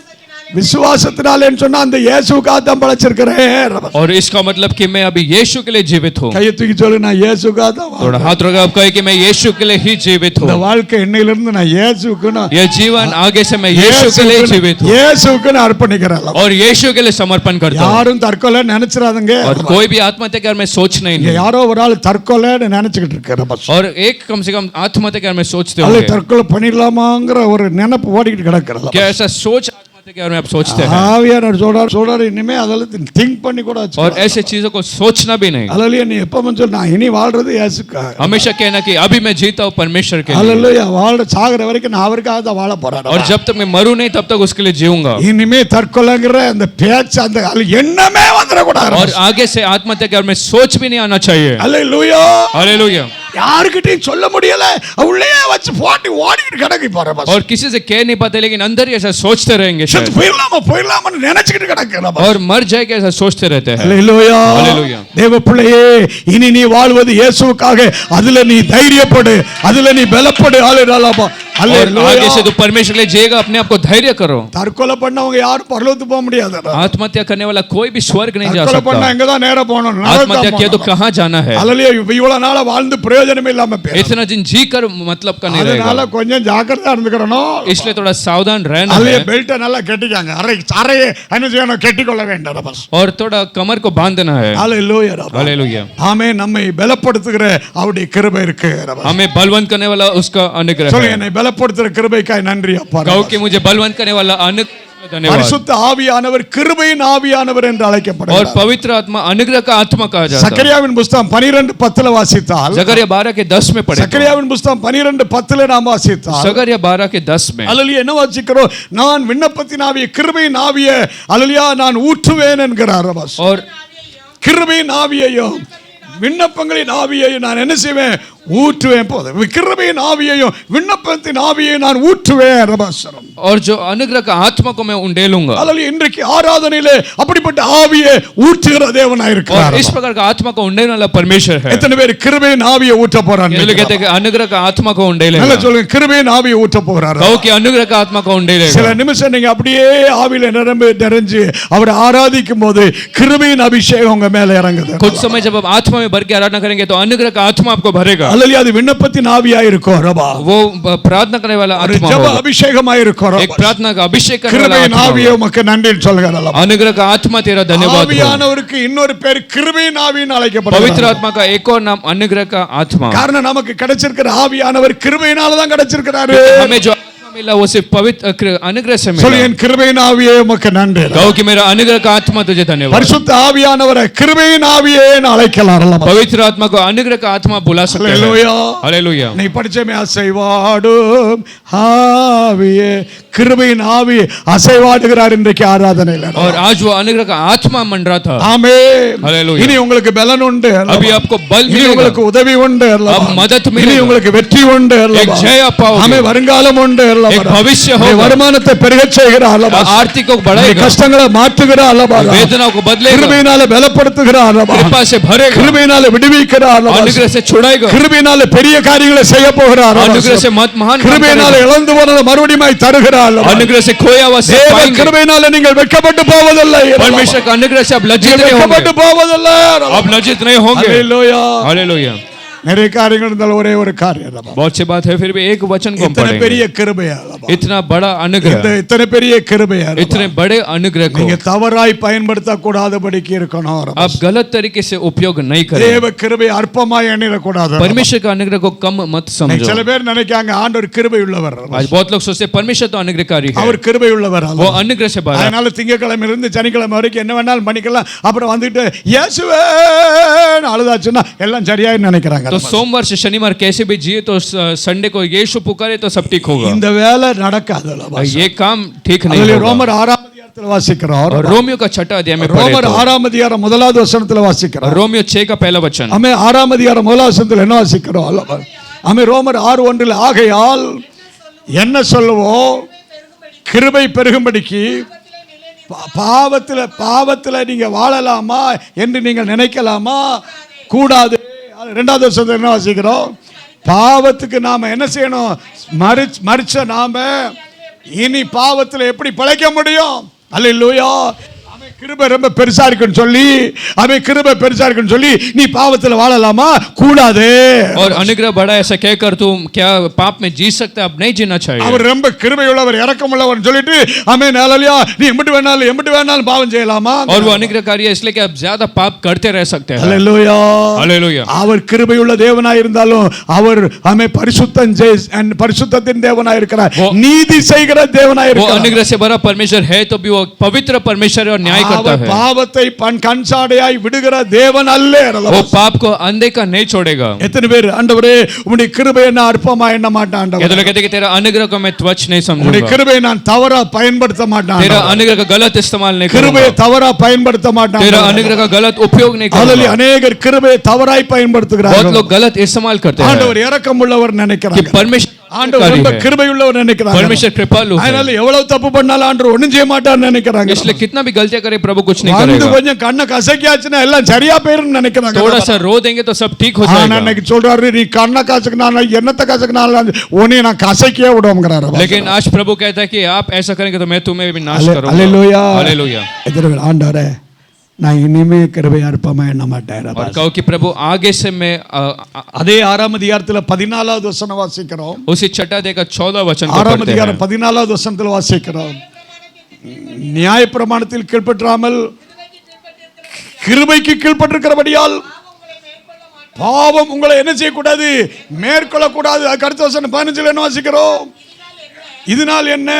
S1: விசுவாசத்தினாலே சொன்னா அந்த இயேசுவுக்காக தான் பிழைச்சிருக்கிறேன்.
S2: और इसका मतलब कि मैं अभी यीशु के लिए जीवित हूँ.
S1: கையை தூக்கி சொல்லு, நான் இயேசுவுக்காக தான்.
S2: थोड़ा हाथ रखो, आप कहे कि मैं यीशु के लिए ही जीवित हूँ.
S1: இந்த வாழ்க்கை இன்னையிலிருந்து நான் இயேசுவுக்கு,
S2: ये जीवन आगे से मैं यीशु के लिए जीवित हूँ
S1: இயேசுவுக்கு நான் அர்ப்பணிக்கிறேன்.
S2: और यीशु के लिए समर्पण करता हूँ.
S1: யாரும் தற்கொலை நினைச்சிராதங்க.
S2: और कोई भी आत्महत्या के बारे में सोचना ही नहीं.
S1: யாரோ ஒரு ஆள் தற்கொலைன்னு நினைச்சிட்டு இருக்காரு.
S2: और एक कम से कम आत्महत्या के बारे में सोचते
S1: அல்ல
S2: होंगे.
S1: தற்கொலை பண்ணிடலாமாங்கிற ஒரு நினைப்பு ஓடிக்கிட்டு கிடக்குறது.
S2: क्या ऐसा सोच आत्महत्या के बारे में आप सोचते हैं?
S1: ஆவியானவர் சொல்றாரு இனிமே அதெல்லாம் திங்க் பண்ணி கூட.
S2: और ऐसे चीजों को सोचना भी नहीं.
S1: அல்லேலூயா. நீ எப்ப வந்து நான் இனி வாழ்றது இயேசுக்காக.
S2: हमेशा कहना कि अभी मैं जीता हूँ परमेश्वर के लिए.
S1: அல்லேலூயா. வாழ சாகற வரைக்கும் நான் அவருக்காக தான் வாழ போறேன்.
S2: और जब तक मैं मरूं नहीं तब तक उसके लिए जीऊंगा.
S1: இனிமே தற்கொலைங்கிற அந்த பேச்சு அந்த எண்ணமே வந்துட கூடாது.
S2: और आगे से आत्महत्या के बारे में सोच भी नहीं आना चाहिए.
S1: அல்லேலூயா.
S2: हालेलुया.
S1: யாருக்கிட்டையும் சொல்ல முடியல, உள்ளே வச்சு போட்டு ஓடிக்கிட்டு கிடக்கு போற.
S2: और किसी से कह नहीं पाते, लेकिन अंदर ही ऐसा सोचते रहेंगे शायद.
S1: போயிடலாம்னு நினைச்சிட்டு கிடக்கு.
S2: और मर जाए ऐसा सोचते रहते हैं.
S1: அல்லேலூயா.
S2: हालेलुया.
S1: தேவ பிள்ளையே, இனி நீ வாழ்வது இயேசுவுக்காக. அதுல நீ தைரியப்படு, அதுல நீ பலப்படு. அல்லேலூயா.
S2: और आगे से तो परमेश्वर के लिए जिएगा, अपने आप को धैर्य करो.
S1: தற்கொலை பண்ணவங்க யாரும் பரலோகத்துக்கு போக முடியாது.
S2: आत्महत्या करने वाला कोई भी स्वर्ग नहीं जा
S1: தற்கொலை பண்ண
S2: सकता.
S1: எங்க தான் நேரா போகணும்?
S2: आत्महत्या किया तो कहाँ जाना है?
S1: அல்லேலூயா. இவ்வளவு நாளா வாழ்ந்து பிரயோஜனம் இல்லாம போய்
S2: इतना दिन जी कर मतलब का नहीं
S1: அதனால
S2: रहेगा.
S1: கொஞ்சம் ஜாக்கிரதையா இருந்துக்கணும்.
S2: इसलिए थोड़ा सावधान रहना
S1: அல்லேலூயா.
S2: है.
S1: பெல்ட் நல்லா கட்டிக்காங்க. அறையை என்ன செய்யணும்? கட்டிக்கொள்ள வேண்டாம். பஸ்.
S2: और थोड़ा कमर को बांधना है.
S1: அல்லேலூயா.
S2: हालेलुया.
S1: ஆமென். நம்மை பலப்படுத்துகிற அவருடைய கிருபை இருக்கு.
S2: हमें बलवंत करने वाला उसका अनुग्रह
S1: சொல்லுங்க,
S2: है.
S1: என்னை பலப்படுத்துற கிருபைக்காய் நன்றி அப்பா.
S2: कहो कि मुझे बलवंत करने वाला अनुग्रह धन्यवाद.
S1: பரிசுத்த ஆவியானவர் கிருபையின் ஆவியானவர் என்று
S2: और
S1: அழைக்கப்படுகிறார்.
S2: पवित्र आत्मा अनुग्रह का आत्मा कहा जाता है.
S1: சக்கரியாவின் புத்தகம் 12:10 வாசித்தால்,
S2: जकरिया 12:10 में पढ़े.
S1: சக்கரியாவின் புத்தகம் 12:10 நாம் வாசித்தால்,
S2: जकरिया 12:10 में.
S1: அல்லேலூயா. என்ன வாசிக்கிறோம்? நான் விண்ணப்பத்தின் ஆவியை, கிருபையின் ஆவியை அல்லேலூயா நான் ஊற்றுவேன் என்கிறார்.
S2: और
S1: கிருபையின் ஆவியையும் விண்ணப்பங்களின் ஆவியையும் நான் என்ன செய்வேன்? ஊற்றுவேன். போதும். கிருபையின் ஆவியையும் விண்ணப்பத்தின் ஆவியை நான் ஊற்றுவேன்.
S2: और जो अनुग्रह का आत्मा को मैं उंडेलूंगा.
S1: அல்லேலூயா. இன்றைக்கு ஆராதனையிலே அப்படிப்பட்ட ஆவியை ஊற்றுகிற தேவனாய்
S2: और
S1: இருக்கிறார்.
S2: इस प्रकार का आत्मा को उंडेलने वाला परमेश्वर है.
S1: எத்தனை பேர் கிருபையின் ஆவியை ஊற்ற போறாங்க?
S2: ये लोग कहते हैं कि अनुग्रह का आत्मा को
S1: நல்லா
S2: उंडेलेगा.
S1: சொல்லுங்க, கிருபையின் ஆவியை ஊற்ற போறார்.
S2: कहो कि अनुग्रह का आत्मा को
S1: சில
S2: उंडेलेगा.
S1: நிமிஷம் நீங்க அப்படியே ஆவியில நிறைஞ்சு அவரை ஆராதிக்கும் போது கிருபையின் அபிஷேகம் உங்க மேல இறங்குது.
S2: कुछ समय जब आप आत्मा में भर के आराधना करेंगे तो अनुग्रह का आत्मा आपको भरेगा.
S1: அல்லேலூயா. அது விண்ணப்பத்தின் ஆவியா இருக்கும். ரபா.
S2: वो प्रार्थना करने वाला आत्मा
S1: ஜெப
S2: होगा.
S1: அபிஷேகமாய் இருக்கும்.
S2: एक प्रार्थना का अभिषेक करने वाला
S1: கிருபையின்
S2: आत्मा
S1: ஆவியை
S2: होगा.
S1: உமக்கு நன்றி சொல்லுங்க.
S2: अनुग्रह का आत्मा तेरा धन्यवाद हो.
S1: ஆவியானவருக்கு இன்னொரு பேர் கிருபையின் ஆவின்னு
S2: पवित्र
S1: அழைக்கப்படுகிறார்.
S2: आत्मा का एक और नाम अनुग्रह का आत्मा.
S1: காரணம் நமக்கு கிடைச்சிருக்கிற ஆவியானவர் கிருபையினால தான் கிடைச்சிருக்கிறாரு.
S2: हमें जो आत्मा मिला वो सिर्फ पवित्र अनुग्रह से
S1: சொல்லு,
S2: मिला.
S1: என் கிருபையின் ஆவியே உமக்கு நன்றி.
S2: कहो कि मेरा अनुग्रह का आत्मा तुझे धन्यवाद.
S1: பரிசுத்த ஆவியானவரை கிருபையின் ஆவியே அழைக்கலாம்.
S2: पवित्र आत्मा को अनुग्रह का आत्मा बुला सकते हैं.
S1: அல்லேலூயா.
S2: हालेलुया.
S1: நீ படிச்சமே, அசைவாடும் ஆவியே, கிருபையின் ஆவி அசைவாடுகிறார் இன்றைக்கு ஆராதனையில.
S2: और आज वो अनुग्रह का आत्मा मंडरा था.
S1: ஆமென்.
S2: हालेलुया.
S1: இனி உங்களுக்கு பலன் உண்டு.
S2: अभी आपको बल
S1: இனி
S2: मिलेगा.
S1: உங்களுக்கு உதவி உண்டு.
S2: अब मदद
S1: இனி
S2: मिलेगा.
S1: உங்களுக்கு வெற்றி உண்டு.
S2: एक जय आप पाओगे.
S1: ஆமென். வருங்காலம் உண்டு.
S2: एक भविष्य
S1: நீ
S2: होगा.
S1: வருமானத்தை பெருகச் செய்கிறார்.
S2: आर्थिक को
S1: நீ
S2: बढ़ाएगा.
S1: கஷ்டங்களை மாற்றுகிறார்.
S2: वेदनाओं को बदलेगा.
S1: கிருபையினால பலப்படுத்துகிறார்.
S2: कृपा से भरेगा.
S1: கிருபையினால விடுவிக்கிறார்.
S2: अनुग्रह से छुड़ाएगा.
S1: கிருபையினால பெரிய காரியங்களை செய்ய போகிறார்.
S2: अनुग्रह से महान काम
S1: கிருபையினால
S2: करेगा.
S1: இழந்து போனதை மறுபடியும் தருகிறார்.
S2: अनुग्रह से खोया हुआ सब
S1: தேவ
S2: पाएंगे.
S1: கிருபையினால நீங்கள் வெட்கப்பட்டு போவதில்லை.
S2: परमेश्वर का अनुग्रह से आप लज्जित नहीं
S1: வெட்கப்பட்டு
S2: होंगे.
S1: போவதில்லை.
S2: आप लज्जित नहीं होंगे.
S1: அல்லேலூயா.
S2: हालेलुया.
S1: நிறைய காரியங்கள் இருந்தாலும் ஒரே ஒரு காரியம் அப்பா.
S2: बहुत सी बात है फिर भी एक वचन को हम
S1: இத்தனை
S2: पढ़ेंगे
S1: பெரிய கிருபையா அப்பா.
S2: इतना बड़ा अनुग्रह
S1: இத்தனை பெரிய கிருபையா அப்பா.
S2: इतने बड़े अनुग्रह को
S1: நீங்க தவறாய் பயன்படுத்த கூடாதபடிக்கு இருக்கணும் அப்பா.
S2: आप गलत तरीके से उपयोग नहीं करें
S1: தேவ கிருபை அற்பமாய் எண்ணிட கூடாது.
S2: परमेश्वर का अनुग्रह को कम मत समझो
S1: சில பேர் நினைக்காங்க ஆண்டவர் கிருபை உள்ளவர்.
S2: आज बहुत लोग सोचते हैं परमेश्वर तो अनुग्रहकारी है
S1: அவர் கிருபை உள்ளவர்.
S2: वो अनुग्रह से भरा है
S1: அதனால திங்கட்கிழமை இருந்து சனிக்கிழமை வரைக்கும் என்ன வேணாலும் பண்ணிக்கலாம். அப்புறம் வந்துட்டு இயேசுவே அழுதாச்சுன்னா எல்லாம் சரியாயின்னு நினைக்கிறாங்க.
S2: तो सोमवार से शनिवार कैसे भी जिए तो संडे को यीशु पुकारे तो सब ठीक होगा
S1: இந்த வேலை நடக்காது.
S2: ये काम ठीक नहीं
S1: அதுல
S2: होगा
S1: ரோமர் 6ஆம் அதிகாரத்துல வாசிக்கிறோம்.
S2: और रोमियो का छठा अध्याय में
S1: ரோமர்
S2: पढ़े
S1: 6ஆம் அதிகாரம் 1வது வசனத்துல வாசிக்கிறோம்.
S2: तो रोमियो 6 का पहला वचन
S1: ஆமே 6ஆம் அதிகாரம் 1வது வசனத்துல என்ன வாசிக்கிறோம்? ஆமே ரோமர் 6:1 ஆகையால் என்ன சொல்லுவோம்? கிருபை பெருகும்படிக்கு பாவத்துல நீங்க வாழலாமா என்று நீங்கள் நினைக்கலாமா? கூடாது. 2வது வசனத்துல என்ன வாசிக்கிறோம்? பாவத்துக்கு நாம என்ன செய்யணும்? மரிச்ச நாம இனி பாவத்துல எப்படி பிழைக்க முடியும்? அல்லேலூயா. கிருபை ரொம்ப பெருசா இருக்குன்னு சொல்லி கிருபை பெருசா இருக்குன்னு சொல்லி நீ பாவத்துல வாழலாமா? கூடாது.
S2: और अनुग्रह बड़ा ऐसा कहकर तुम क्या पाप में जी सकते? अब नहीं जीना चाहिए.
S1: அவர் ரொம்ப கிருபை உள்ளவர் இரக்கம் உள்ளவர் சொல்லிட்டு ஆமென் ஹalleluya நீ எம்பட்டு வேணாலும் பாவம் செய்யலாமா?
S2: और वो अनुग्रहकारी है इसलिए कि आप ज्यादा पाप करते रह सकते हैं.
S1: ஹalleluya
S2: हालेलुया.
S1: அவர் கிருபை உள்ள தேவனாய் இருந்தாலும் அவர் பரிசுத்தத்தின் தேவனாய் இருக்கிறார். நீதி செய்கிற தேவனாய்
S2: वो
S1: இருக்கிறார்.
S2: अनुग्रह से भरा परमेश्वर है तो भी वो पवित्र परमेश्वर और न्याय करता है.
S1: பாவத்தை கண்சாடையாய் விடுகிற தேவன் அல்ல.
S2: वो पाप को अनदेखा नहीं छोड़ेगा.
S1: எத்தனை பேர் ஆண்டவரே உம்முடைய கிருபையை நான் அற்பமா எண்ண மாட்டேன் ஆண்டவரே.
S2: ये तो लोग कहते हैं कि तेरा अनुग्रह को मैं तुच्छ नहीं
S1: உம்முடைய
S2: समझूंगा.
S1: கிருபையை நான் தவறா பயன்படுத்த மாட்டேன்.
S2: तेरा अनुग्रह का गलत इस्तेमाल नहीं
S1: கிருபையை
S2: करूंगा.
S1: தவறா பயன்படுத்த மாட்டேன்.
S2: तेरा अनुग्रह का गलत उपयोग नहीं
S1: அதில்
S2: करूंगा.
S1: அநேகர் கிருபையை தவறாய் பயன்படுத்துகிறார்கள்.
S2: बहुत लोग गलत इस्तेमाल करते हैं.
S1: ஆண்டவர் இரக்கம் உள்ளவர்
S2: कि
S1: நினைக்கிறாங்க.
S2: परमेश्वर
S1: ஆண்டவர் ரொம்ப கிருபை உள்ளவர் நினைக்கிறாங்க.
S2: परमेश्वर कृपालु है.
S1: அதனால எவ்வளவு தப்பு பண்ணாலும் ஆண்டவர் ஒண்ணும் செய்ய மாட்டார்னு நினைக்கிறாங்க.
S2: इसलिए कितना भी गलतियां करे प्रभु कुछ नहीं
S1: வந்து
S2: करेगा.
S1: கொஞ்சம் கண்ணை கசக்கியாச்சுன்னா எல்லாம் சரியா போயிரும்னு நினைக்கிறாங்க.
S2: थोड़ा सा रो देंगे तो सब ठीक हो
S1: ஆனா
S2: जाएगा.
S1: இன்னைக்கு சொல்றாரு நீ கண்ணை கசக்கினாலும் என்னத்தை கசக்கினாலும் உன்னை நான் கசக்கியே விடுவோம்ங்கறாரு.
S2: लेकिन आज प्रभु कहता है कि आप ऐसा करेंगे तो मैं तुम्हें भी नाश करूंगा.
S1: Hallelujah
S2: hallelujah.
S1: எதிரே ஆண்டவரே நான் இனிமே கிருபை அற்பமா எண்ண மாட்டேன்.
S2: और कहो कि प्रभु आगे से मैं
S1: அதே 6ஆம் அதிகாரத்துல 14வது வசனம் வாசிக்கிறோம்.
S2: उसी छठा अध्याय का 14 वचन को
S1: 6ஆம்
S2: पढ़ते हैं.
S1: அதிகாரம் 14வது வசனத்துல வாசிக்கிறோம். நியாயப்பிரமாணத்தில் கீழ்ப்பற்றாமல் கிருபைக்கு கீழ்ப்பட்டிருக்கிறபடியால் பாவம் உங்களை என்ன செய்யக்கூடாது? மேற்கொள்ள கூடாது. அடுத்த வசனம் 15ல என்ன வாசிக்கிறோம்? இதனால் என்ன?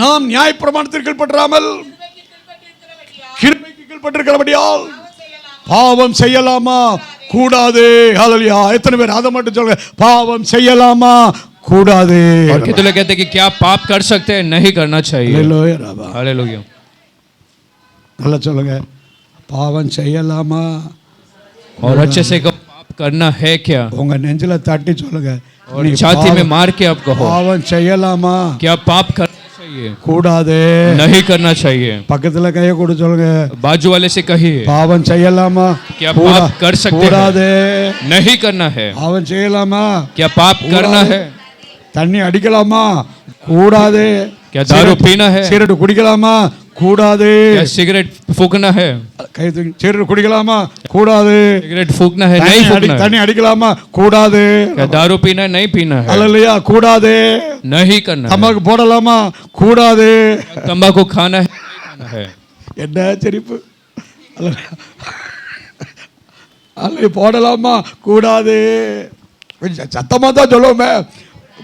S1: நாம் நியாயப்பிரமாணத்தில் கீழ்ப்பற்றாமல் கிருபைக்கு கீழ்ப்பட்டிருக்கிறபடியால் பாவம் செய்யலாமா? கூடாது. ஹalleluya. எத்தனை பேர் அதை மட்டும் சொல்லுங்க? பாவம் செய்யலாமா? கூடாது.
S2: और कितने लोग कहते हैं कि क्या पाप कर सकते हैं? नहीं करना चाहिए.
S1: ஹalleluya.
S2: हालेलुया.
S1: நல்லா சொல்லுங்க. பாவம் செய்யலாமா?
S2: और अच्छे से कहो पाप करना है क्या?
S1: உங்க நெஞ்சில தட்டி சொல்லுங்க.
S2: और छाती में मार के आप कहो
S1: பாவம் செய்யலாமா?
S2: क्या पाप करना चाहिए?
S1: கூடாது.
S2: नहीं करना चाहिए.
S1: பக்கத்துல கைய கொடு சொல்லுங்க.
S2: बाजू वाले से कहिए
S1: பாவம் செய்யலாமா?
S2: क्या पाप कर सकते हैं?
S1: கூடாது.
S2: नहीं करना है.
S1: பாவம் செய்யலாமா?
S2: क्या पाप करना है?
S1: தண்ணி அடிக்கலாமா? கூடாது.
S2: क्या दारू पीना है?
S1: சிகரெட் குடிக்கலாமா? கூடாது.
S2: क्या सिगरेट फूकना है?
S1: கை தூக்கி சிகரெட் குடிக்கலாமா? கூடாது.
S2: सिगरेट फूकना है? नहीं फूकना है.
S1: தண்ணி அடிக்கலாமா? கூடாது.
S2: क्या दारू पीना है? नहीं पीना है.
S1: அல்லேலூயா. கூடாது.
S2: नहीं करना है.
S1: தம்பாக்கு போடலாமா? கூடாது.
S2: तंबाकू खाना है? नहीं खाना है.
S1: என்ன சிரிப்பு? அல்ல போடலாமா? கூடாது. கொஞ்சம் சத்தமா தான் சொல்லுவோமே.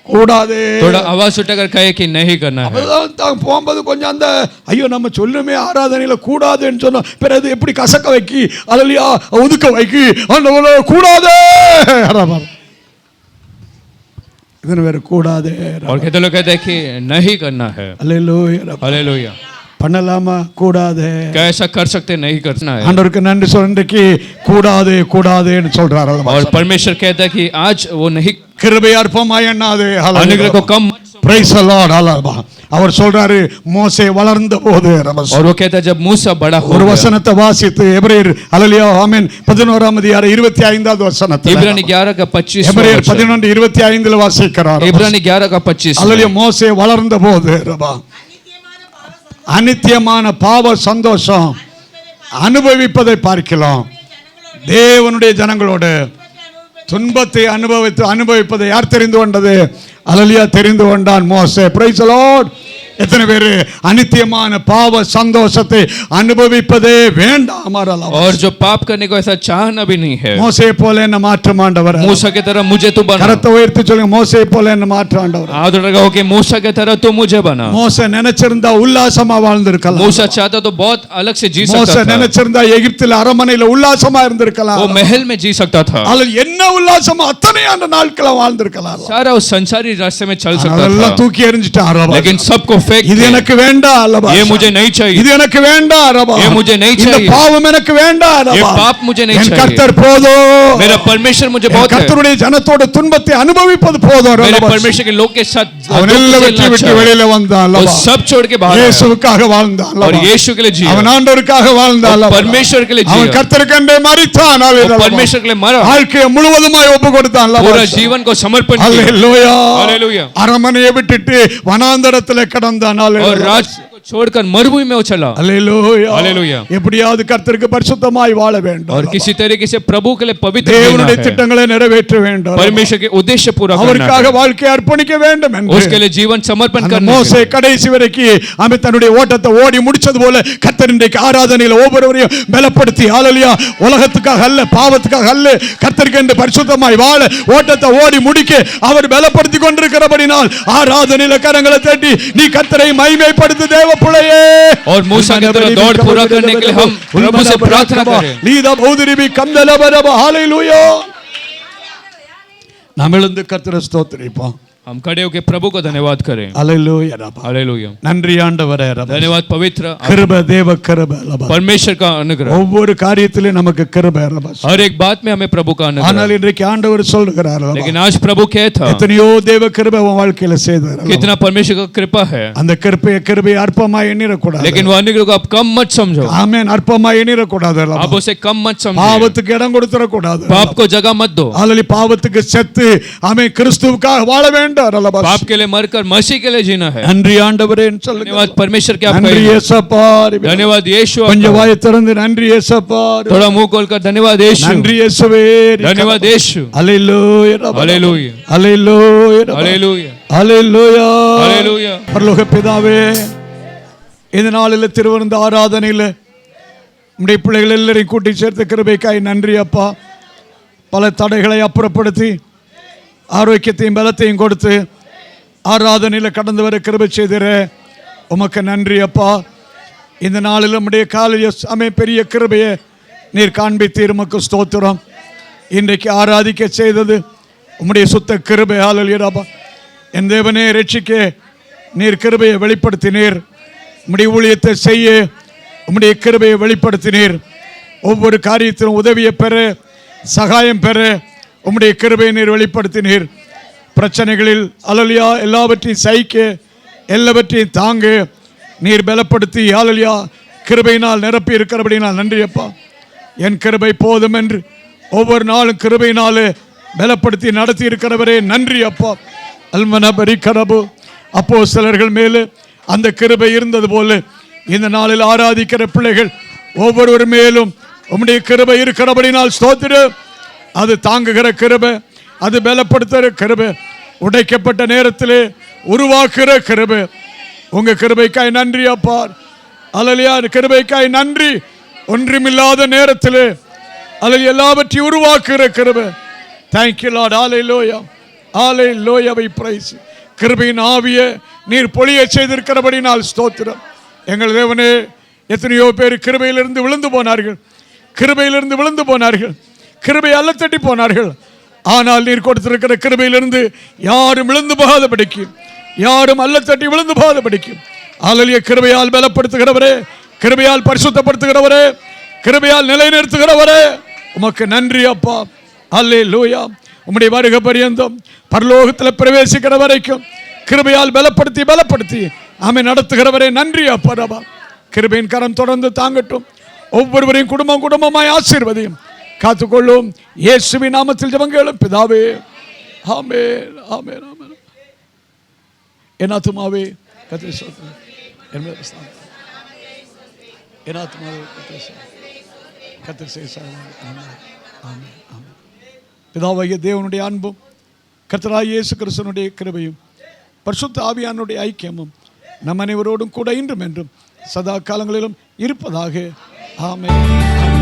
S1: கூடாது.
S2: थोड़ा आवाज उठाकर कहे कि नहीं करना है.
S1: தான் போகும்போது கொஞ்சம் அந்த ஐயோ நம்ம சொல்லுமே ஆராதனையில கூடாதுன்னு சொன்னோம். பிறகு எப்படி கசக்க வைக்கி அல்லையா ஒதுக்க வைக்கி அந்த கூடாது. இதன வேற கூடாது.
S2: और कहते लोग कहते हैं कि नहीं करना है.
S1: அல்லேலூயா.
S2: हालेलुया.
S1: பண்ணலாமா? கூடாது.
S2: क्या ऐसा कर सकते? नहीं करना है.
S1: ஆண்டவருக்கு நன்றி சொல்றதுக்கு கூடாது கூடாதுன்னு சொல்றாரு.
S2: और परमेश्वर कहता है कि आज वो नहीं.
S1: கிருபை அற்பமாய் எண்ணாதே.
S2: अनुग्रह को कम.
S1: Praise the Lord. ஹalleluya. அவர் சொல்றாரு மோசே வளர்ந்த போது.
S2: और वो कहता है जब मूसा बड़ा हो
S1: ஒரு
S2: गया.
S1: வசனத்தை வாசித்து எபிரேயர் ஹalleluya ஆமென் 11ஆம் அதிகாரம் 25வது வசனத்தில்
S2: इब्रानी 11 का 25.
S1: எபிரேயர் 11:25ல வாசிக்கிறார்.
S2: इब्रानी 11 का 25.
S1: ஹalleluya. மோசே வளர்ந்த போது அநித்தியமான பாவ சந்தோஷம் அனுபவிப்பதை பார்க்கலாம். தேவனுடைய ஜனங்களோடு துன்பத்தை அனுபவிப்பதை யார் தெரிந்து கொண்டது? அல்லேலூயா, தெரிந்து கொண்டான் மோசே. Praise the Lord. எத்தனை பேர் அநித்தியமான பாவ சந்தோஷத்தை அனுபவிப்பதே வேண்டாம்.
S2: और जो पाप करने को ऐसा चाहना भी नहीं है.
S1: மோசே போல என்ன மாற்ற ஆண்டவர்.
S2: मूसा की तरह मुझे तू बना.
S1: கரத்தை உயர்த்தி சொல்லுங்க, மோசே போல என்ன மாற்ற ஆண்டவர்.
S2: हाथ लगाओ कि मूसा की तरह तू मुझे बना.
S1: மோசே நினைச்சிருந்தா உல்லாசமா வாழ்ந்திருக்கலாம்.
S2: मूसा चाहता तो बहुत अलग से जी सकता था.
S1: மோசே நினைச்சிருந்தா எகிப்தில் அரமனையில உல்லாசமா இருந்திருக்கலாம்.
S2: वो महल में जी सकता था.
S1: அல்ல என்ன உல்லாசமா அத்தனை ஆண்டு நாட்கள வாழ்ந்திருக்கலாம்.
S2: सारा उस संसारी रास्ते में चल सकता था.
S1: அதெல்லாம் தூக்கி எறிஞ்சிட்டான்.
S2: लेकिन सबको फेंक
S1: இது எனக்கு வேண்டாம் அல்லவா.
S2: ये मुझे नहीं चाहिए.
S1: இது எனக்கு வேண்டாம் அல்லவா.
S2: ये मुझे नहीं
S1: இந்த
S2: चाहिए.
S1: பாவம் எனக்கு வேண்டாம் அல்லவா.
S2: ये पाप मुझे नहीं
S1: என்
S2: चाहिए.
S1: கர்த்தர் போதும்.
S2: मेरा परमेश्वर मुझे बहुत है.
S1: கர்த்தருடைய ஜனத்தோட துன்பத்தை அனுபவிப்பது போதும்.
S2: मेरे परमेश्वर के लोग के साथ
S1: அவன் எல்லாவற்றையும் விட்டு வெளியில வந்தான் அல்லவா.
S2: वो सब छोड़ के बाहर आया.
S1: இயேசுவுக்காக வாழ்ந்தான் அல்லவா.
S2: और यीशु के लिए जिया.
S1: அவன் ஆண்டவருக்காக வாழ்ந்தான் அல்லவா.
S2: परमेश्वर के लिए जिया.
S1: அவன் கர்த்தருக்கென்றே மரித்தான் அல்லவா.
S2: परमेश्वर के लिए मरा.
S1: வாழ்க்கையை முழுவதுமாய் ஒப்பு கொடுத்தான் அல்லவா.
S2: पूरा जीवन को समर्पण किया.
S1: ஹalleluya.
S2: हालेलुया.
S1: அரமனையை விட்டுட்டு வனாந்தரத்திலே கடந்தான்.
S2: और राज को छोड़कर मरुभूमि में वो चला.
S1: ஹalleluya.
S2: हालेलुया.
S1: எப்படியாவது கர்த்தருக்கு பரிசுத்தமாய் வாழ வேண்டும்.
S2: और किसी तरीके से प्रभु के लिए पवित्र
S1: தேவனுடைய
S2: रहना है.
S1: திட்டங்களை நிறைவேற்ற வேண்டும்.
S2: परमेश्वर के उद्देश्य पूरा करना
S1: அவருக்காக
S2: है.
S1: வாழ்க்கையை அர்ப்பணிக்க வேண்டும் என்று
S2: उसके लिए जीवन समर्पण करना
S1: மோசே
S2: है.
S1: கடைசி வரைக்கும் அவன் தன்னுடைய ஓட்டத்தை ஓடி முடிச்சது போல கர்த்தர் இன்றைக்கு ஆராதனையில் ஒவ்வொருவரையும் பலப்படுத்தி ஹalleluya, உலகத்துக்காக அல்ல, பாவத்துக்காக அல்ல, கர்த்தருக்கு என்று பரிசுத்தமாய் வாழ ஓட்டத்தை ஓடி முடிக்க அவர் பலப்படுத்தி கொண்டிருக்கிறபடினால் ஆராதனையில கரங்களை தட்டி நீ கர்த்தரை மகிமைப்படுத்து தேவ பிள்ளையே.
S2: और मूसा की तरह दौड़ पूरा करने के लिए हम प्रभु से प्रार्थना करें.
S1: लीदा भौदरिबी कमदलबरब हालेलुया. நாம் எழுந்து கர்த்தரை ஸ்தோத்திரிப்போம்.
S2: हम खड़े होकर प्रभु को धन्यवाद करें.
S1: हालेलुया रबा.
S2: हालेलुया.
S1: நன்றி ஆண்டவரே ரபா.
S2: धन्यवाद पवित्र
S1: கிருபை தேவ கிருபை ரபா.
S2: परमेश्वर का अनुग्रह.
S1: ஒவ்வொரு காரியத்திலும் நமக்கு கிருபை ரபா.
S2: हर एक बात में हमें प्रभु का अनुग्रह.
S1: ஆனால் இன்றைக்கு ஆண்டவர் சொல்கிறார் ரபா.
S2: लेकिन आज प्रभु क्या था?
S1: எத்தனையோ தேவ கிருபை உன் வாழ்க்கையில செய்தார்.
S2: कितना परमेश्वर का कृपा है.
S1: அந்த கிருபையை அற்பமாய் எண்ணிர கூடாது.
S2: लेकिन वो अनुग्रह को आप कम मत समझो.
S1: ஆமென். அற்பமாய் எண்ணிர கூடாது ரபா.
S2: आप उसे कम मत समझो.
S1: பாவத்துக்கு இடம் கொடுத்துற கூடாது.
S2: पाप को जगह मत दो.
S1: அல்லேலூயா. பாவத்துக்கு செத்து ஆமென் கிறிஸ்துவுக்காக வாழ வேண்டும் ரபா.
S2: पाप के लिए मरकर मसीह के लिए जीना है.
S1: நன்றி ஆண்டவரே என்று சொல்லுங்க.
S2: धन्यवाद परमेश्वर के आपका.
S1: நன்றி இயேசுப்பா.
S2: धन्यवाद यीशु.
S1: கொஞ்சம் வாயை திறந்து நன்றி இயேசுப்பா.
S2: थोड़ा मुंह खोलकर धन्यवाद यीशु.
S1: நன்றி இயேசுவே.
S2: धन्यवाद यीशु.
S1: ஹalleluya.
S2: हालेलुया.
S1: ஹalleluya.
S2: हालेलुया.
S1: ஹalleluya.
S2: हालेलुया.
S1: பரலோக பிதாவே, இந்த நாளில் திருவிருந்த ஆராதனையில் உம்முடைய பிள்ளைகள் எல்லாரையும் கூட்டி சேர்த்த கிருபைக்காய் நன்றி அப்பா. பல தடைகளை அப்புறப்படுத்தி ஆரோக்கியத்தையும் பலத்தையும் கொடுத்து ஆராதனையில் கடந்து வர கிருபை செய்திர உமக்கு நன்றி அப்பா. இந்த நாளில் நம்முடைய காலைய பெரிய கிருபையை நீர் காண்பித்தீர், உமக்கு ஸ்தோத்திரம். இன்றைக்கு ஆராதிக்க செய்தது உம்முடைய சுத்த கிருபை. ஹalleluya. என் தேவனே, ரட்சிக்க நீர் கிருபையை வெளிப்படுத்தினீர். உம்முடைய ஊழியத்தை செய்ய உம்முடைய கிருபையை வெளிப்படுத்தினீர். ஒவ்வொரு காரியத்திலும் உதவியை பெற, சகாயம் பெற உம்முடைய கிருபையை நீர் வெளிப்படுத்தினீர். பிரச்சனைகளில் ஹalleluya எல்லாவற்றையும் சகிக்க, எல்லாவற்றையும் தாங்க நீர் பலப்படுத்தி ஹalleluya கிருபையினால் நிரப்பி இருக்கிறபடினால் நன்றி அப்பா. என் கிருபை போதும் என்று ஒவ்வொரு நாளும் கிருபையினாலே பலப்படுத்தி நடத்தி இருக்கிறவரே நன்றி அப்பா. அல்மனபரி கரபு அப்போஸ்தலர்கள் மேலே அந்த கிருபை இருந்தது போல இந்த நாளில் ஆராதிக்கிற பிள்ளைகள் ஒவ்வொருவர் மேலும் உம்முடைய கிருபை இருக்கிறபடினால் ஸ்தோத்திரம். அது தாங்குகிற கிருபை, அது பலப்படுத்துகிற கிருபை, உடைக்கப்பட்ட நேரத்திலே உருவாக்குகிற கிருபை. உங்க கிருபைக்காய் நன்றி அப்பா. ஹalleluya. கிருபைக்காய் நன்றி. ஒன்றுமில்லாத நேரத்திலே ஹalleluya எல்லாவற்றையும் உருவாக்குகிற கிருபை. Thank you Lord. Hallelujah. Hallelujah. We praise you. கிருபையின் ஆவியை நீர் பொழிய செய்திருக்கிறபடினால் ஸ்தோத்திரம். எங்கள் தேவனே, எத்தனையோ பேர் கிருபையிலிருந்து விழுந்து போனார்கள், கிருபையிலிருந்து விழுந்து போனார்கள், கிருபை அல்ல தட்டி போனார்கள். ஆனால் நீர் கொடுத்திருக்கிற கிருபையிலிருந்து யாரும் விழுந்து போகாதபடிக்கு, யாரும் அல்ல தட்டி விழுந்து போகாதபடிக்கு ஹalleluya கிருபையால் பலப்படுத்துகிறவரே, கிருபையால் பரிசுத்தப்படுத்துகிறவரே, கிருபையால் நிலைநிறுத்துகிறவரே உமக்கு நன்றி அப்பா. ஹalleluya. உம்முடைய வருகை பரியந்தம் பரலோகத்தில் பிரவேசிக்கிற வரைக்கும் கிருபையால் பலப்படுத்தி ஆமென் நடத்துகிறவரே நன்றி அப்பா. ரபா கிருபையின் கரம் தொடர்ந்து தாங்கட்டும். ஒவ்வொருவரையும் குடும்பமாய் ஆசீர்வதியும் காத்துக்கொள்ளும். இயேசுவின் நாமத்தில் ஜெபம் கேளும் பிதாவே. ஆமென். ஆமென். ஆமென். என் ஆத்துமாவே கர்த்தரை ஸ்தோத்திரி. என் ஆத்துமாவே கர்த்தரை ஸ்தோத்திரி. கர்த்தர் செய்வார். ஆமென். ஆமென். ஆமென். பிதாவாகிய தேவனுடைய அன்பும் கர்த்தராகிய இயேசு கிறிஸ்துவினுடைய கிருபையும் பரிசுத்த ஆவியானுடைய ஐக்கியமும் நம் அனைவரோடும் கூட இன்றும் என்றும் சதா காலங்களிலும் இருப்பதாக. ஆமென்.